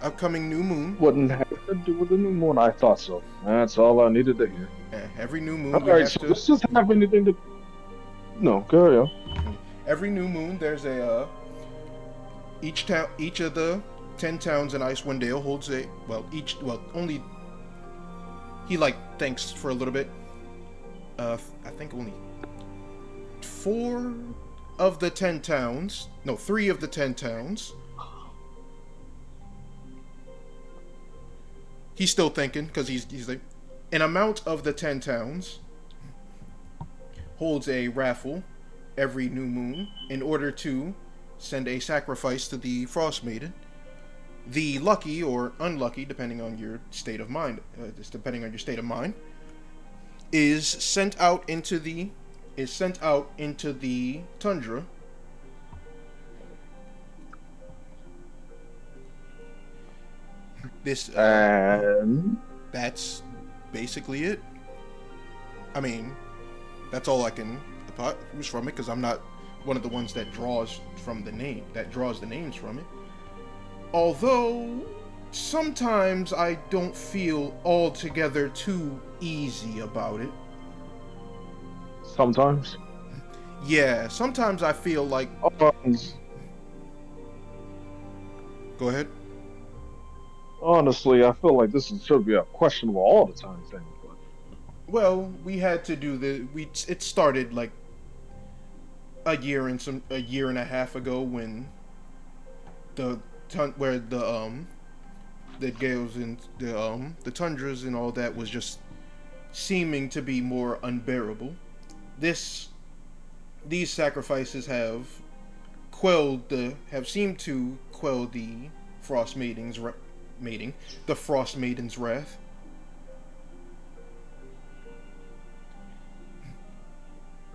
upcoming new moon. Wouldn't have to do with the new moon. I thought so. That's all I needed to hear. Every new moon All we right, have so to. this doesn't have anything to. No, carry on. Every new moon, there's each of the 10 towns in Icewind Dale holds only. He thinks for a little bit. I think only 3 of the 10 towns. He's still thinking because he's like, an amount of the 10 towns holds a raffle every new moon in order to send a sacrifice to the Frostmaiden. The lucky or unlucky, depending on your state of mind, is sent out into the tundra. That's basically it. I mean, that's all I can use from it because I'm not one of the ones that draws the names from it. Although sometimes I don't feel altogether too easy about it. Sometimes. Yeah, sometimes I feel like. Go ahead. Honestly, I feel like this should be a questionable all the time thing. But... Well, we had to do it started like a year and a half ago when the gales and the tundras and all that was just seeming to be more unbearable. These sacrifices have seemed to quell the Frostmaiden's wrath.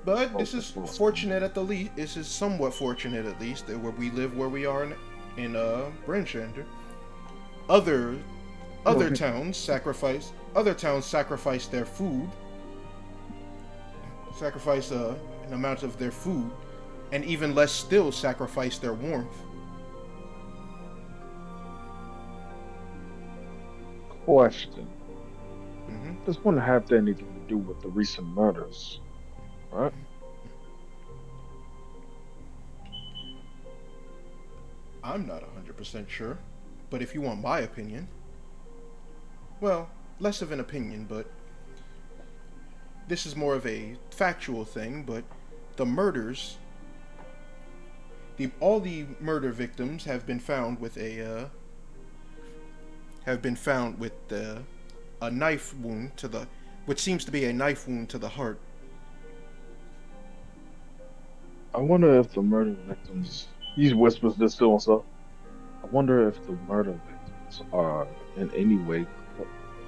But this is fortunate at the least. This is somewhat fortunate at least that where we are in Brinchander. Other towns sacrifice their food. Sacrifice an amount of their food, and even less still sacrifice their warmth. Question. This wouldn't have anything to do with the recent murders, right? I'm not 100% sure, but if you want my opinion, well, less of an opinion, but this is more of a factual thing, but the murders, all the murder victims have been found with a knife wound which seems to be a knife wound to the heart. I wonder if the murder victims, he whispers this to himself, I wonder if the murder victims are in any way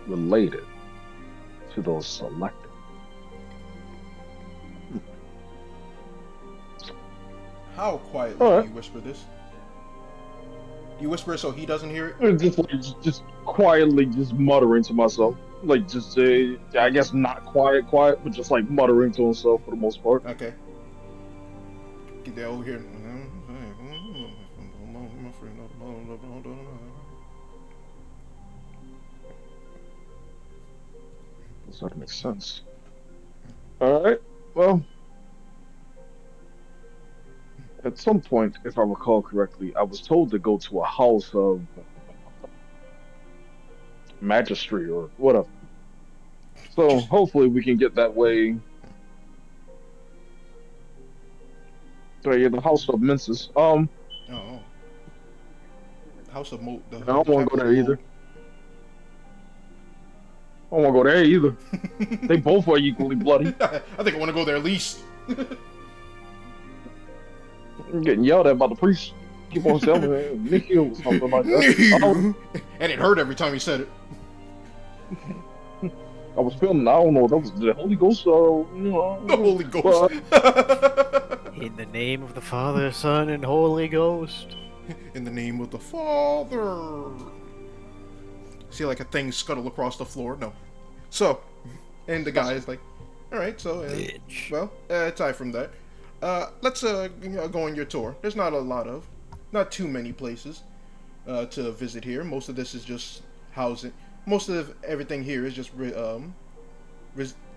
related to those selected. How quietly do you whisper this? Do you whisper it so he doesn't hear it? Just quietly, just muttering to myself, like just I guess not quiet, but just like muttering to himself for the most part. Okay. Get that over here. That makes sense. All right. Well, at some point, if I recall correctly, I was told to go to a house of magistry or whatever. So Just hopefully we can get that way. So yeah, the house of Menses. oh, House of the I don't want to go capital there either. Mold. I don't want to go there either. They both are equally bloody. I think I want to go there at least. I'm getting yelled at by the priest. Keep on telling me Nicky or something like that. And it hurt every time he said it. I was feeling, I don't know, that was the Holy Ghost or, The Holy Ghost. In the name of the Father, Son, and Holy Ghost. In the name of the Father. See like a thing scuttle across the floor? No. So, and the guy is like, alright, so, well, aside from that, let's go on your tour. There's not too many places to visit here. Most of this is just housing. Most of everything here is just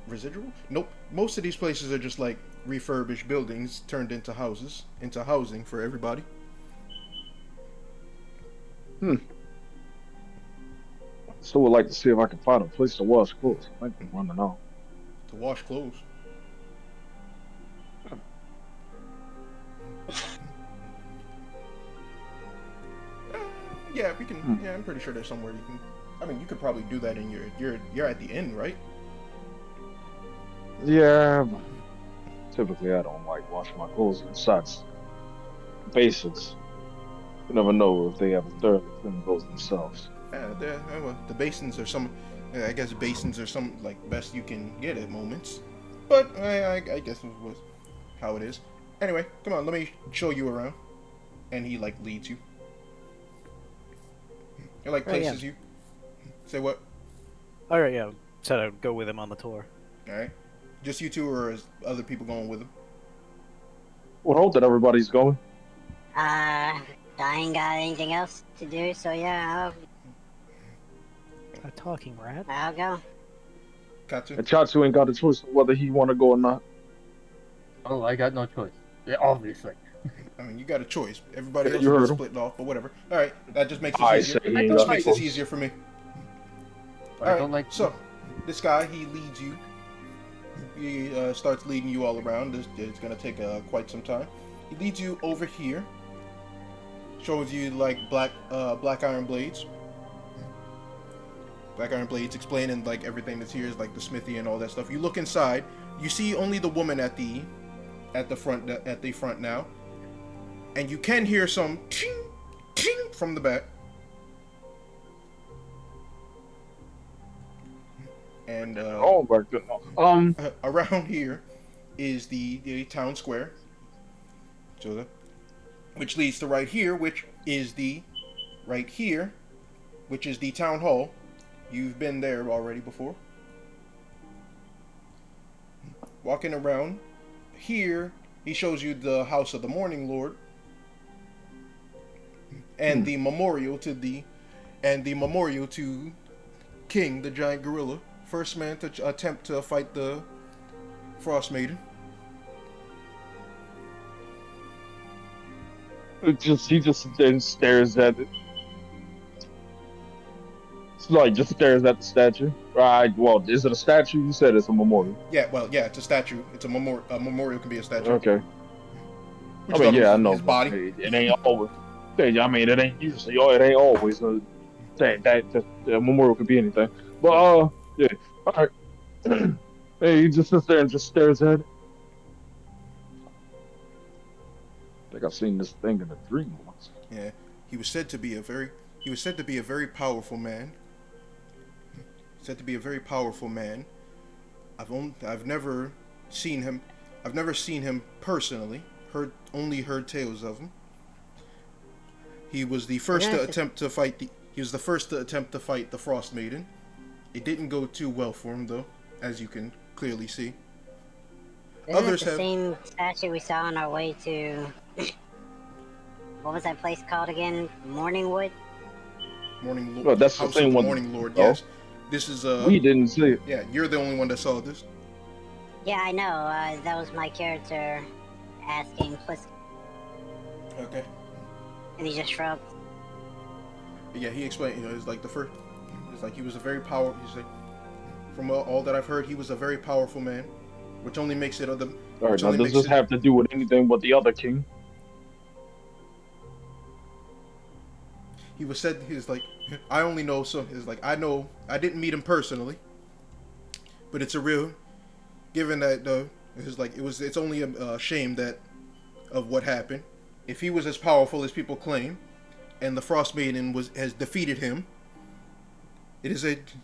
residual? Nope. Most of these places are just like refurbished buildings turned into houses, into housing for everybody. So would like to see if I can find a place to wash clothes. I might be running out. To wash clothes. Yeah, we can. Yeah, I'm pretty sure there's somewhere you can. I mean, you could probably do that in you're at the inn, right? Yeah, but typically I don't like washing my clothes inside. Basics. You never know if they have a thoroughly clean those themselves. Well, the basins are some. I guess basins are some like best you can get at moments. But I guess it was how it is. Anyway, come on, let me show you around. And he like leads you. He like places you. Say what? Alright, yeah. Said I'd go with him on the tour. Alright. Just you two, or is other people going with him? Well, hope that everybody's going. I ain't got anything else to do, so yeah, A talking rat? I'll go. Katsu? And Chatsu ain't got a choice of whether he want to go or not. Oh, I got no choice. Yeah, obviously. I mean, you got a choice. Everybody else You is heard split off, but whatever. Alright, that just makes I this easier. say he Just got makes a this choice. easier for me. I don't like. So, this guy, he leads you. He starts leading you all around. It's gonna take quite some time. He leads you over here. Shows you like black iron blades. Black iron blades, explaining like everything that's here is like the smithy and all that stuff. You look inside. You see only the woman at the front now, and you can hear some ting ting from the back. And Oh my goodness. around here is the town square, so which leads to right here, which is the town hall. You've been there already before. Walking around here, he shows you the house of the Morning Lord and the memorial to King, the giant gorilla, first man to attempt to fight the Frostmaiden. He just then stares at it. It's like just stares at the statue. Right. Well, is it a statue? You said it's a memorial. Yeah, well, yeah, it's a statue. It's a memorial. A memorial can be a statue. Okay. Which I mean, yeah, I know. His body. It ain't always. I mean, it ain't usually. It ain't always a thing. That the memorial could be anything. But yeah. All right. Hey, he just sits there and just stares at it. I think I've seen this thing in a dream once. Yeah, he was said to be a very powerful man. Said to be a very powerful man. I've never seen him. I've never seen him personally. Only heard tales of him. He was the first to attempt to fight the Frostmaiden. It didn't go too well for him though, as you can clearly see. Isn't it the same statue we saw on our way to what was that place called again? Morningwood? Morning Lord. No, that's the House same of the one. Morning Lord, Oh. yes. This is We didn't see it. Yeah, you're the only one that saw this. Yeah, I know. That was my character asking Plisk. Okay. And he just shrugged. Yeah, he explained. It's like the first. It's like he was a very powerful. He's like, from all that I've heard, he was a very powerful man, which only makes it other. All right, now does this have to do with anything but the other king? He was said. He's like, I only know some. He's like, I know. I didn't meet him personally, but it's a real. Given that it's like it's only a shame that of what happened. If he was as powerful as people claim, and the Frostmaiden has defeated him, it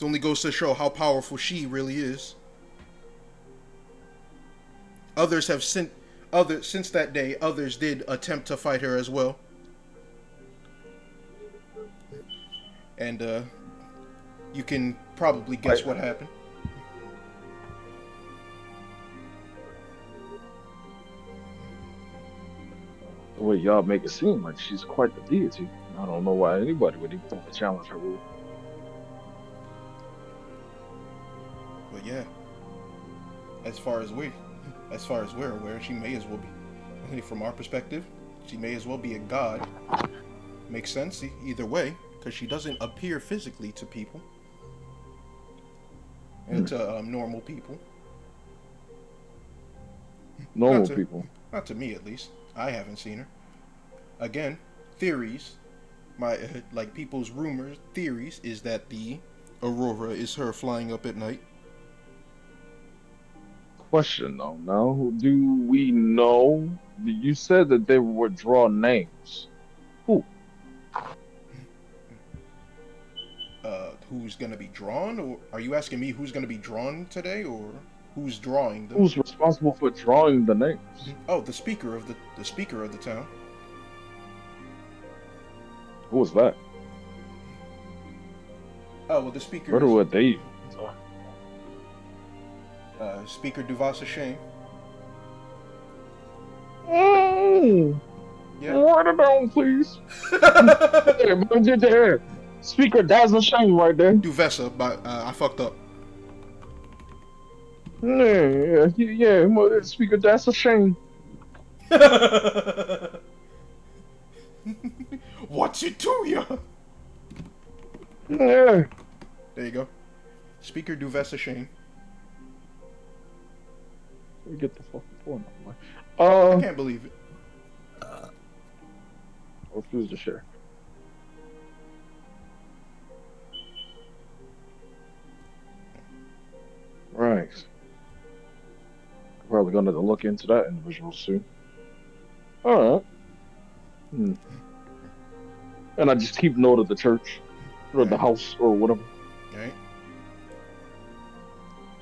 only goes to show how powerful she really is. Others have since that day. Others did attempt to fight her as well, and you can probably guess what happened. The way y'all make it seem like she's quite the deity. I don't know why anybody would even want to challenge her rule. But yeah, as far as we're aware, she may as well be. From our perspective, she may as well be a god. Makes sense either way, because she doesn't appear physically to people and to normal people. Normal people. Not to me, at least. I haven't seen her. Again, theories. Like people's rumors, theories is that the Aurora is her flying up at night. Question though, now do we know? You said that they would draw names. Who? Who's gonna be drawn, or are you asking me who's gonna be drawn today, or who's drawing them? Who's responsible for drawing the names? Oh, the speaker of the town. Who was that? Oh well, the speaker. Where were they? Speaker Duvasa Shane. Yeah. Write it down, please. There. Speaker Dazzle Shane right there. Duvessa, but I fucked up. Yeah. Speaker Dazzle Shane. What's it to ya? Yeah. There you go. Speaker Duvessa Shane. Get the fucking point out. I can't believe it. Refuse to share. Right. Probably gonna look into that individual soon. Alright. And I just keep note of the church. Or the house or whatever. Right.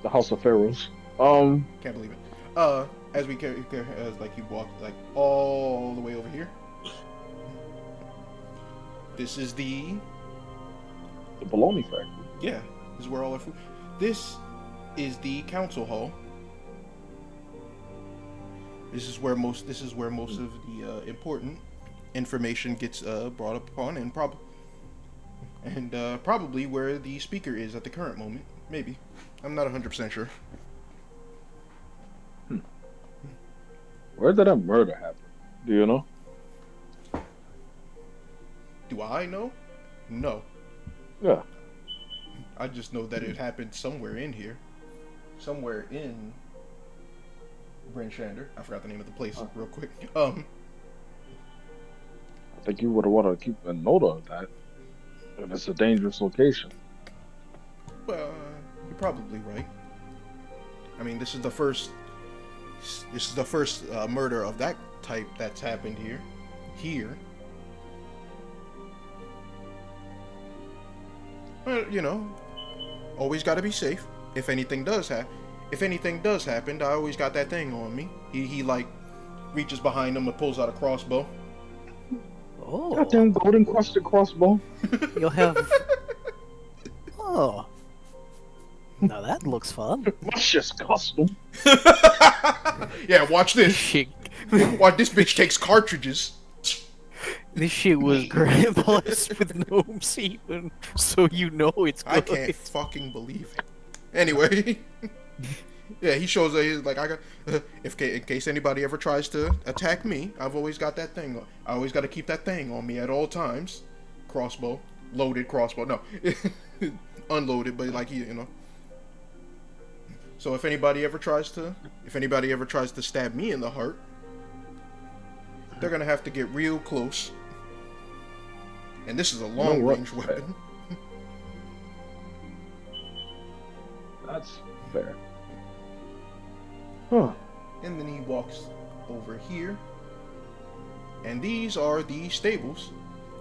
The House of Pharaohs. Can't believe it. As we like you walked like all the way over here. This is the bologna factory. Yeah, this is where all our food. This is the council hall. This is where most of the important information gets brought upon, and probably where the speaker is at the current moment. Maybe, I'm not 100% sure. Where did that murder happen? Do you know? Do I know? No. Yeah. I just know that it happened somewhere in here. Somewhere in Bryn Shander. I forgot the name of the place real quick. I think you would want to keep a note of that. If it's a dangerous location. Well, you're probably right. I mean, this is the first murder of that type that's happened here. Well, you know, always got to be safe. If anything does happen, I always got that thing on me. He like reaches behind him and pulls out a crossbow. Oh. Goddamn golden crusted crossbow. You'll have. Oh. Now that looks fun. That's just custom. Yeah, watch this. Watch this bitch takes cartridges. This shit was grandpa's with gnomes even, so you know it's good. I can't fucking believe it. Anyway, yeah, he shows that he's like, I got. In case anybody ever tries to attack me, I've always got that thing. I always got to keep that thing on me at all times. Crossbow, loaded crossbow. No, unloaded, but like you know. So if anybody ever tries to stab me in the heart, they're gonna have to get real close. And this is a long-range weapon. That's fair. Huh. And then he walks over here. And these are the stables.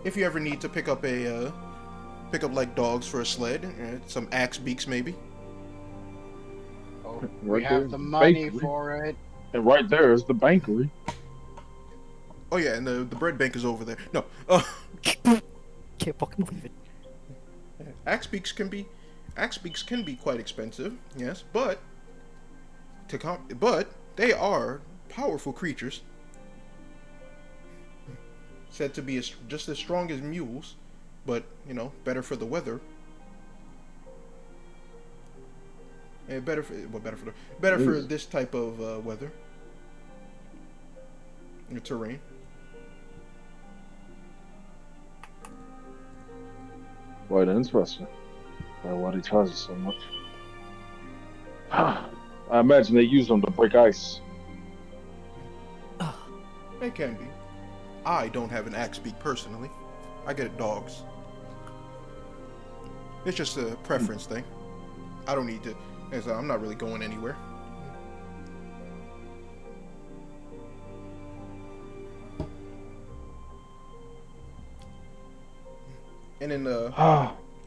If you ever need to pick up like dogs for a sled, some axe beaks maybe. Oh, we have the money for it. And right there is the bankery. Oh yeah, and the bread bank is over there. No, Can't fucking believe it. axe beaks can be quite expensive, yes, but they are powerful creatures. Said to be just as strong as mules, but you know, better for the weather. And better for this type of weather. The terrain. Quite interesting. Why they charge so much? I imagine they use them to break ice. It can be. I don't have an axe beak personally. I get dogs. It's just a preference thing. I don't need to. I'm not really going anywhere. And then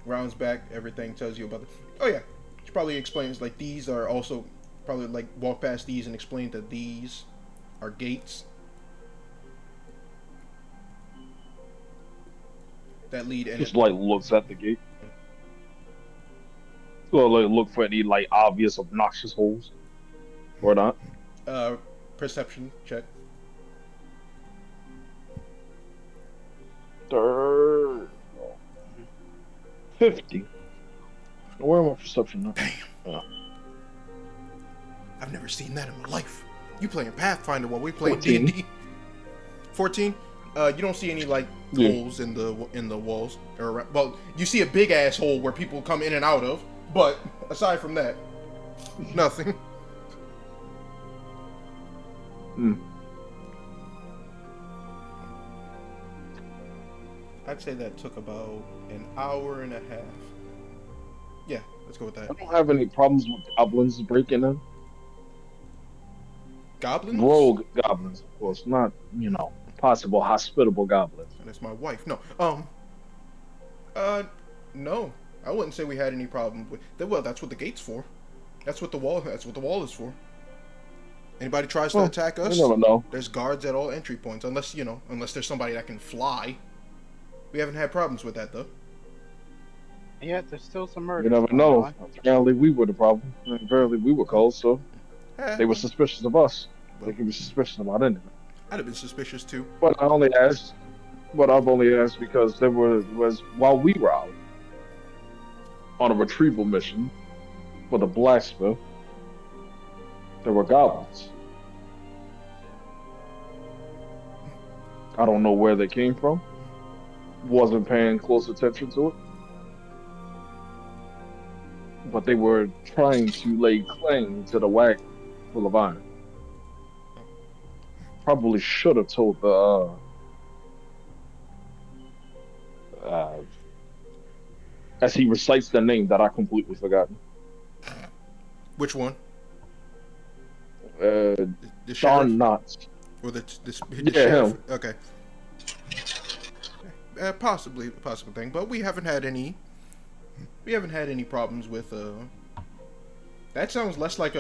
rounds back, everything tells you about oh yeah, she probably explains like these are also probably like walk past these and explain that these are gates that lead. And just like looks at the gate. So like look for any like obvious obnoxious holes, or not. Perception check. 50. Where am I perception now? Damn. Oh. I've never seen that in my life. You playing Pathfinder while we playing D&D. 14. You don't see any like holes in the walls or around. Well, you see a big ass hole where people come in and out of, but aside from that, nothing. I'd say that took about an hour and a half. Yeah, let's go with that. I don't have any problems with goblins breaking in. Goblins? Rogue goblins, of course, not, you know, possible hospitable goblins. And it's my wife. No. No. I wouldn't say we had any problem with that. Well, that's what the gate's for. That's what the wall is for. Anybody tries to attack us, you never know. There's guards at all entry points, unless there's somebody that can fly. We haven't had problems with that though. Yeah, there's still some murder. You never know. Apparently we were the problem. Apparently we were called, so they were suspicious of us. Well, they can be suspicious about anything. I'd have been suspicious too. But I've only asked because there was while we were out on a retrieval mission for the blacksmith, there were goblins. I don't know where they came from. Wasn't paying close attention to it. But they were trying to lay claim to the wagon full of iron. Probably should have told the as he recites the name that I completely forgotten. Which one? The Sean Knotts. Or the yeah, sheriff? Him. Okay. Possibly a possible thing, but we haven't had any problems with that sounds less like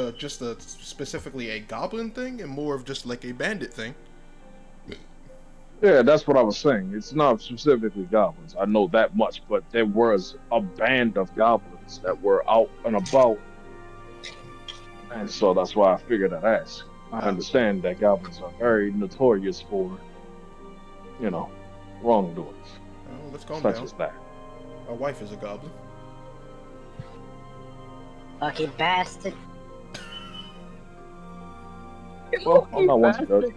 specifically a goblin thing and more of just like a bandit thing. Yeah, that's what I was saying. It's not specifically goblins. I know that much, but there was a band of goblins that were out and about. And so that's why I figured I'd ask. I understand that goblins are very notorious for, wrongdoings. Oh, let's calm Such down. as that. My wife is a goblin. Lucky bastard. Well, I'm not one to judge.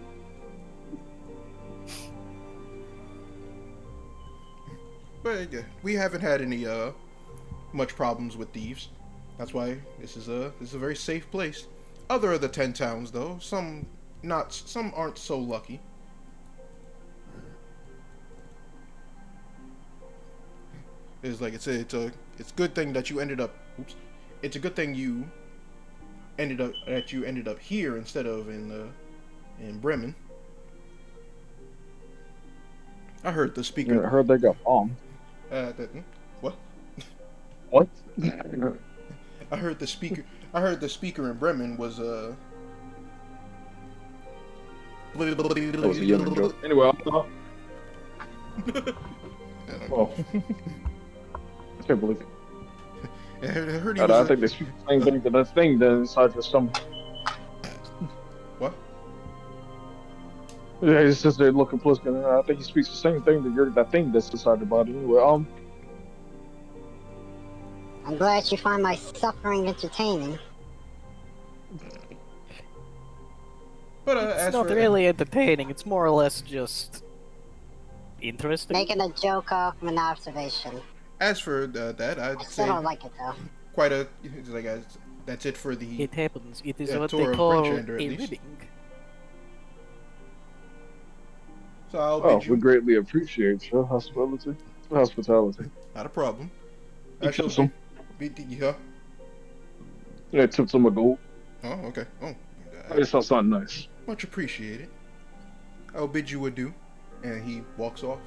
But yeah, we haven't had any much problems with thieves. That's why this is a very safe place. Other of the 10 towns though, some aren't so lucky. It's like it's a good thing that you ended up. Oops. It's a good thing you ended up here instead of in Bremen. I heard the speaker. I heard they got bombed. What? What? I heard the speaker in Bremen was That was a young joke. Anyway, oh. I can't believe it. I heard I think they speak the same thing to that thing that inside your stomach. What? Yeah, it's just they're looking Pliskin. I think he speaks the same thing to that thing that's inside the body. Anyway, I'm glad you find my suffering entertaining. But it's not really entertaining. It's more or less just interesting. Making a joke off of an observation. As for that, I'd I say still don't like it though. quite a like that's it for the. It happens. It is what tour they of call Bridgender, a at least. ribbing. So I'll oh, bid you. we greatly appreciate your hospitality. Not a problem. You I shall tips him. bid you. Yeah, tips him a gold. Oh, okay. Oh, I just saw something nice. much appreciated. I'll bid you adieu, and he walks off.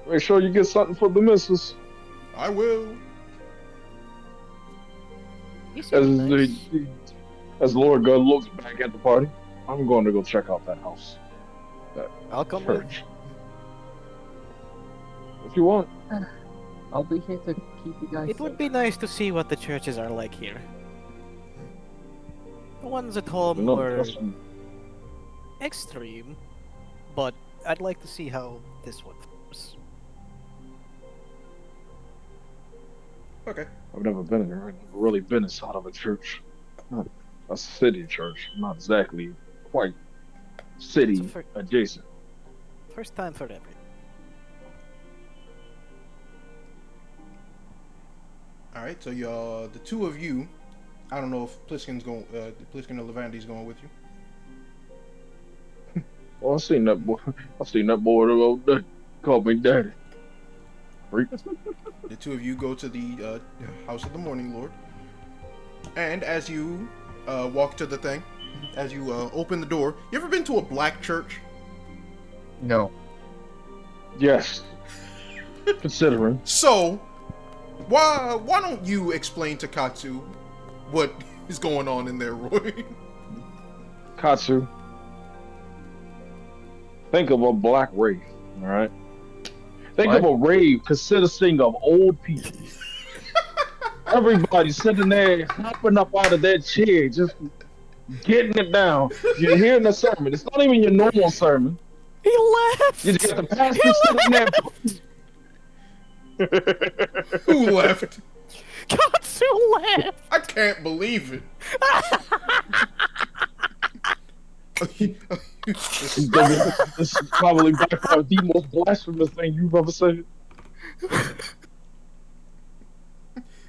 Make sure you get something for the missus. I will. As Lord God looks back at the party, I'm going to go check out that house. I'll come with. Church. If you want. I'll be here to keep you guys It would be nice to see what the churches are like here. The ones at home No, were trust me. extreme, but I'd like to see how this one goes. Okay. I've never been in there. I've never really been inside of a church. Not a city church. Not exactly quite city adjacent. First time for everything. All right. So y'all, the two of you, I don't know if Pliskin's going, Pliskin or Levandy's going with you. Well, I seen that boy. I seen that boy the other day. Called me daddy. Freak. The two of you go to the house of the Morning Lord, and as you walk to the thing, as you open the door, you ever been to a black church? No. Yes. Considering. So, why don't you explain to Katsu what is going on in there, Roy? Katsu. Think of a black rave, alright? Think of a rave consisting of old people. Everybody sitting there, hopping up out of their chair, just getting it down. You're hearing the sermon. It's not even your normal sermon. He left! You just got the pastor sitting there. Who left? Katsu left! I can't believe it. This is probably by far the most blasphemous thing you've ever said.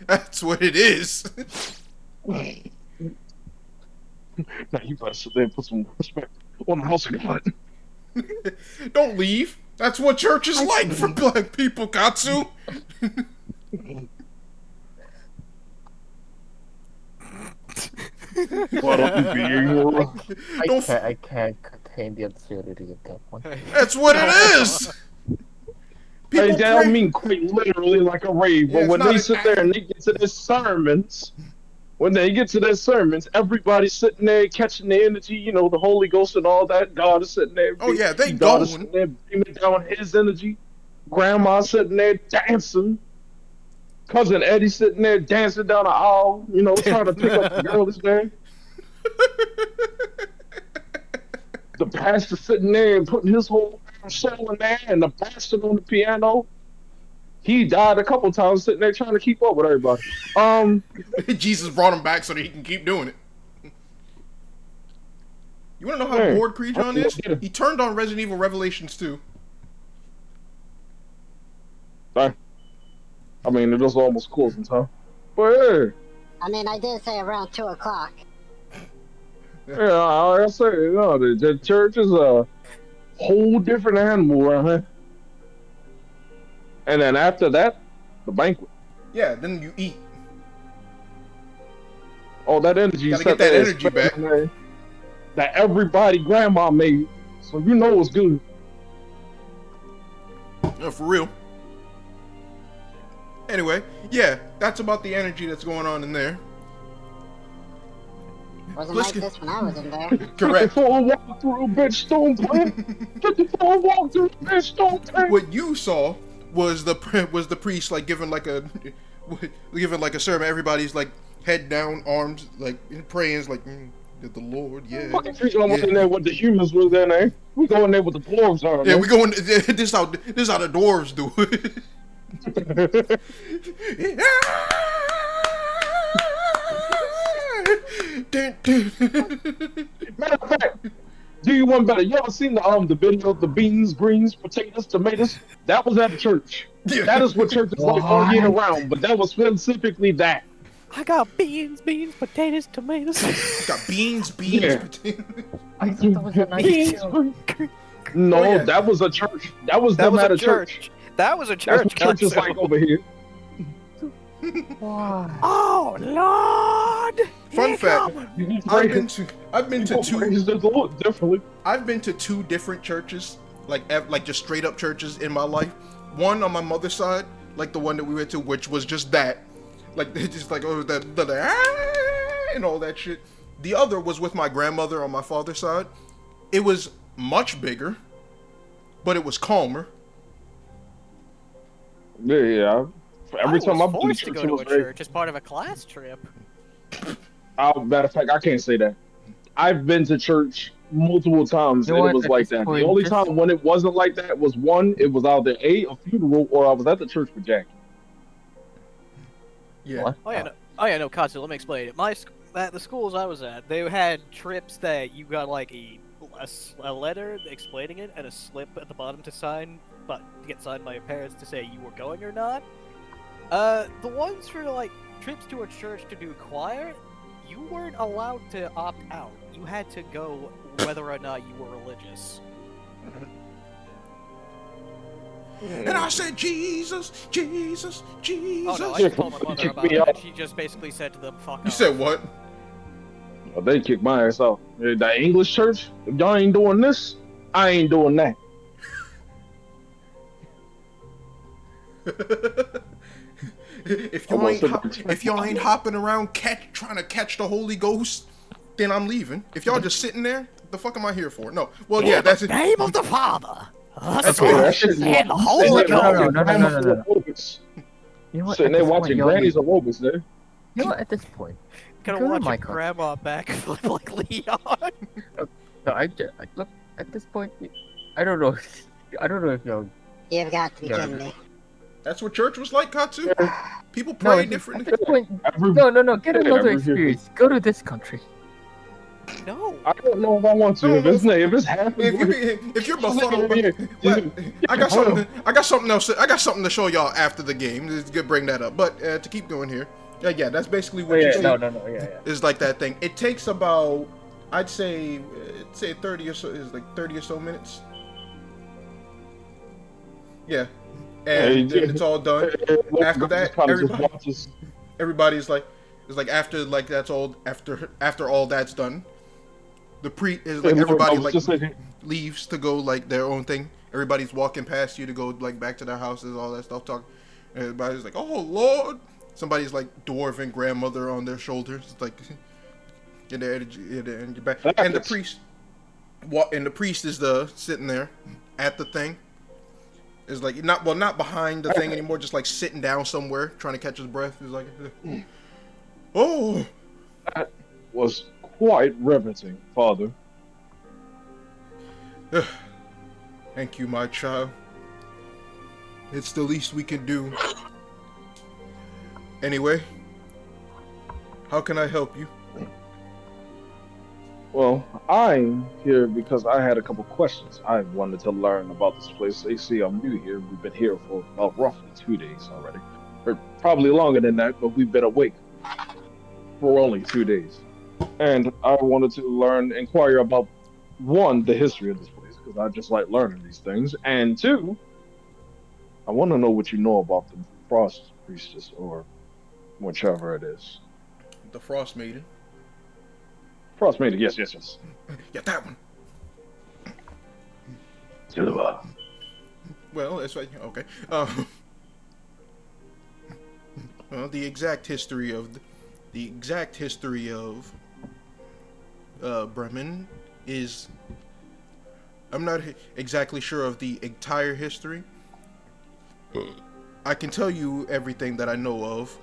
That's what it is. Now you better sit there and put some respect on the house of God. Don't leave. That's what church is like for black people, Katsu. I can't contain the absurdity of that one. That's what it is. Hey, that don't mean quite literally like a rave, but when they sit there and they get to their sermons, everybody's sitting there catching the energy, you know, the Holy Ghost and all that. God is sitting there. Oh yeah, they God going. is sitting there beaming down his energy. Grandma sitting there dancing. Cousin Eddie sitting there dancing down the aisle, you know, trying to pick up the girls there. The pastor sitting there and putting his whole solo in there and the bastard on the piano. He died a couple times sitting there trying to keep up with everybody. Jesus brought him back so that he can keep doing it. You want to know how bored Crejon is? He turned on Resident Evil Revelations 2. I mean, it was almost closing time. But hey. I mean, I did say around 2 o'clock. Yeah, like I say, you know, the church is a whole different animal around here. And then after that, the banquet. Yeah, then you eat. All that energy. You gotta get that energy back. Man, that everybody grandma made. So you know it's good. Yeah, for real. Anyway, yeah, that's about the energy that's going on in there. Wasn't like this when I was in there. Correct. Before I walk through, bitch, don't play. Before I walk through, bitch, don't play. What you saw was the priest like giving like a sermon. Everybody's like head down, arms like praying, like the Lord, yeah. Fucking Crejon was in there with the humans was in there. We go in there with the dwarves on. Yeah, we going. This how the dwarves do it. Matter of fact, do you want better? You ever seen the video of the beans, greens, potatoes, tomatoes? That was at the church. Yeah. That is what church is like all year round, but that was specifically that. I got beans, potatoes, tomatoes. Got beans, potatoes. I thought that was a nice joke. No, that was a church. That was them at a church. That was a church. That's what church is like over here. Oh Lord! Fun fact: I've been to two different churches, like just straight up churches in my life. One on my mother's side, like the one that we went to, which was just that, like just like and all that shit. The other was with my grandmother on my father's side. It was much bigger, but it was calmer. Yeah. Every time I'm forced to go to a church as part of a class trip. Matter of fact, I can't say that. I've been to church multiple times and it was like that. The only time when it wasn't like that was one, it was either a funeral or I was at the church with Jackie. Yeah. What? Oh yeah, no, Katsu, let me explain it. At the schools I was at, they had trips that you got like a letter explaining it and a slip at the bottom to sign, but to get signed by your parents to say you were going or not. The ones for like trips to a church to do choir, you weren't allowed to opt out. You had to go whether or not you were religious. And I said, Jesus, Jesus, Jesus. Oh no, I just told my mother about it, and she just basically said to them, fuck off. You said what? Well, they kicked my ass off. The English church, if y'all ain't doing this, I ain't doing that. If y'all ain't hopping around trying to catch the Holy Ghost, then I'm leaving. If y'all just sitting there, the fuck am I here for? No. Well, yeah, that's it. Name of the Father. That's and the Holy Ghost. You know what? Sitting there watching grannies aerobics there. You know what? At this point, gonna watch my grandma backflip like Leon. No, look. At this point, I don't know. I don't know if y'all. You've got to be kidding me. That's what church was like, Katsu? People pray differently. At this point, no. Get another experience. Go to this country. No. I don't know if I want to. If it's happening. If you're befuddled, I got something else. I got something to show y'all after the game. Just to bring that up. But to keep going here, yeah, that's basically what you see. Yeah. Is like that thing. It takes about, I'd say 30 or so. Is like 30 or so minutes. Yeah. And then it's all done. After that, everybody's like, it's like after like that's all after all that's done, the is like everybody like leaves to go like their own thing. Everybody's walking past you to go like back to their houses, all that stuff. Everybody's like, oh Lord. Somebody's like dwarven grandmother on their shoulders, it's like in their energy in your back. And the priest is sitting there at the thing. Is like not behind the thing anymore, just like sitting down somewhere trying to catch his breath. He's like, oh, that was quite riveting, Father. And Thank you, my child. It's the least we can do. Anyway, how can I help you? Well, I'm here because I had a couple questions. I wanted to learn about this place. They see I'm new here. We've been here for about roughly 2 days already. Or probably longer than that, but we've been awake for only 2 days. And I wanted to inquire about one, the history of this place, because I just like learning these things. And two, I want to know what you know about the Frost Priestess or whichever it is. The Frostmaiden. Frostmaiden, yes, yes, yes. Yeah, that one. Silva. Well, that's right. Okay. Well, the exact history of Bremen is. I'm not exactly sure of the entire history. I can tell you everything that I know of.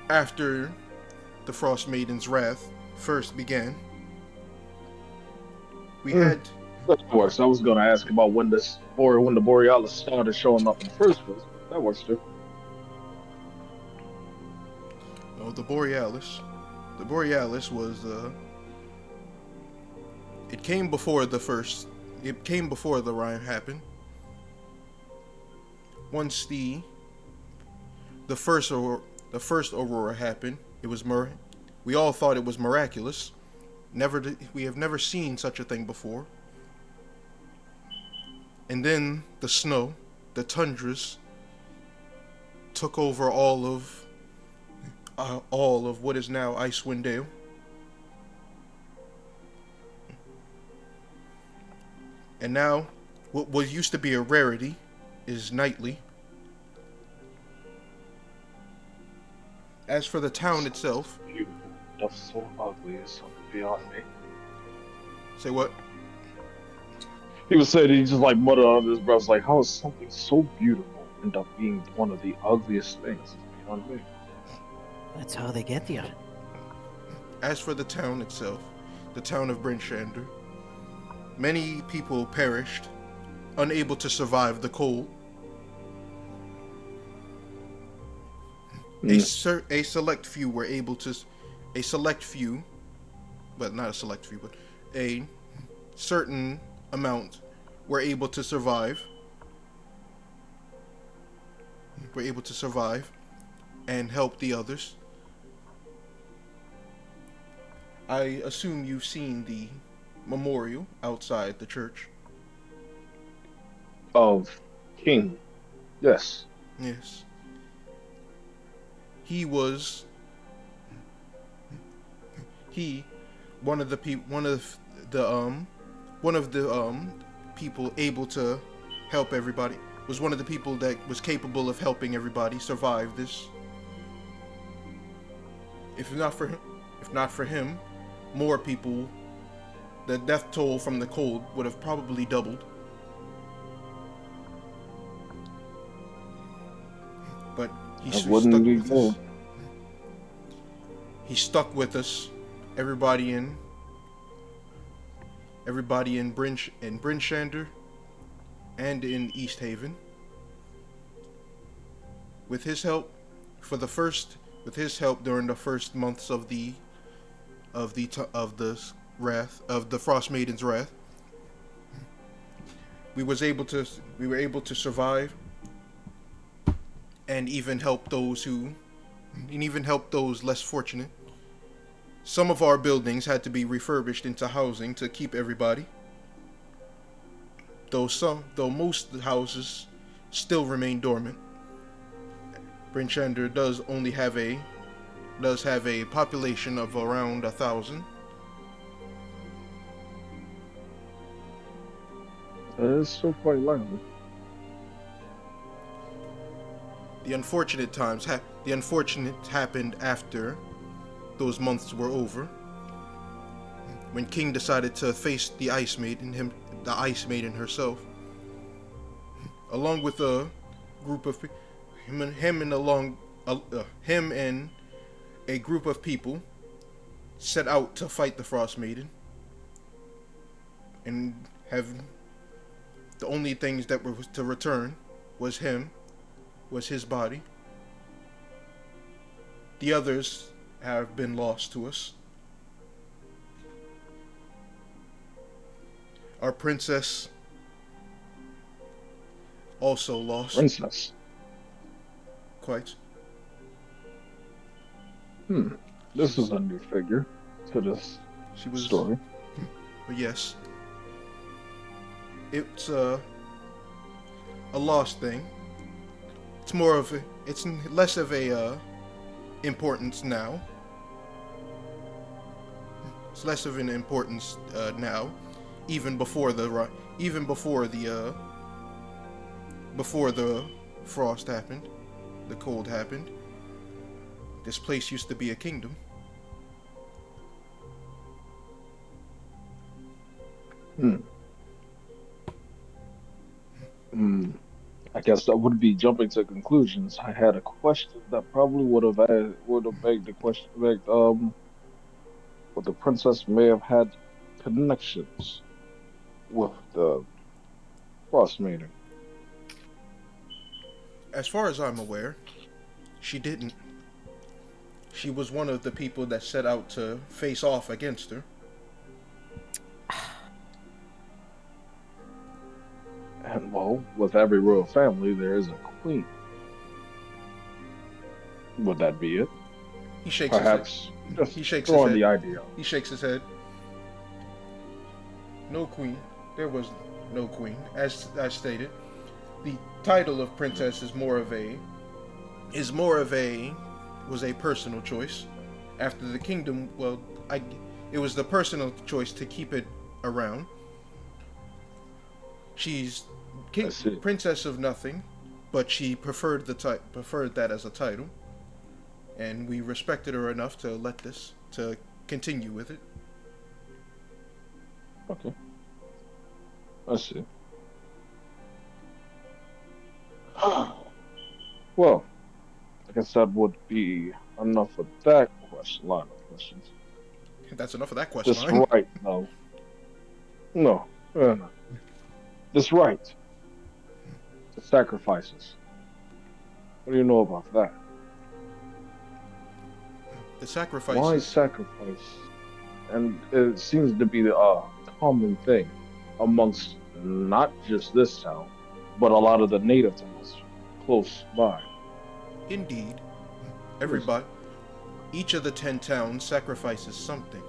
After the Frostmaiden's wrath first began, we had. Of course, I was going to ask about when when the Borealis started showing up in the first place. That works too. Oh, the Borealis. The Borealis was. It came before the first. It came before the Rime happened. Once the first aurora happened, it was we all thought it was miraculous. We have never seen such a thing before. And then the snow, the tundras, took over all of what is now Icewind Dale. And now, what used to be a rarity is nightly. As for the town itself, Beautiful. That's so ugly. It's something beyond me. Say what? He was saying, he just like muttered under his breath, like, how is something so beautiful end up being one of the ugliest things? It's beyond me. That's how they get you. As for the town itself, the town of Brinshander, many people perished, unable to survive the cold. A select few were able to. A certain amount were able to survive. And help the others. I assume you've seen the memorial outside the church. Of King. Yes. Yes. He was one of the people able to help everybody. Was one of the people that was capable of helping everybody survive this. If not for him, more people, the death toll from the cold would have probably doubled. But he stuck with us. He stuck with us. Everybody in Brinshander and in East Haven. With his help during the first months of the Frostmaiden's wrath, we were able to survive and even help those less fortunate. Some of our buildings had to be refurbished into housing to keep everybody. Though most houses still remain dormant. Brinshander does have a population of around 1,000. That is so quite lovely. The unfortunate happened after those months were over, when King decided to face the Ice Maiden herself, along with a group of him and a group of people set out to fight the Frostmaiden. And the only things that were to return was his body. The others have been lost to us. Our princess also lost. Princess. Quite. This is a new figure to this story. But yes, it's a lost thing. It's less of a importance now. It's less of an importance now, even before the frost happened, the cold happened. This place used to be a kingdom. I guess that would be jumping to conclusions. I had a question that probably would have begged the question, but the princess may have had connections with the Frostmaiden. As far as I'm aware, she didn't. She was one of the people that set out to face off against her. And well, with every royal family, there is a queen. Would that be it? He shakes Perhaps his head. He shakes his head. The idea. He shakes his head. No queen. There was no queen. As stated, the title of princess was a personal choice. After the kingdom, it was the personal choice to keep it around. She's princess of nothing, but she preferred that as a title, and we respected her enough to continue with it. Okay, I see. Well, I guess that would be enough of that line of questions. That's enough of that question. This right, no. No. This right to sacrifices. What do you know about that? The sacrifices. Why sacrifice? And it seems to be a common thing amongst not just this town, but a lot of the native towns close by. Indeed. Everybody, each of the 10 towns sacrifices something.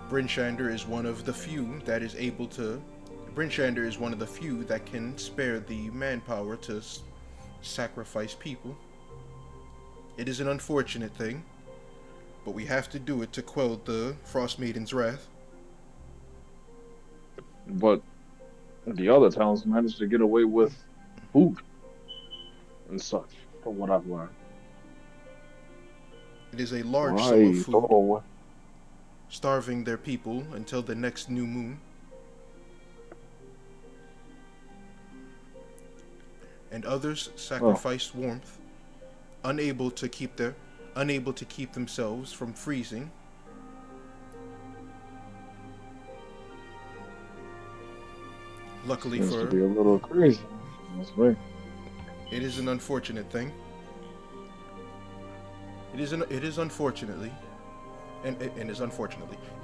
Brinchander is one of the few that is able to. Brinchander is one of the few that can spare the manpower to sacrifice people. It is an unfortunate thing, but we have to do it to quell the Frostmaiden's wrath. But the other towns managed to get away with food and such, from what I've learned. It is a large sum of food, starving their people until the next new moon. And others sacrificed warmth, unable to keep themselves from freezing. Luckily Seems for to be a little crazy. That's right. It is an unfortunate thing. It is unfortunately,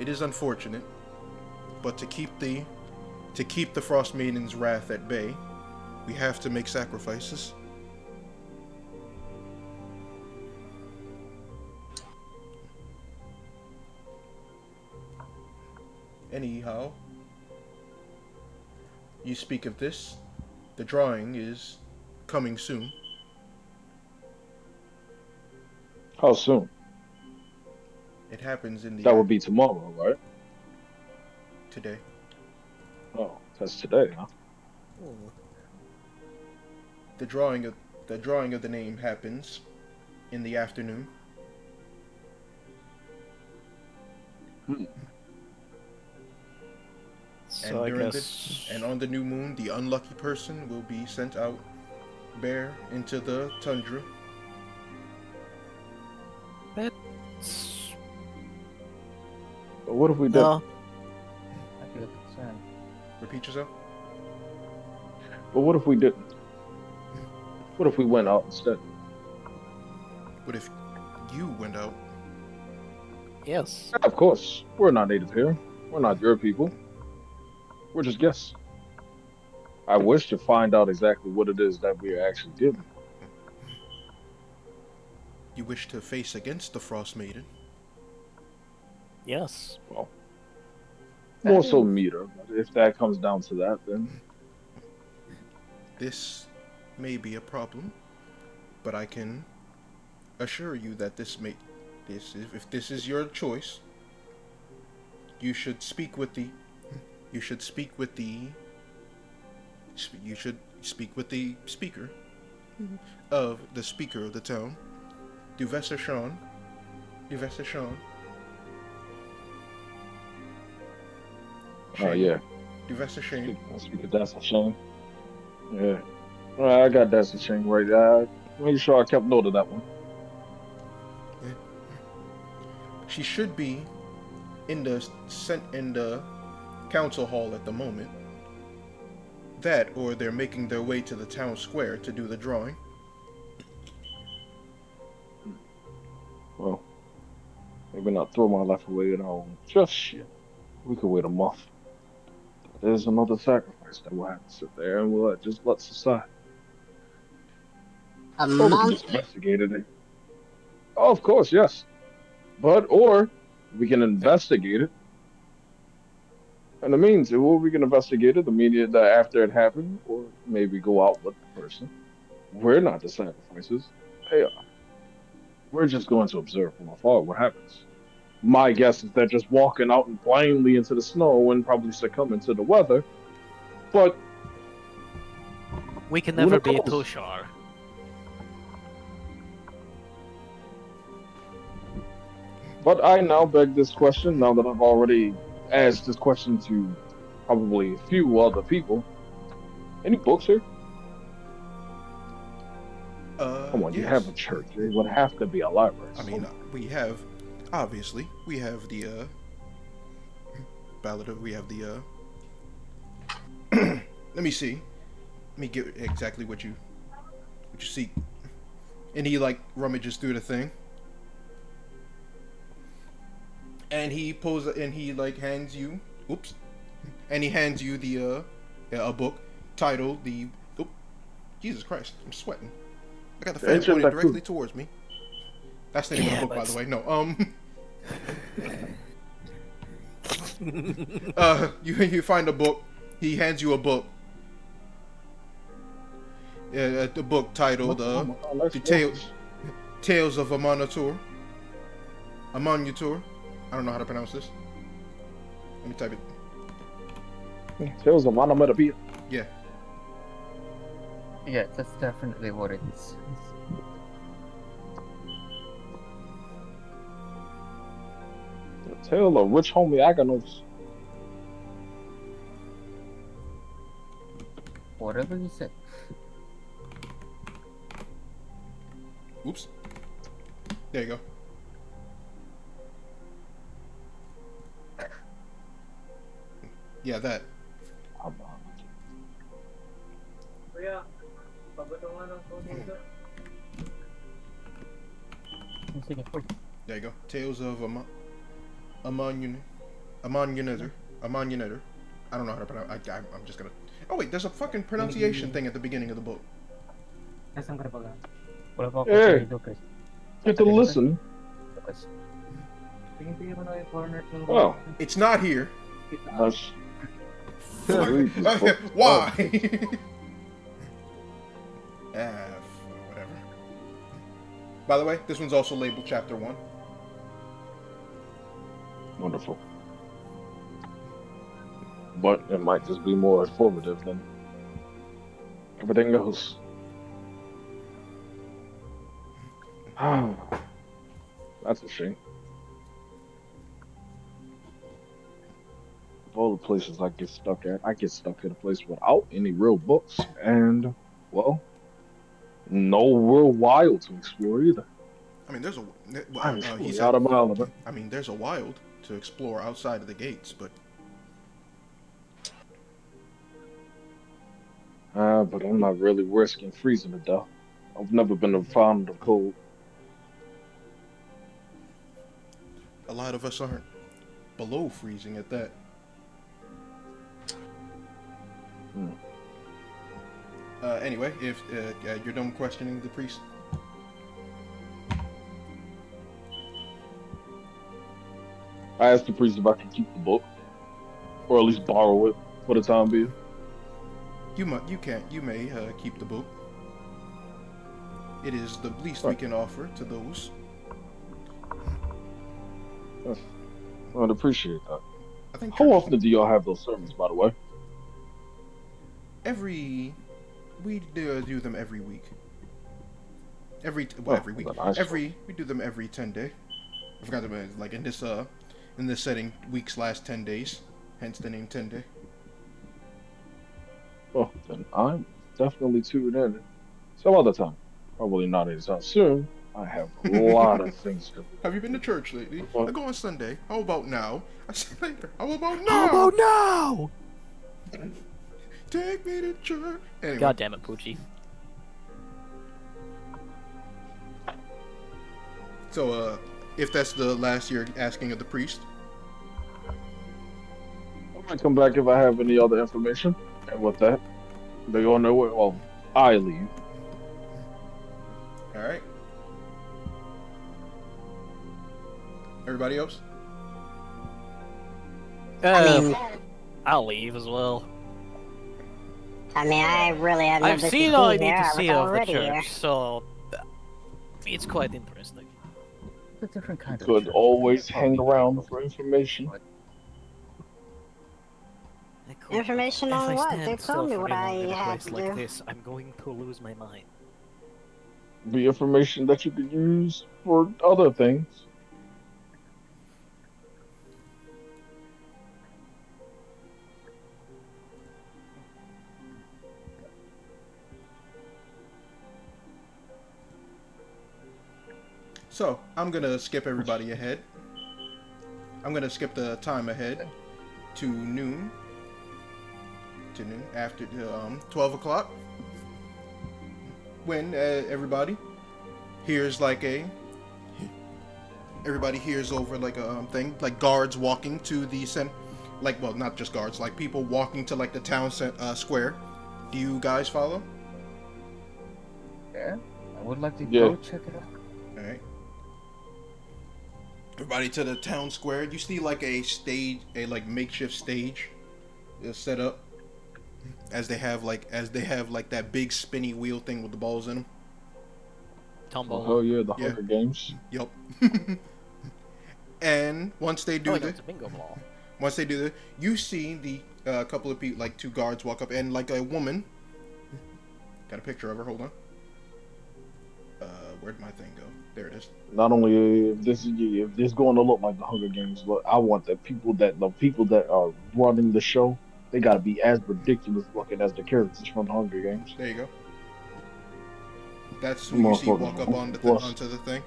it is unfortunate, but to keep the Frostmaiden's wrath at bay, we have to make sacrifices. Anyhow, you speak of this. The drawing is coming soon. How soon? It happens in the. That would be tomorrow, right? Today. Oh, that's today, huh? The drawing of the name happens in the afternoon. So And on the new moon, the unlucky person will be sent out bare into the tundra. But what if we did? No. understand. Repeat yourself. But what if we didn't? What if we went out instead? What if you went out? Yes. Of course, we're not native here. We're not your people. We're just guests. I wish to find out exactly what it is that we are actually doing. You wish to face against the Frostmaiden? Yes. Well, more so meter, but if that comes down to that, then This may be a problem, but I can assure you that if this is your choice, you should speak with the speaker of the town, Duvessa Sean. oh yeah, Duvessa Shane. speak of that's a shame. Yeah, well, I got that's a shame right there. Make sure I kept note of that one. Yeah. She should be in the council hall at the moment. That, or they're making their way to the town square to do the drawing. Well, maybe not throw my life away at all. Just yet. We could wait a month. There's another sacrifice that we'll have to sit there and we'll just let society. A Or we can month? just investigate it. Oh, of course, yes. Or we can investigate it. In the meantime, we can investigate it immediately after it happened, or maybe go out with the person. We're not the sacrifices. They are. We're just going to observe from afar what happens. My guess is they're just walking out and blindly into the snow and probably succumbing to the weather. But We can Who never be knows? Toshar. I now beg this question, now that I've already asked this question to probably a few other people. Any books here? Come on, Yes. you have a church. It would have to be a library. I mean, we have the ballad of, we have the let me see. Let me get exactly what you seek. And he like rummages through the thing. And he pulls and he like hands you the a book titled the Jesus Christ, I'm sweating. I got the fan pointed directly towards me. That's the name of the book, by the way. No, you find a book. He hands you a book. The book titled the Tales of Amonator. I don't know how to pronounce this. Let me type it. Tales of Monometapia. Yeah. Yeah, that's definitely what it is. The Tale of Rich Homie Aganos. Whatever you said. Oops. There you go. Yeah, that. There you go. Tales of Amonunator. I don't know how to pronounce. I'm just gonna. Oh wait, there's a fucking pronunciation thing at the beginning of the book. Hey, get to listen. Well, It's not here. that's Why? Whatever. By the way, this one's also labeled Chapter 1. wonderful. But it might just be more informative than everything else. That's a shame. Of all the places I get stuck at a place without any real books, and, well, no real wild to explore either. I mean, there's a. I'm he out of my element. I mean, there's a wild to explore outside of the gates, but But I'm not really risking freezing to death. I've never been fond of cold. A lot of us aren't. Below freezing at that. Hmm. Anyway, if you're done questioning the priest. I asked the priest if I could keep the book, or at least borrow it for the time being. You may keep the book. It is the least we can offer to those. I'd appreciate that. I think. How often do y'all have those sermons, by the way? We do them every week. Every week. Nice We do them every 10 days. I forgot to like in this setting, weeks last 10 days. Hence the name 10 Day. Well, then I'm definitely tuned in some other time. Probably not anytime soon. I have a lot of things to do. Have you been to church lately? I go on Sunday. How about now? I said later. How about now? How about now? Take me to church. Anyway. God damn it, Poochie. So, if that's the last you're asking of the priest. I might come back if I have any other information. And with that, they go on their way. Well, I leave. Alright. Everybody else? I'll leave as well. I mean, I really have no I've business seen all I being need here. to I see was of the already church, here. so it's quite interesting. It's a different kind of Could church. always hang around for information. Information If on I what? stand They still told me for what any I longer in a had place to like do. this, I'm going to lose my mind. The information that you could use for other things. So, I'm gonna skip everybody ahead. I'm gonna skip the time ahead to noon. After 12 o'clock. When everybody hears everybody hears over like a thing, like guards walking to the well, not just guards, like people walking to like the town square. Do you guys follow? Yeah, I would like to go check it out. All right. Everybody to the town square. You see like a stage, like makeshift stage, set up. As they have like that big spinny wheel thing with the balls in them. Tombola. Oh yeah, the Hunger Games. Yep. And once they do it's a bingo ball. Once they do that, you see the couple of people, like two guards, walk up, and like a woman. Got a picture of her. Hold on. Where'd my thing go? There it is. Not only if this going to look like the Hunger Games, but I want the people that are running the show. They gotta be as ridiculous looking as the characters from the Hunger Games. There you go. That's who you see walk up onto the thing.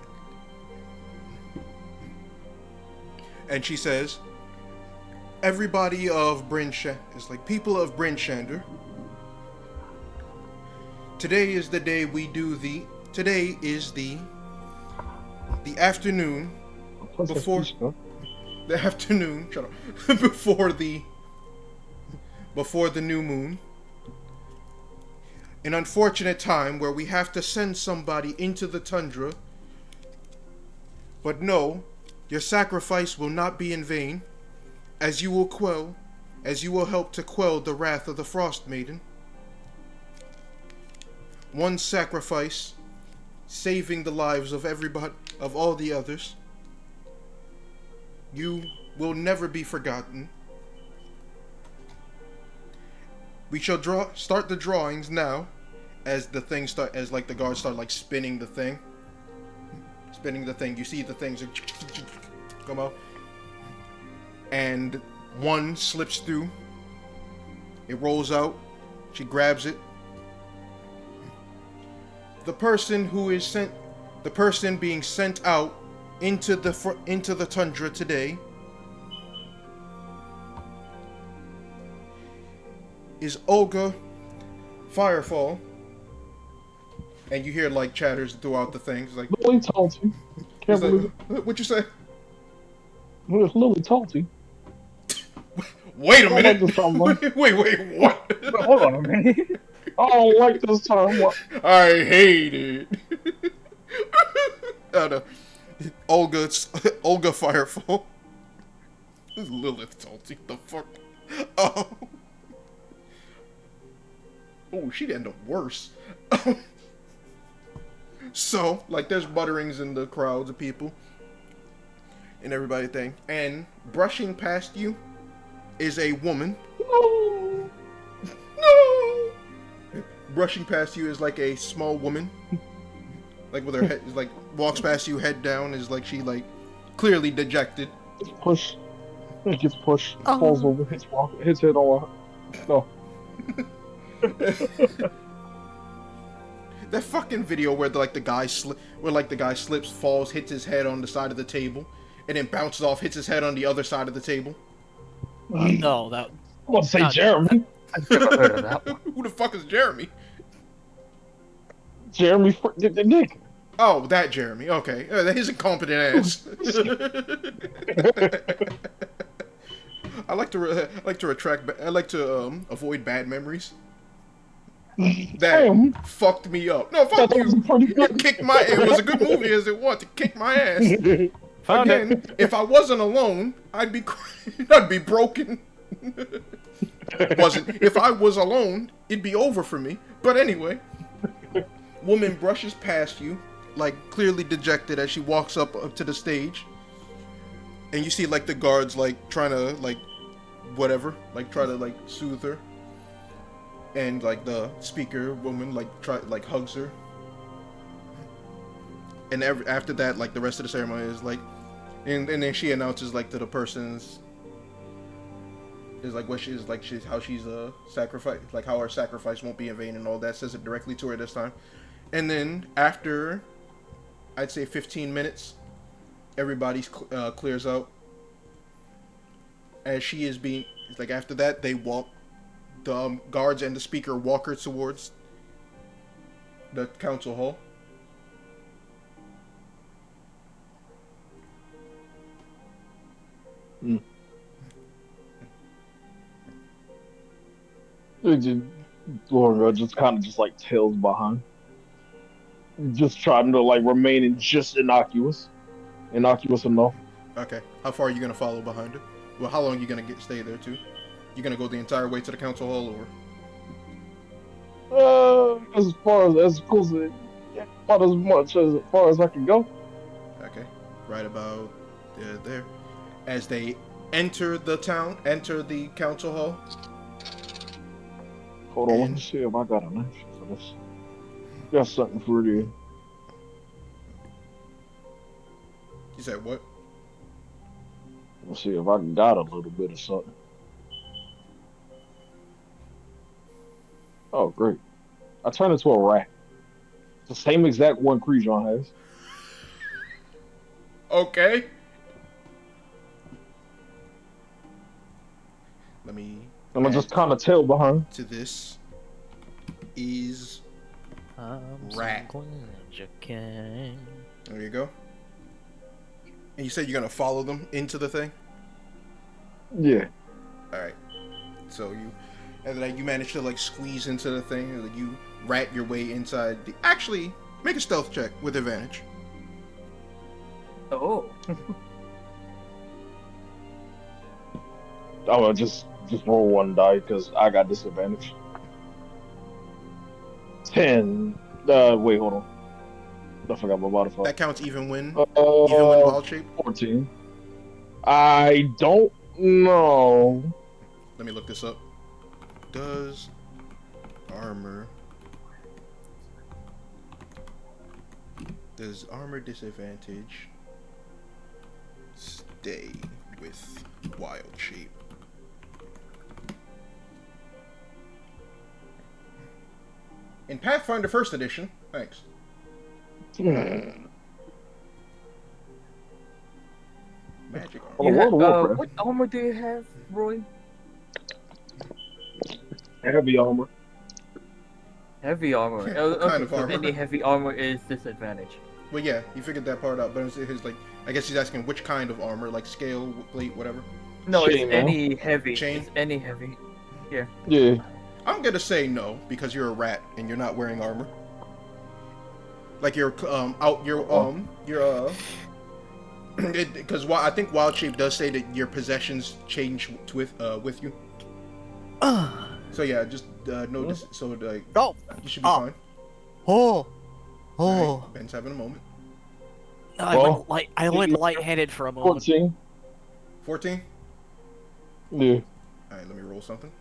And she says, everybody of Bryn is like people of Bryn Shander. Today is the day today is the afternoon before the afternoon, shut up, before the new moon. An unfortunate time where we have to send somebody into the tundra. But no, your sacrifice will not be in vain, as you will help to quell the wrath of the Frostmaiden. One sacrifice, saving the lives of everybody, of all the others. You will never be forgotten. We shall start the drawings now, as the things start, as like the guards start like spinning the thing. You see the things come out, and one slips through. It rolls out. She grabs it. The person being sent out into the tundra today is Olga Firefall, and you hear like chatters throughout the things like. Lily Talty. Can't believe it. What you say? It's Lily Talty. Wait a minute. Wait, what? Hold on a minute. I don't like this time. What? I hate it. Oh no. Olga Firefall. Lilith Talty. The fuck? Oh. Oh, she'd end up worse. So, like, there's mutterings in the crowds of people. And everybody thing. And brushing past you is a woman. No! No! Brushing past you is like a small woman. Like with her head, like walks past you, head down, is like she like clearly dejected. Push. It gets pushed, falls over, hits head on. No. That fucking video where the guy slips, falls, hits his head on the side of the table, and then bounces off, hits his head on the other side of the table. No, that. I want to say Jeremy. I've never heard of that one. Who the fuck is Jeremy? Jeremy Nick. Oh, that Jeremy. Okay, he's a competent ass. I like to avoid bad memories. That fucked me up. No, fuck you. It kicked my. It was a good movie as it was. It kicked my ass. Again, if I wasn't alone, I'd be broken. If I was alone, it'd be over for me. But anyway, woman brushes past you, like clearly dejected as she walks up to the stage, and you see like the guards like trying to like whatever, like try to like soothe her, and like the speaker woman like hugs her, and after that like the rest of the ceremony is like, and then she announces like to the person's. Is like what she's like how she's a sacrifice, like how her sacrifice won't be in vain and all that. Says it directly to her this time. And then after I'd say 15 minutes, everybody clears out as she is being like, after that they walk, the guards and the speaker walk her towards the council hall. Laura just kind of just like tails behind, just trying to like remain in just innocuous enough. Okay, how far are you gonna follow behind her? Well, how long are you gonna stay there too? You gonna go the entire way to the council hall, or? As far as close, about as far as I can go. Okay, right about there. As they enter the council hall. Hold on, let me see if I got a knife for this. Got something for you. You said what? Let's see if I got a little bit of something. Oh, great. I turned into a rat. It's the same exact one Crejon has. Okay. I'm gonna just kind of tail behind. To this is rat. There you go. And you said you're gonna follow them into the thing? Yeah. All right. So you manage to like squeeze into the thing, and you rat your way inside. Actually, make a stealth check with advantage. Oh. Oh, just roll one die because I got disadvantage. 10. Wait, hold on. I forgot my modifier. That counts even when wild shape. 14. I don't know. Let me look this up. Does armor disadvantage stay with wild shape? In Pathfinder First Edition, thanks. Magic armor. What armor do you have, Roy? Heavy armor. Heavy armor. What Okay, kind of so armor? any heavy armor is disadvantage. Well, yeah, you figured that part out, but it's like, I guess he's asking which kind of armor, like scale, plate, whatever. No, it's Chain mail. any heavy. Chain? It's any heavy. Yeah. Yeah. I'm gonna say no because you're a rat and you're not wearing armor. Like because I think Wild Shape does say that your possessions change with you. So yeah, just notice. So like, Oh. you should be fine. Oh. Right, Ben's having a moment. I went lightheaded for a moment. 14. 14. Yeah. All right, let me roll something.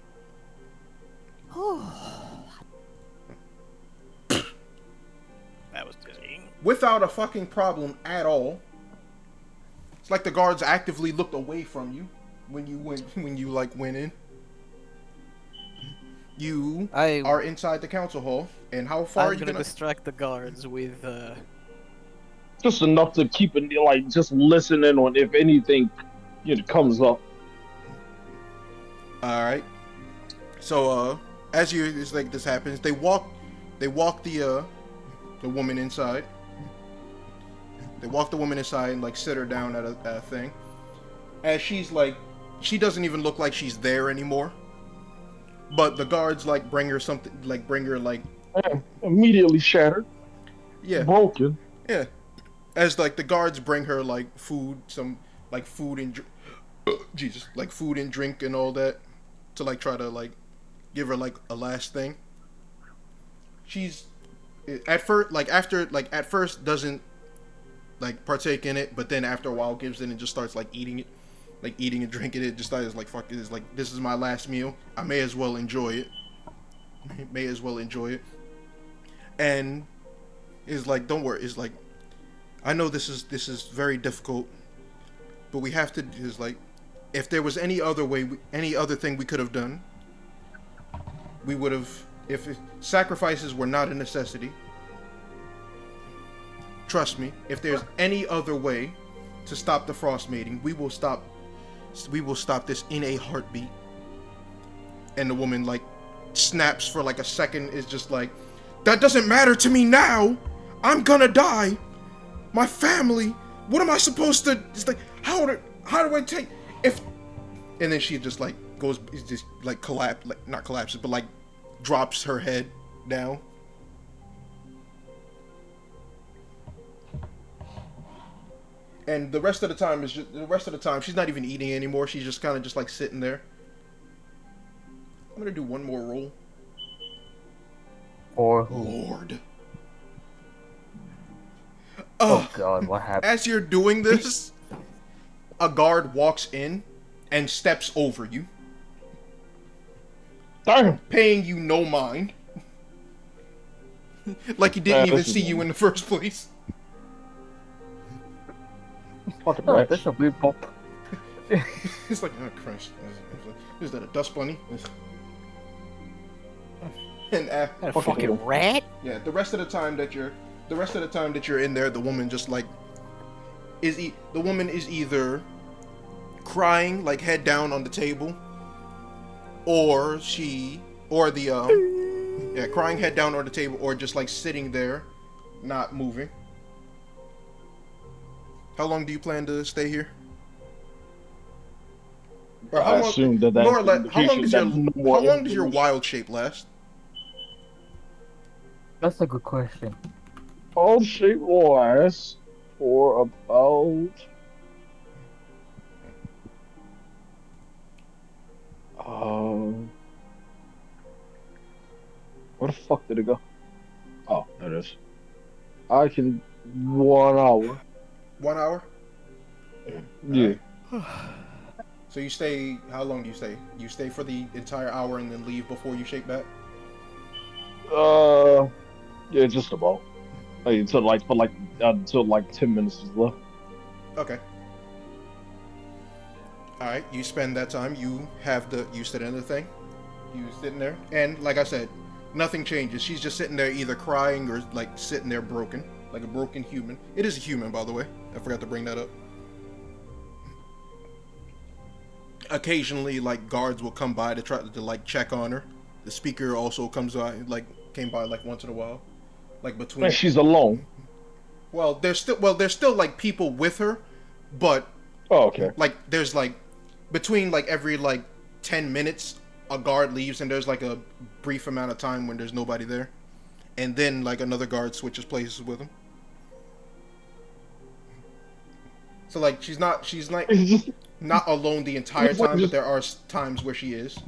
That was dizzying. Without a fucking problem at all. It's like the guards actively looked away from you when you went in. You are inside the council hall, and how far are you gonna distract the guards with Just enough to keep it, like, just listening on if anything, comes up. All right. So as it's like this happens, they walk the woman inside. They walk the woman inside and like sit her down at a thing. As she's like, she doesn't even look like she's there anymore. But the guards like bring her something, Immediately shattered. Yeah. Broken. Yeah. As like the guards bring her like food, some like food and like food and drink and all that to like try to like give her like a last thing. She's at first doesn't like partake in it, but then after a while gives in and just starts like eating it. Like eating and drinking it, just starts like, fuck it, it's like, this is my last meal. I may as well enjoy it. And is like, don't worry, it's like, I know this is very difficult, but we have to, is like, if there was any other way, any other thing we could have done, we would have, if sacrifices were not a necessity, trust me, if there's any other way to stop the Frostmaiden, we will stop this in a heartbeat. And the woman like snaps for like a second, is just like, that doesn't matter to me now. I'm gonna die. My family. What am I supposed to? It's like, how do I take if? And then she just like goes, just like not collapses, but like drops her head down. And the rest of the time she's not even eating anymore. She's just kind of just like sitting there. I'm gonna do one more roll. For who? Lord. Oh God, what happened? As you're doing this, a guard walks in and steps over you. Damn. Paying you no mind. Like he didn't even see you in the first place. Fucking Oh, right. that's a weird pop. It's like, oh Christ. Is that a dust bunny? And a fucking rat? yeah, the rest of the time that you're in there, the woman just like the woman is either crying like head down on the table, or crying head down on the table, or just like sitting there not moving. How long do you plan to stay here? Or how long does your wild shape last? That's a good question. Wild shape lasts for about where the fuck did it go? Oh, there it is. I can 1 hour. 1 hour? Yeah. So you stay, how long do you stay? You stay for the entire hour and then leave before you shape back? Yeah, just about. Until like 10 minutes is left. Okay. Alright, you spend that time, you sit in the thing, you sitting there, and like I said, nothing changes. She's just sitting there either crying or like sitting there broken, like a broken human. It is a human, by the way. I forgot to bring that up. Occasionally, like, guards will come by to try to like check on her. The speaker also comes by, like, came by like once in a while, like between. And she's alone. Well, there's still like people with her, but okay. Like there's like between like every like 10 minutes a guard leaves and there's like a brief amount of time when there's nobody there, and then like another guard switches places with him. So like she's like not alone the entire time, but there are times where she is.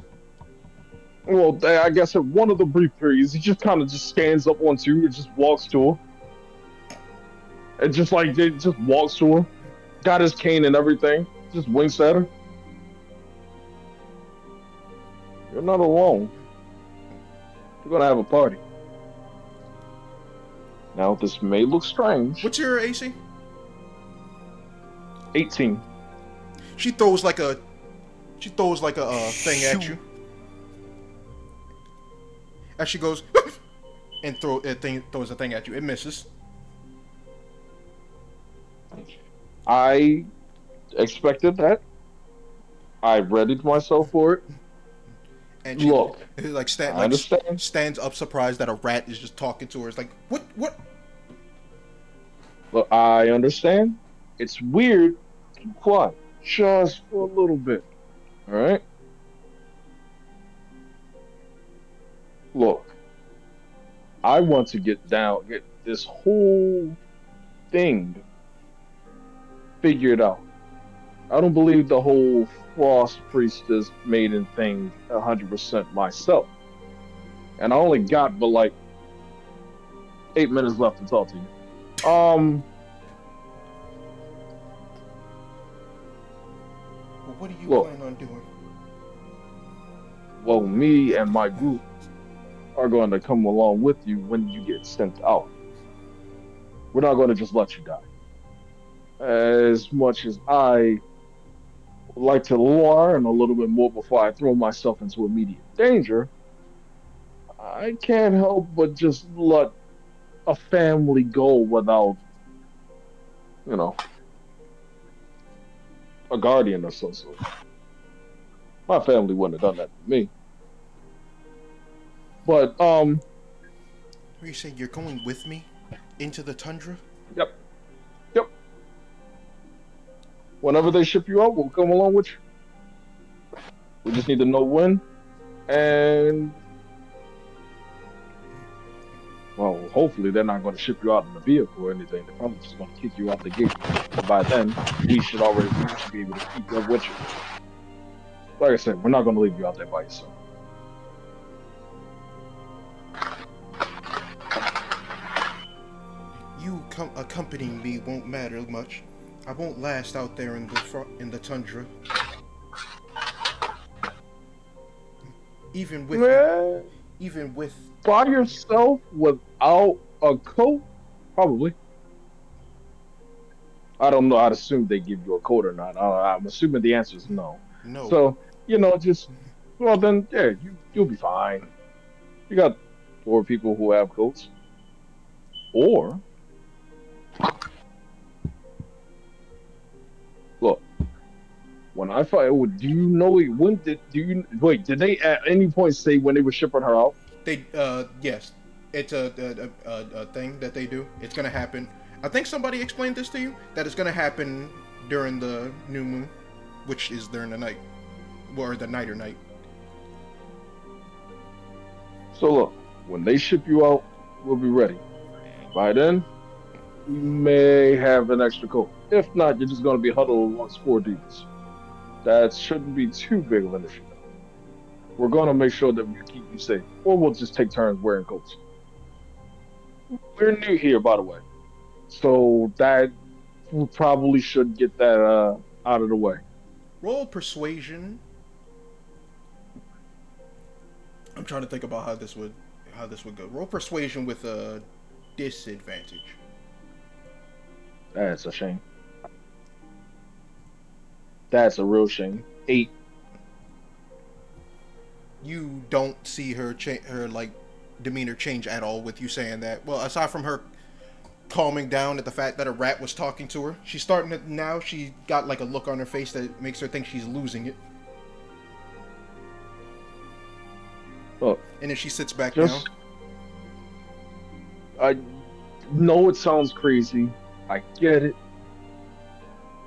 Well, I guess at one of the brief periods, he just kind of just stands up on two and just walks to her. And just like, it just walks to her. Got his cane and everything. Just winks at her. You're not alone. You're gonna have a party. Now, this may look strange. What's your AC? 18. She throws like a thing at you. As she goes and throws a thing at you. It misses. I expected that. I readied myself for it. And she Look, stands up surprised that a rat is just talking to her. It's like, what? Look, I understand. It's weird. Keep quiet. Just for a little bit. Alright? Look. I want to get this whole thing figured out. I don't believe the whole Frost Priestess Maiden thing 100% myself. And I only got but like 8 minutes left to talk to you. Well, what do you plan on doing? Well, me and my group are going to come along with you when you get sent out. We're not going to just let you die. As much as I would like to learn a little bit more before I throw myself into immediate danger, I can't help but just let a family go without, a guardian or some sort. My family wouldn't have done that to me. But, Are you saying you're going with me into the tundra? Yep. Whenever they ship you out, we'll come along with you. We just need to know when, and well, hopefully they're not going to ship you out in a vehicle or anything. They're probably just going to kick you out the gate. But by then, we should be able to keep up with you. Like I said, we're not going to leave you out there by yourself. You accompanying me won't matter much. I won't last out there in the tundra. Even with by yourself without a coat, probably. I don't know. I'd assume they give you a coat or not. I'm assuming the answer is no. No. So then you'll be fine. You got 4 people who have coats, or look. When I find, do you know did they at any point say when they were shipping her out? They, yes. It's a thing that they do. It's gonna happen. I think somebody explained this to you, that it's gonna happen during the new moon, which is during the night. Or the night or night. So look, when they ship you out, we'll be ready. By then, we may have an extra coat. If not, you're just gonna be huddled amongst 4 dudes. That shouldn't be too big of an issue. We're going to make sure that we keep you safe, or we'll just take turns wearing coats. We're new here, by the way, so that we probably should get that out of the way. Roll persuasion. I'm trying to think about how this would go. Roll persuasion with a disadvantage. That's a shame. That's a real shame. 8. You don't see her like demeanor change at all with you saying that. Well, aside from her calming down at the fact that a rat was talking to her, she's starting to now. She got like a look on her face that makes her think she's losing it. Oh, and then she sits back down. I know it sounds crazy. I get it.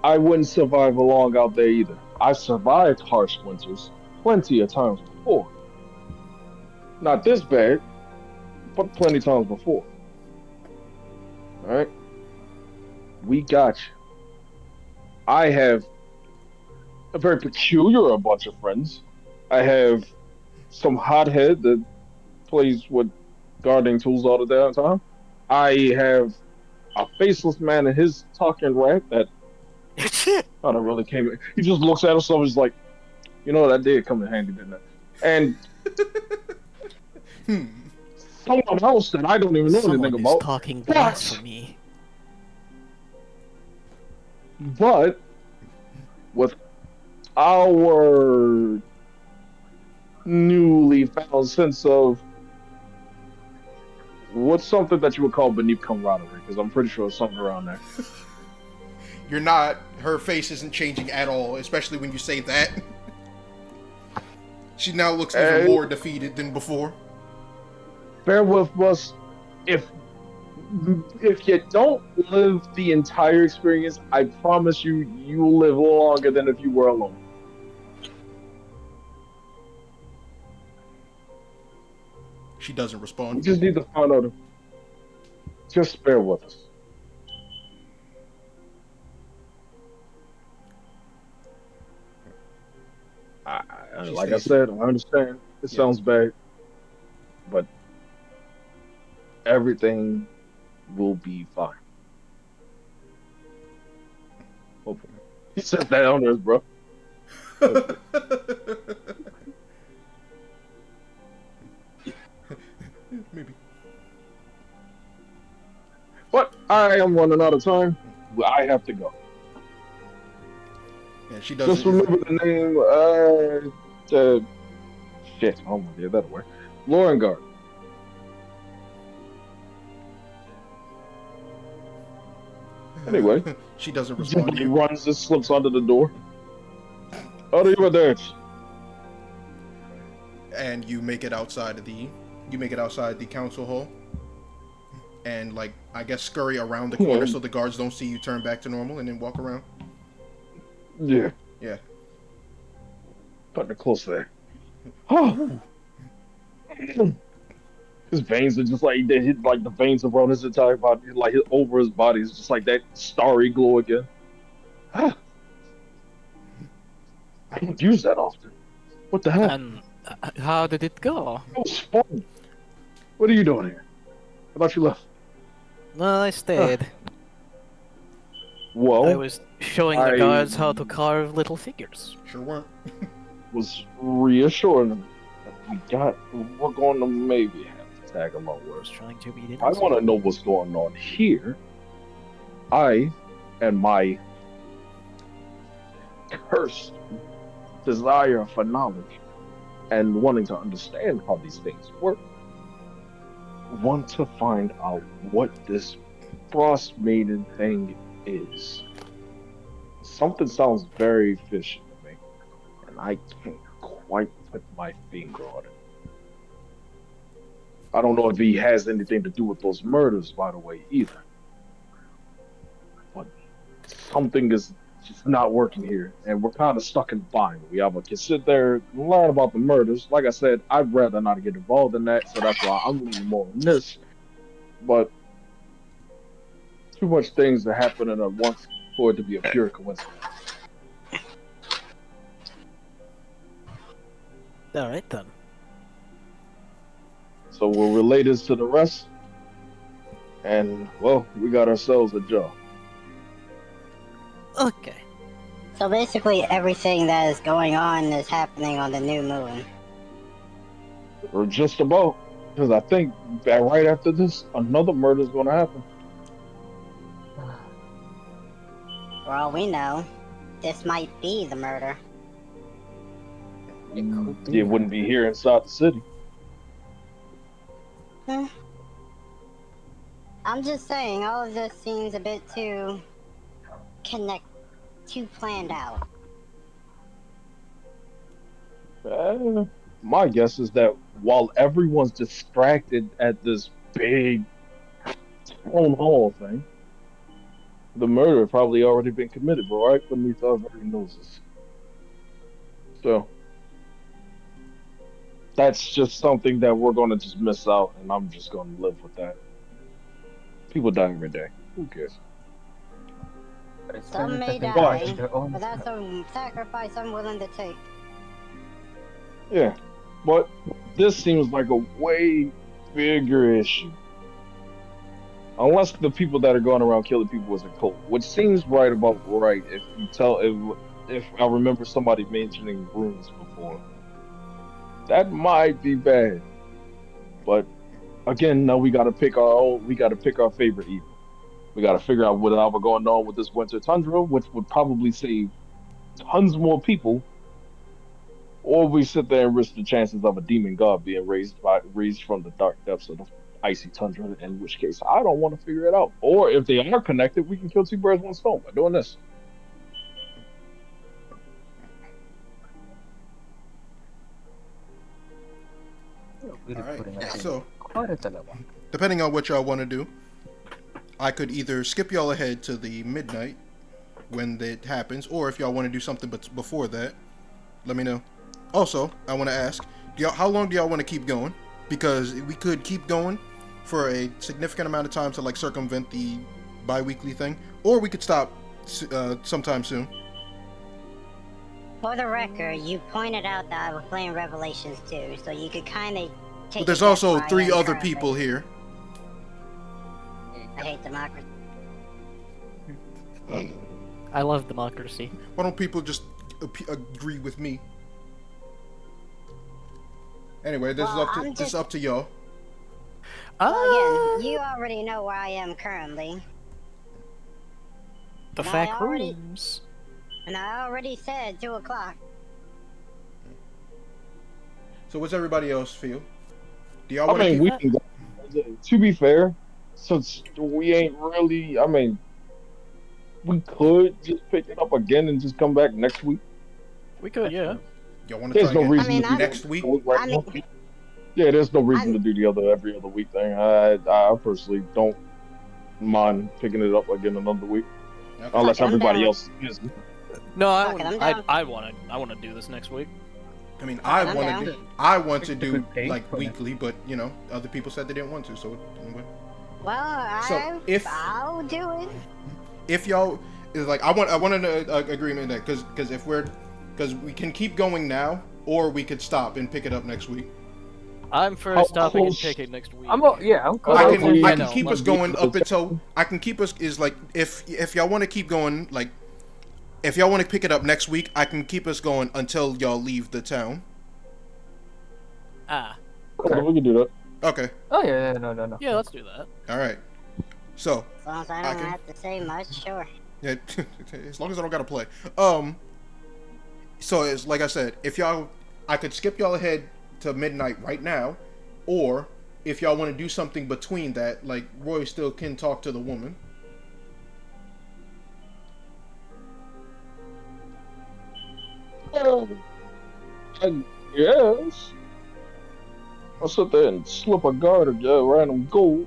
I wouldn't survive long out there either. I've survived harsh winters plenty of times before. Not this bad, but plenty of times before. All right? We got you. I have a very peculiar bunch of friends. I have some hothead that plays with gardening tools all the damn time. I have a faceless man and his talking rat that I don't really came. He just looks at himself and is like, you know, that did come in handy, didn't it? And someone else that I don't even know anything Someone is about. talking blasphemy. But with our newly found sense of what's something that you would call beneath camaraderie, because I'm pretty sure it's something around there. You're not. Her face isn't changing at all, especially when you say that. She now looks even more defeated than before. Bear with us. If you don't live the entire experience, I promise you, you will live longer than if you were alone. She doesn't respond. We just need to find out. Just bear with us. Like I said, I understand. It sounds bad, but everything will be fine. Hopefully. He said that on us, bro. Maybe. But I am running out of time. I have to go. Yeah, she doesn't. Just remember the name. Shit. Oh my god, that'll work. Lauren Guard. Anyway, she doesn't respond. He runs and slips under the door. Out of your dash. And you make it outside of the. You make it outside the council hall. And like, I guess scurry around the corner so the guards don't see you turn back to normal, and then walk around. Yeah. Yeah. Putting it close there. Oh. His veins are just like they hit like the veins around his entire body, like over his body is just like that starry glow again. I don't use that often. What the hell? And how did it go? It was fun. What are you doing here? I thought you left. No, I stayed. Well, I was showing the guards how to carve little figures. Sure weren't. Was reassuring them that we're going to maybe have to tag along with us. Trying to beat it. I want to know what's going on here. I and my cursed desire for knowledge and wanting to understand how these things work want to find out what this Frostmaiden thing is. Something sounds very fishy to me, and I can't quite put my finger on it. I don't know if he has anything to do with those murders, by the way, either. But something is just not working here, and we're kind of stuck in bind. We either can sit there and learn about the murders. Like I said, I'd rather not get involved in that, so that's why I'm leaning more on this. But too much things that happen at once for it to be a pure coincidence. All right then. So we'll relay this to the rest, and well, we got ourselves a job. Okay. So basically everything that is going on is happening on the new moon. Or just about, because I think that right after this, another murder is going to happen. For all we know, this might be the murder. It wouldn't be here inside the city. I'm just saying, all of this seems a bit too too planned out. My guess is that while everyone's distracted at this big phone hall thing. The murder probably already been committed, but right beneath our very noses. So that's just something that we're gonna just miss out, and I'm just gonna live with that. People die every day. Who cares? Some may But die, but that's a sacrifice I'm willing to take. yeah, but this seems like a way bigger issue. Unless the people that are going around killing people was a cult, which seems right about right if I remember somebody mentioning runes before. That might be bad. But again, now we gotta pick our own we gotta pick our favorite evil. We gotta figure out what we're going on with this winter tundra, which would probably save tons more people, or we sit there and risk the chances of a demon god being raised from the dark depths of the icy tundra, in which case I don't want to figure it out. Or if they are connected, we can kill two birds with one stone by doing this. Alright, so depending on what y'all want to do, I could either skip y'all ahead to the midnight when that happens, or if y'all want to do something before that, let me know. Also, I want to ask, how long do y'all want to keep going? Because we could keep going for a significant amount of time to like circumvent the bi-weekly thing, or we could stop sometime soon. For the record, you pointed out that I was playing Revelations 2, so you could kind of take. But there's also 3 other people here. I hate democracy. I love democracy. Why don't people just agree with me? Anyway, this is up to y'all. Well, again, you already know where I am currently. The fact rooms. And I already said 2 o'clock. So what's everybody else feel? Do y'all want to we can go. To be fair, since we ain't really, we could just pick it up again and just come back next week. We could, yeah. Y'all want to try no reason to do next week? Yeah, there's no reason to do the every other week thing. I personally don't mind picking it up again another week, unless everybody else is busy. No, I want to do this next week. I mean, I want to do like weekly, but you know, other people said they didn't want to, so anyway. Well, I'll do it. If y'all is like, I want an agreement that because we can keep going now, or we could stop and pick it up next week. I'm for stopping and picking next week. I can keep us going up until if y'all want to keep going, like if y'all want to pick it up next week, I can keep us going until y'all leave the town. Okay, we can do that. Okay. Oh yeah, no. Yeah, let's do that. All right. So. As long as I don't have to say much, sure. Yeah, as long as I don't gotta play. So it's like I said, I could skip y'all ahead to midnight right now, or if y'all want to do something between that, like Roy still can talk to the woman. Yes. I'll sit there and slip a guard or get a random gold.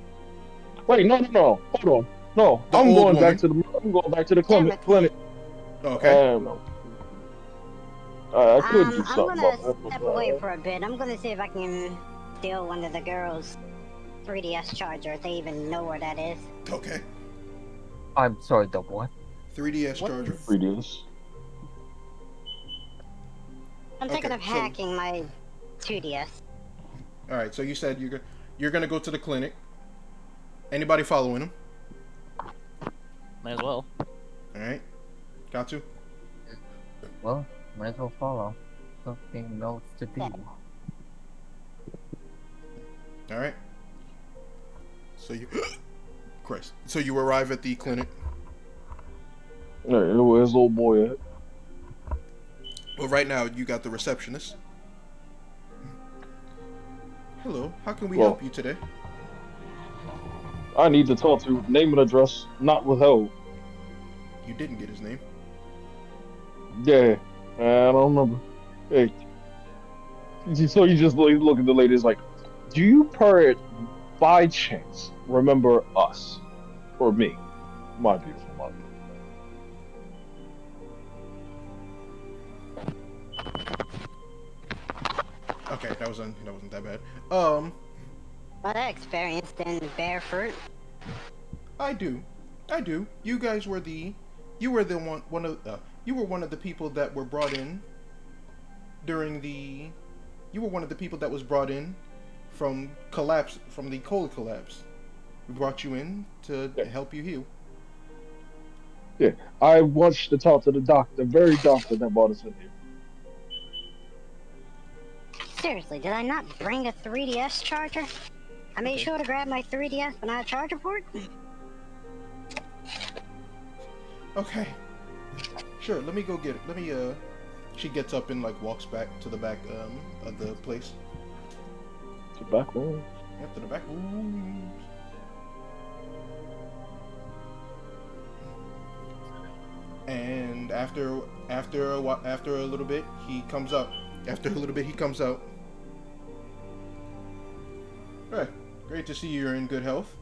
Wait, no. Hold on. No, I'm going back to the clinic. Okay. I could do something. I'm gonna step away for a bit. I'm gonna see if I can steal one of the girls' 3DS charger, if they even know where that is. Okay. I'm sorry, the what? 3DS charger. 3DS. I'm thinking of hacking my 2DS. All right. So you said you're gonna go to the clinic. Anybody following him? Might as well. All right. Got to. Well, might as well follow. Something else to do. All right. So you, Christ. So you arrive at the clinic. Where's old boy at? Well, right now you got the receptionist. Hello. How can we help you today? I need to talk to name and address, not withheld. You didn't get his name. Yeah, I don't remember. Hey, so you just look at the lady, it's like, do you by chance remember us? For me, my beautiful mother. Okay, that wasn't that bad. Well, I experienced in bear fruit. I do. You guys were you were one of the people that were brought in during the, you were one of the people that was brought in from the cold collapse. We brought you in to help you heal. Yeah, I watched to talk to the doctor, the very doctor that brought us in here. Seriously, did I not bring a 3DS charger? I made sure to grab my 3DS, but not a charger port? Okay. Sure, let me go get it. She gets up and like walks back to the back of the place. To the back room. Yep, to the back rooms. And after a little bit, he comes out. Alright, great to see you're in good health.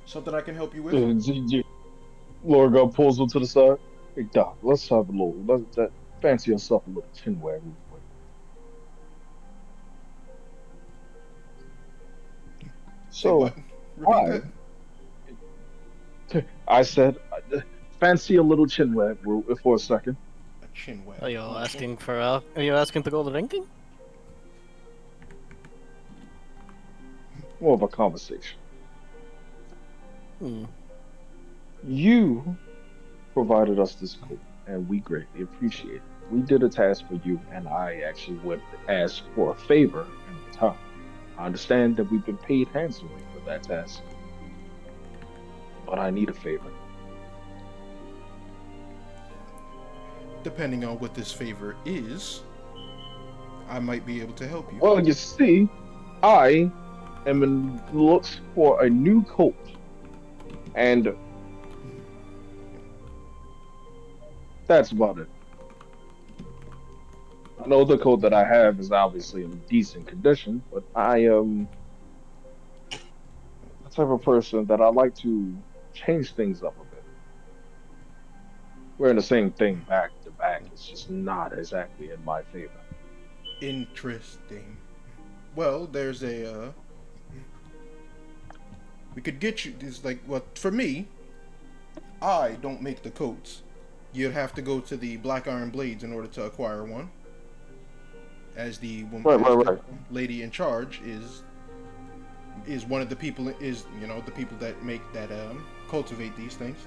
Something I can help you with? Lorga pulls him to the side. Hey, Doc, let's have a little, fancy yourself a little chin wag real quick. So, Repeat that. I said, fancy a little chin wag for a second. A chin wag. Are you asking for, are you asking to go drinking? More of a conversation. Hmm. You provided us this coat, and we greatly appreciate it. We did a task for you, and I actually would ask for a favor in return. I understand that we've been paid handsomely for that task, but I need a favor. Depending on what this favor is, I might be able to help you. Well, you see, I am in looks for a new coat, and that's about it. I know the coat that I have is obviously in decent condition, but I am the type of person that I like to change things up a bit. Wearing the same thing back to back is just not exactly in my favor. Interesting. Well, there's we could get you this, like, well, for me, I don't make the coats. You'd have to go to the Black Iron Blades in order to acquire one. As the woman, Right. The lady in charge is one of the people, the people that make that cultivate these things.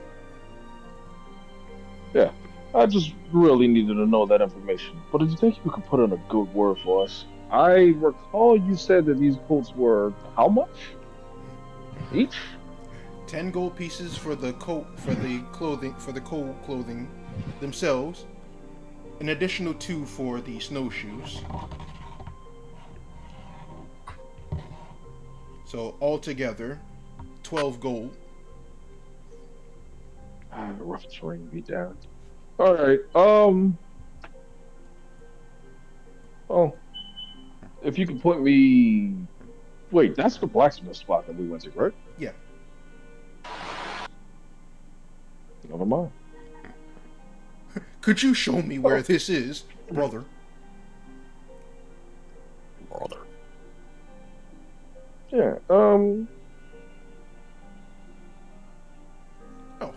Yeah, I just really needed to know that information. But do you think you could put in a good word for us? I recall you said that these coats were how much each? 10 gold pieces for the coat, for the cold clothing themselves. An additional 2 for the snowshoes. So altogether, 12 gold. Rough terrain me down. All right. Oh, if you could point me. Wait, that's the blacksmith spot that we went to, right? Yeah. Never mind. Could you show me where this is, brother? Yeah. Oh,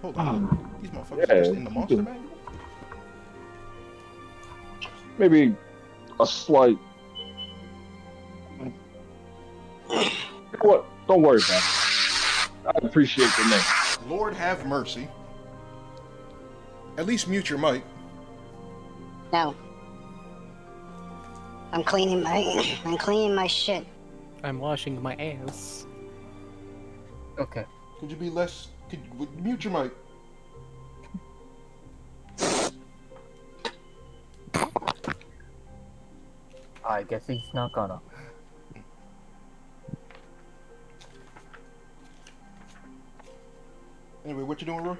hold on. These motherfuckers are just in the monster manual? Maybe a slight. What? Don't worry about it. I appreciate the name. Lord have mercy. At least mute your mic. No. I'm cleaning my shit. I'm washing my ass. Okay. Could you be less? Mute your mic. I guess he's not gonna. Anyway, what you doing, Roy?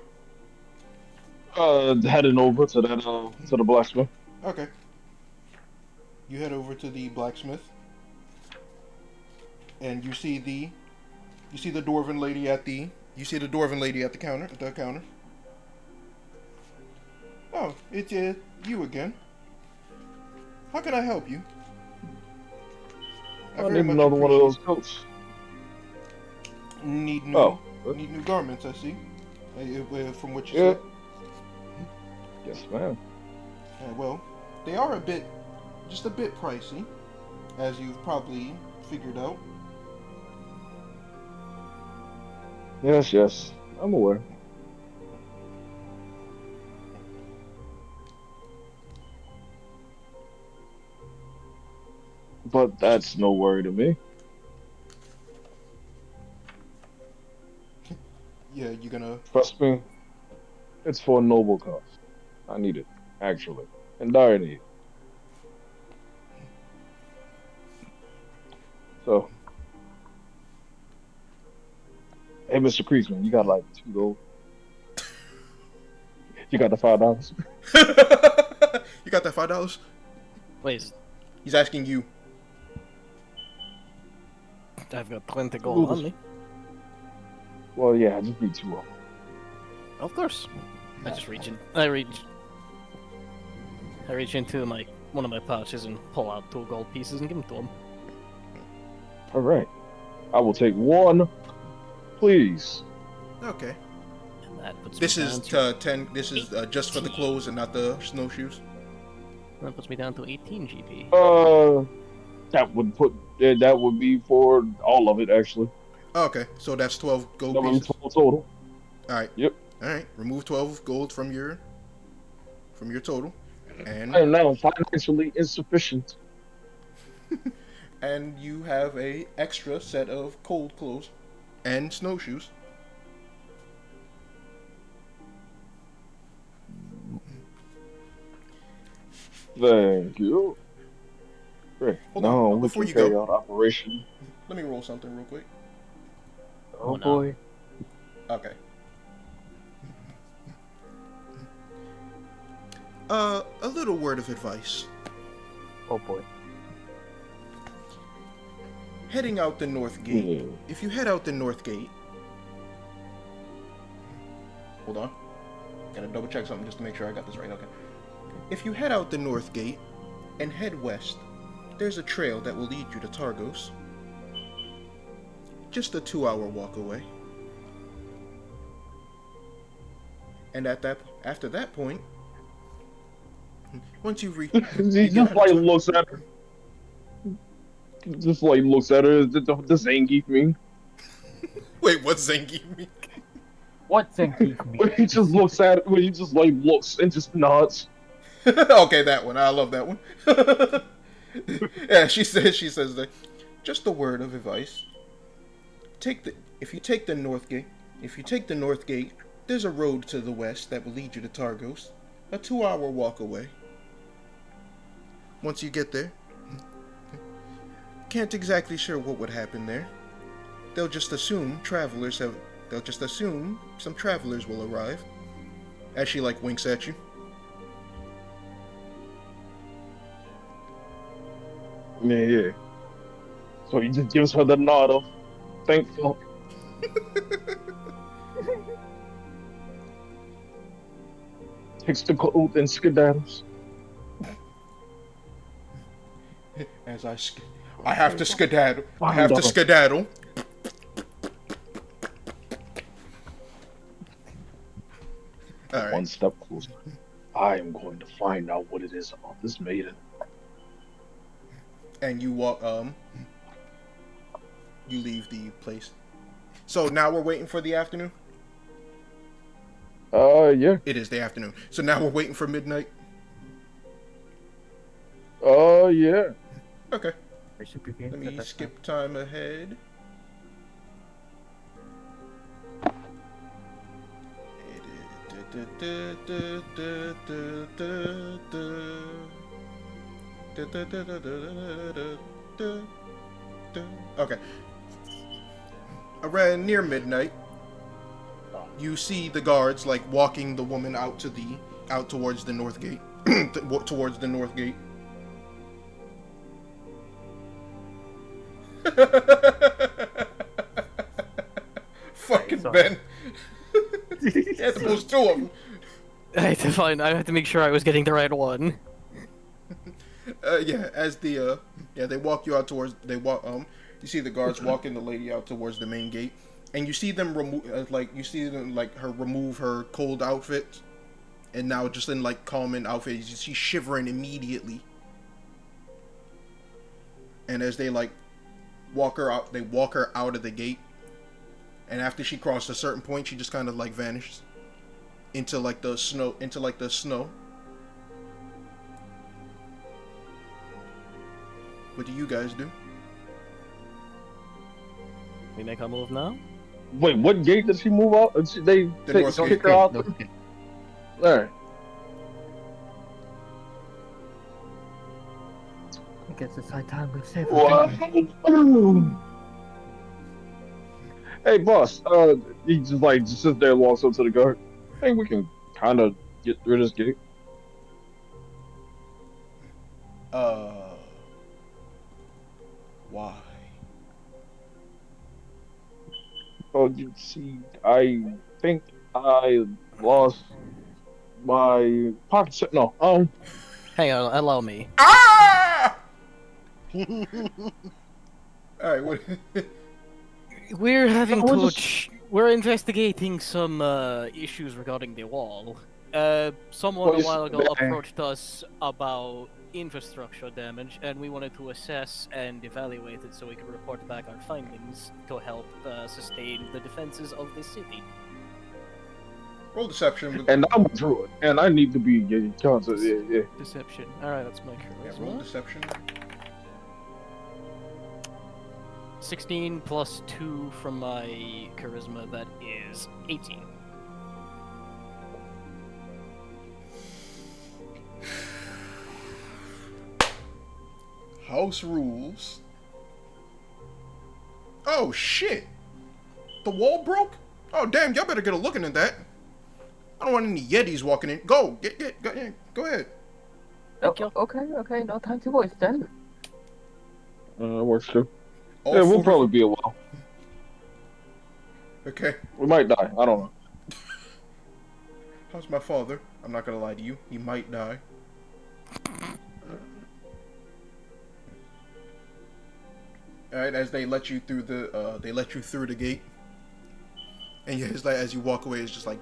Heading over to that to the blacksmith. Okay. You head over to the blacksmith, and you see the dwarven lady at the You see the dwarven lady at the counter. Oh, it's you again. How can I help you? I need another one of those coats. Need new garments, I see. From what you said. Yes, ma'am. Well, they are just a bit pricey, as you've probably figured out. Yes, I'm aware. But that's no worry to me. Yeah, you gonna... Trust me, it's for a noble cause. I need it, actually. In dire need. So, hey, Mr. Creasman, you got like 2 gold? You got the $5? You got that $5? Please. He's asking you. I've got 20 gold on me. Well, yeah, I just need 2 of them. Of course. I just reach in. I reach into one of my pouches and pull out 2 gold pieces and give them to him. All right. I will take 1, please. Okay. And that puts This me is down to 10. This is just for the clothes and not the snowshoes. That puts me down to 18 GP. That would be for all of it, actually. Okay, so that's 12 gold That would be pieces. 12 total. All right. Yep. All right. Remove 12 gold from your total, and I am now financially insufficient. and you have a extra set of cold clothes and snowshoes. Thank you. Great. Hold now on, we before can you carry go, out operation. let me roll something real quick. Oh, no. boy. Okay. A little word of advice. Oh boy. Heading out the north gate. If you head out the north gate... Hold on. Gotta double check something just to make sure I got this right. Okay. If you head out the north gate and head west, there's a trail that will lead you to Targos. Just a 2-hour walk away. And after that point, once you reach... He just like looks at her. Just like looks at her. The Zangief mean. Wait, what's Zangief mean? What's Zangief mean? He just looks at it. He just like looks and just nods. Okay, that one. I love that one. Yeah, she says that. Just a word of advice. If you take the north gate, there's a road to the west that will lead you to Targos. A 2-hour walk away. Once you get there, can't exactly sure what would happen there. They'll just assume some travelers will arrive. As she like winks at you. Yeah. So he just gives her the nod of thankful. Takes the coat and skedaddles. As I have to skedaddle. I have to skedaddle. All right. One step closer. I am going to find out what it is about this maiden. And you walk. You leave the place. So now we're waiting for the afternoon. Yeah. It is the afternoon. So now we're waiting for midnight. Yeah. Okay. Let me skip time ahead. Okay. Around near midnight, you see the guards like walking the woman out towards the north gate, towards the north gate. Fucking Ben. You had to post 2 of them. I had to find. I had to make sure I was getting the right one. Yeah, as the they walk you out towards. You see the guards walking the lady out towards the main gate, and you see them remove her remove her cold outfit, and now just in like common outfit, she's shivering immediately. And as they like walk her out of the gate, and after she crossed a certain point, she just kind of like vanishes into the snow. What do you guys do? We make our move now? Wait, what gate did she move out? They kick her out? Alright. I guess it's high time we save her. Hey, boss. He just sits there and walks up to the guard. I think we can kind of get through this gate. Why? Oh, you see, I think I lost my pocket. No, Hang on, allow me. Ah! Alright, what? We're investigating some issues regarding the wall. Someone a while ago approached us about infrastructure damage, and we wanted to assess and evaluate it so we could report back our findings to help sustain the defenses of the city. Roll deception. And I'm a druid, and I need to be constant. Yeah. Deception. Alright, that's my charisma. Yeah, roll deception. 16 plus 2 from my charisma, that is 18. House rules. Oh shit! The wall broke? Oh damn! Y'all better get a looking at that. I don't want any Yetis walking in. Go ahead. Okay. No time to waste then. Works too. Yeah, we'll probably be a while. Okay. We might die. I don't know. How's my father? I'm not gonna lie to you. He might die. Alright, as they let you through the gate. And yeah, it's like as you walk away, it's just like,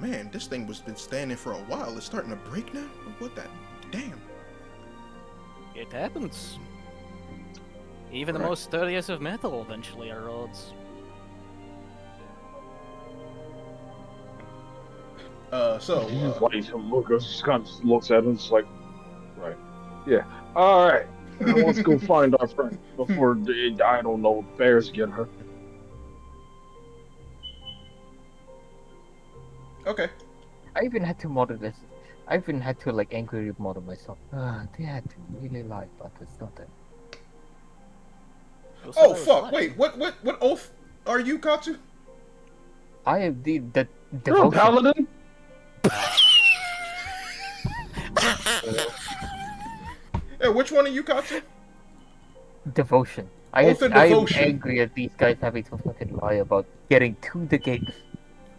man, this thing was been standing for a while. It's starting to break now? What that? Damn. It happens. Even the most sturdiest of metal eventually erodes. Lucas kind of looks at him, just like, right. Yeah. Alright. Let's go find our friend before, I don't know, bears get her. Okay. I even had to model this. I even had to like angrily model myself. They had to really lie about this, don't they? Oh fuck! Wait, what oath are you, Katsu? I am the devotion. You're a paladin? Hey, which one are you, Katsu? Devotion. I am angry at these guys having to fucking lie about getting to the gate.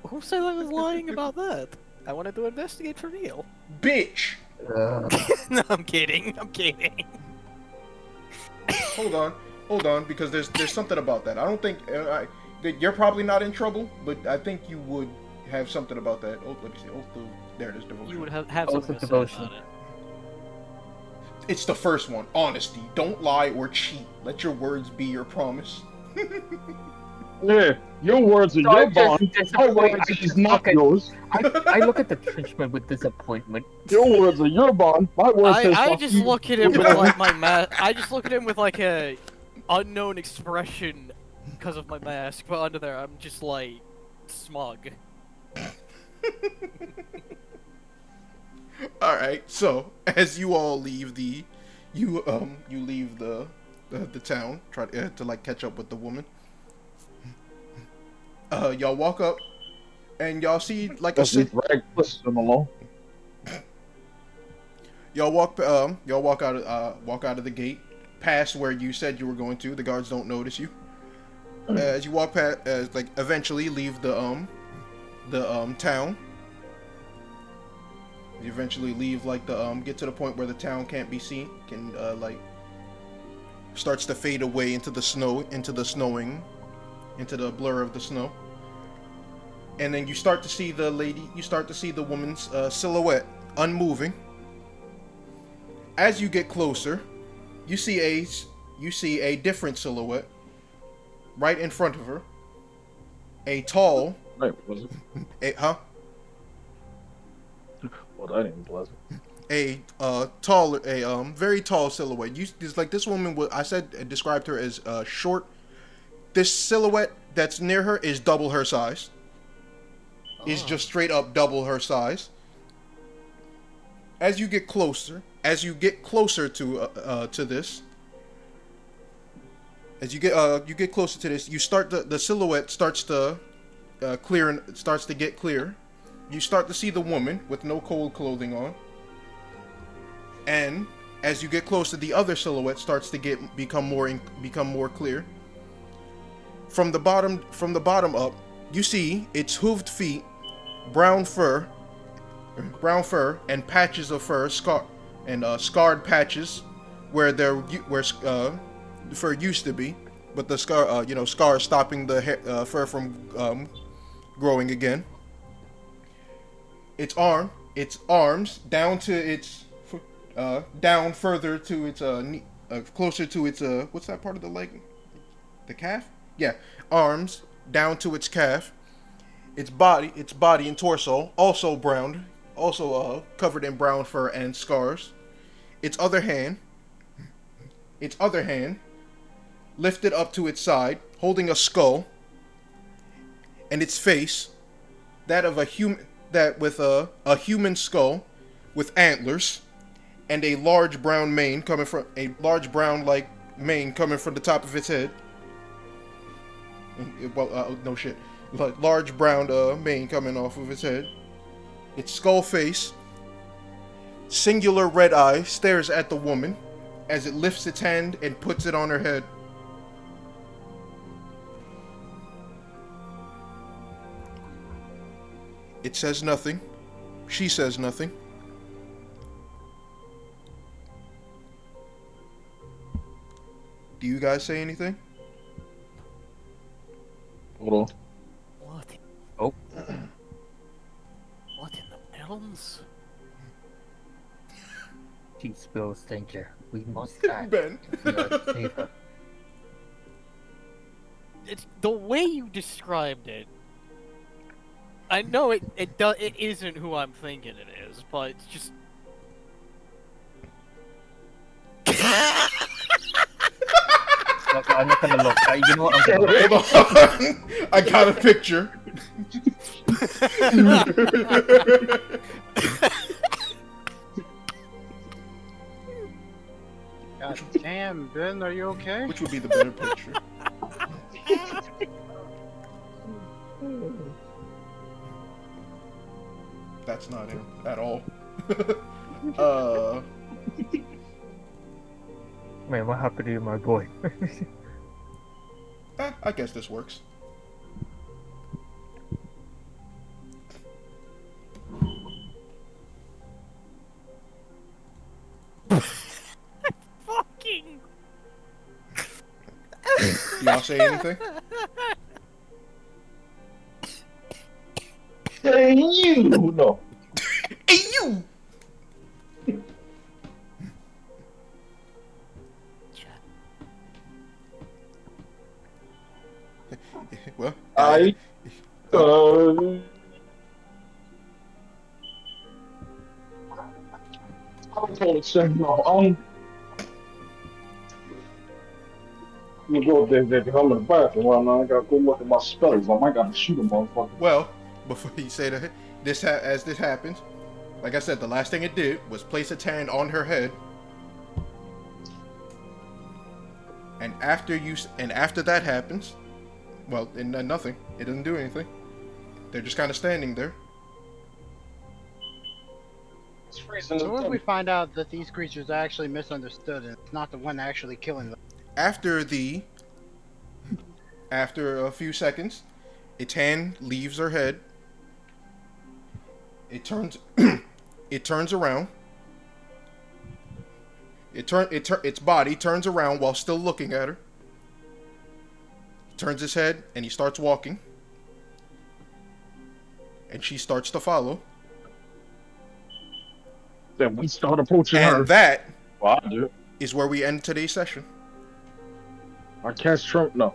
Who said I was lying about that? I wanted to investigate for real. Bitch! No, I'm kidding. Hold on, because there's something about that. I don't think you're probably not in trouble, but I think you would have something about that. Oh, let me see. Oh, there it is. Devotion. You would have something to say about it. It's the first one. Honesty. Don't lie or cheat. Let your words be your promise. Yeah, your words are your bond. My words is not yours. I look at the Frenchman with disappointment. Your words are your bond. My words are I just look at him with like my mask. I just look at him with like a unknown expression because of my mask, but under there I'm just like smug. All right. So as you all leave the town, try to like catch up with the woman. Y'all walk up, and y'all see like y'all walk out of the gate, past where you said you were going to. The guards don't notice you. As you walk past, like eventually leave the town. You eventually leave like the get to the point where the town can't be seen, can like starts to fade away into the snow, into the snowing, into the blur of the snow. And then you start to see the lady, you start to see the woman's silhouette unmoving. As you get closer, you see a different silhouette right in front of her. A tall, Right, was it? Well, that ain't pleasant. Very tall silhouette. It's like this woman. Described her as short. This silhouette that's near her is double her size. Is just straight up double her size. As you get closer to this, as you get closer to this, you start the silhouette starts to clear and starts to get clear. You start to see the woman with no cold clothing on, and as you get closer, the other silhouette starts to become more clear. From the bottom up, you see its hooved feet, brown fur, and patches of fur, scarred patches where the fur used to be, but the scars stopping the fur from growing again. Its arms down to its down further to its closer to its what's that part of the leg? The calf? Yeah, arms down to its calf. Its body and torso also brown, covered in brown fur and scars. Its other hand lifted up to its side, holding a skull, and its face, that of a human, that with a human skull, with antlers, and a large brown mane coming from the top of its head. Well, no shit. Large brown mane coming off of its head. Its skull face, singular red eye, stares at the woman as it lifts its hand and puts it on her head. It says nothing. She says nothing. Do you guys say anything? Hold on. What? Oh. What in the melons? She spills danger. We must act. Ben. We are to save her. It's the way you described it. I know it isn't who I'm thinking it is, but it's just. I'm not gonna look. You know what? I'm gonna look. Hold on. I got a picture. God damn, Ben, are you okay? Which would be the better picture? That's not him at all. Man, what happened to you, my boy? I guess this works. Fucking. Y'all say anything? Hey, you! No. Hey, you! Well, I'm gonna say no. Let me go up there, I'm in the bathroom right now. I gotta go look at my spells. I might gotta shoot a motherfucker. well, before you say that, as this happens, like I said, the last thing it did was place its hand on her head, and after that happens, well, and nothing. It doesn't do anything. They're just kind of standing there. It's freezing. So what if we find out that these creatures are actually misunderstood and it's not the one actually killing them? After the After a few seconds, its hand leaves her head. It turns. It turns around. Its body turns around while still looking at her. He turns his head and he starts walking. And she starts to follow. Then we start approaching her. And that Wow, is where we end today's session. I cast Trump. No.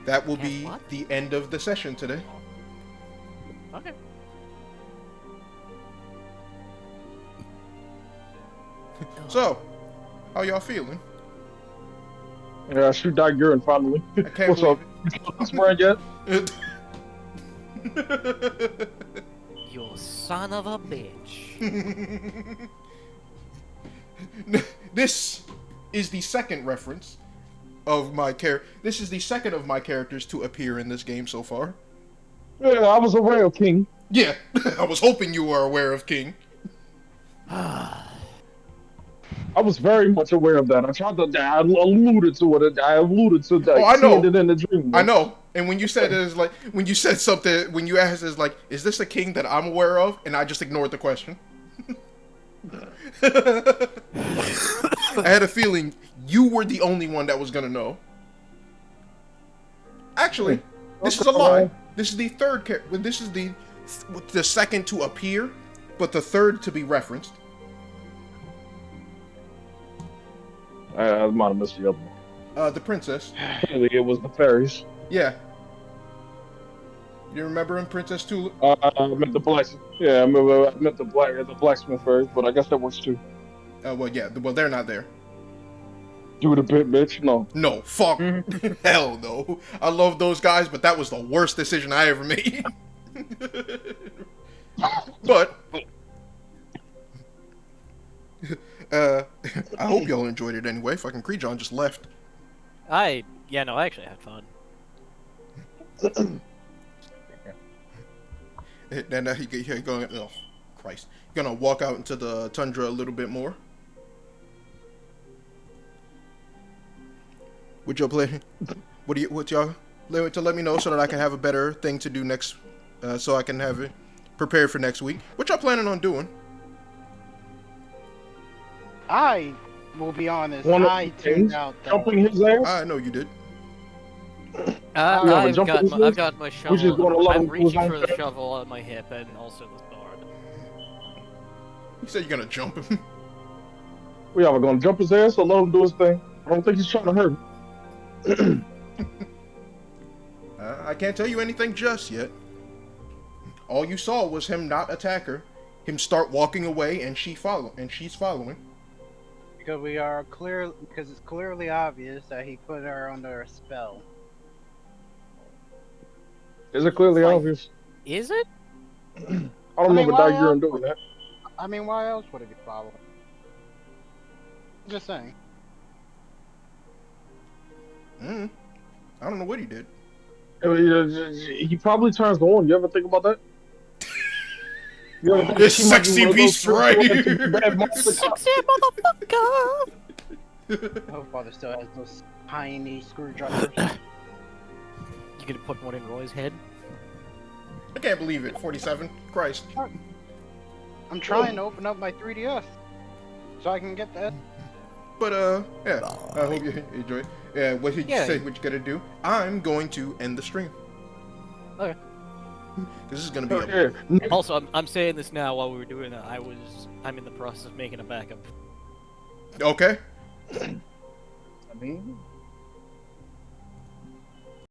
That will be What? the end of the session today. Okay. So, how y'all feeling? Yeah, shoot that urine finally. I can't What's up? Swearing yet? You son of a bitch. This is the second reference of my character. This is the second of my characters to appear in this game so far. Yeah, I was aware of King. Yeah, I was hoping you were aware of King. I was very much aware of that. I alluded to it. I alluded to that. Oh, I know. Seeing it in the dream. I know. And when you said when you said something, when you asked, is like, is this a king that I'm aware of? And I just ignored the question. I had a feeling you were the only one that was gonna know. Actually, this is a lie. This is the third character. This is the second to appear, but the third to be referenced. I might have missed the other one. The princess. Clearly, it was the fairies. Yeah. You remember in Princess Tulip? I meant the blacksmith. Yeah, I meant the blacksmith fairies, but I guess that works too. Well, yeah. Well, they're not there. Do it a bit, bitch. No. No, fuck. Hell no. I love those guys, but that was the worst decision I ever made. But I hope y'all enjoyed it anyway. Fucking Creejon just left. I actually had fun. Then you're going. Oh, Christ! You're gonna walk out into the tundra a little bit more. Would y'all play? What y'all to let me know so that I can have a better thing to do next, so I can have it prepared for next week. What y'all planning on doing? I will be honest. One of I the tuned things, out. jumping his ass. I know you did. I've got my shovel. Which is going to allow I'm him to reaching his for own the thing. shovel on my hip and also the sword. You said you're gonna jump him. We are going to jump his ass or let him do his thing. I don't think he's trying to hurt him. I can't tell you anything just yet. All you saw was him not attack her, him start walking away, and she's following. Because it's clearly obvious that he put her under a spell. Is it clearly Like- obvious? Is it? I don't I mean, remember why Daguerre else? doing that. I mean, why else would it be following? Just saying. I don't know what he did. He probably turns on. You ever think about that? You ever think This she might be sexy one of those beast right bad here. monster cops? Sexy motherfucker! Oh, father still has those tiny screwdrivers. You gonna put one in Roy's head? I can't believe it. 47. Christ. I'm trying to open up my 3DS so I can get that. But yeah. I hope you enjoy. Yeah. What did you Yeah. say? What you gotta do? I'm going to end the stream. Okay. This is gonna be. Yeah. Also, I'm saying this now while we were doing that. I'm in the process of making a backup. Okay. I mean,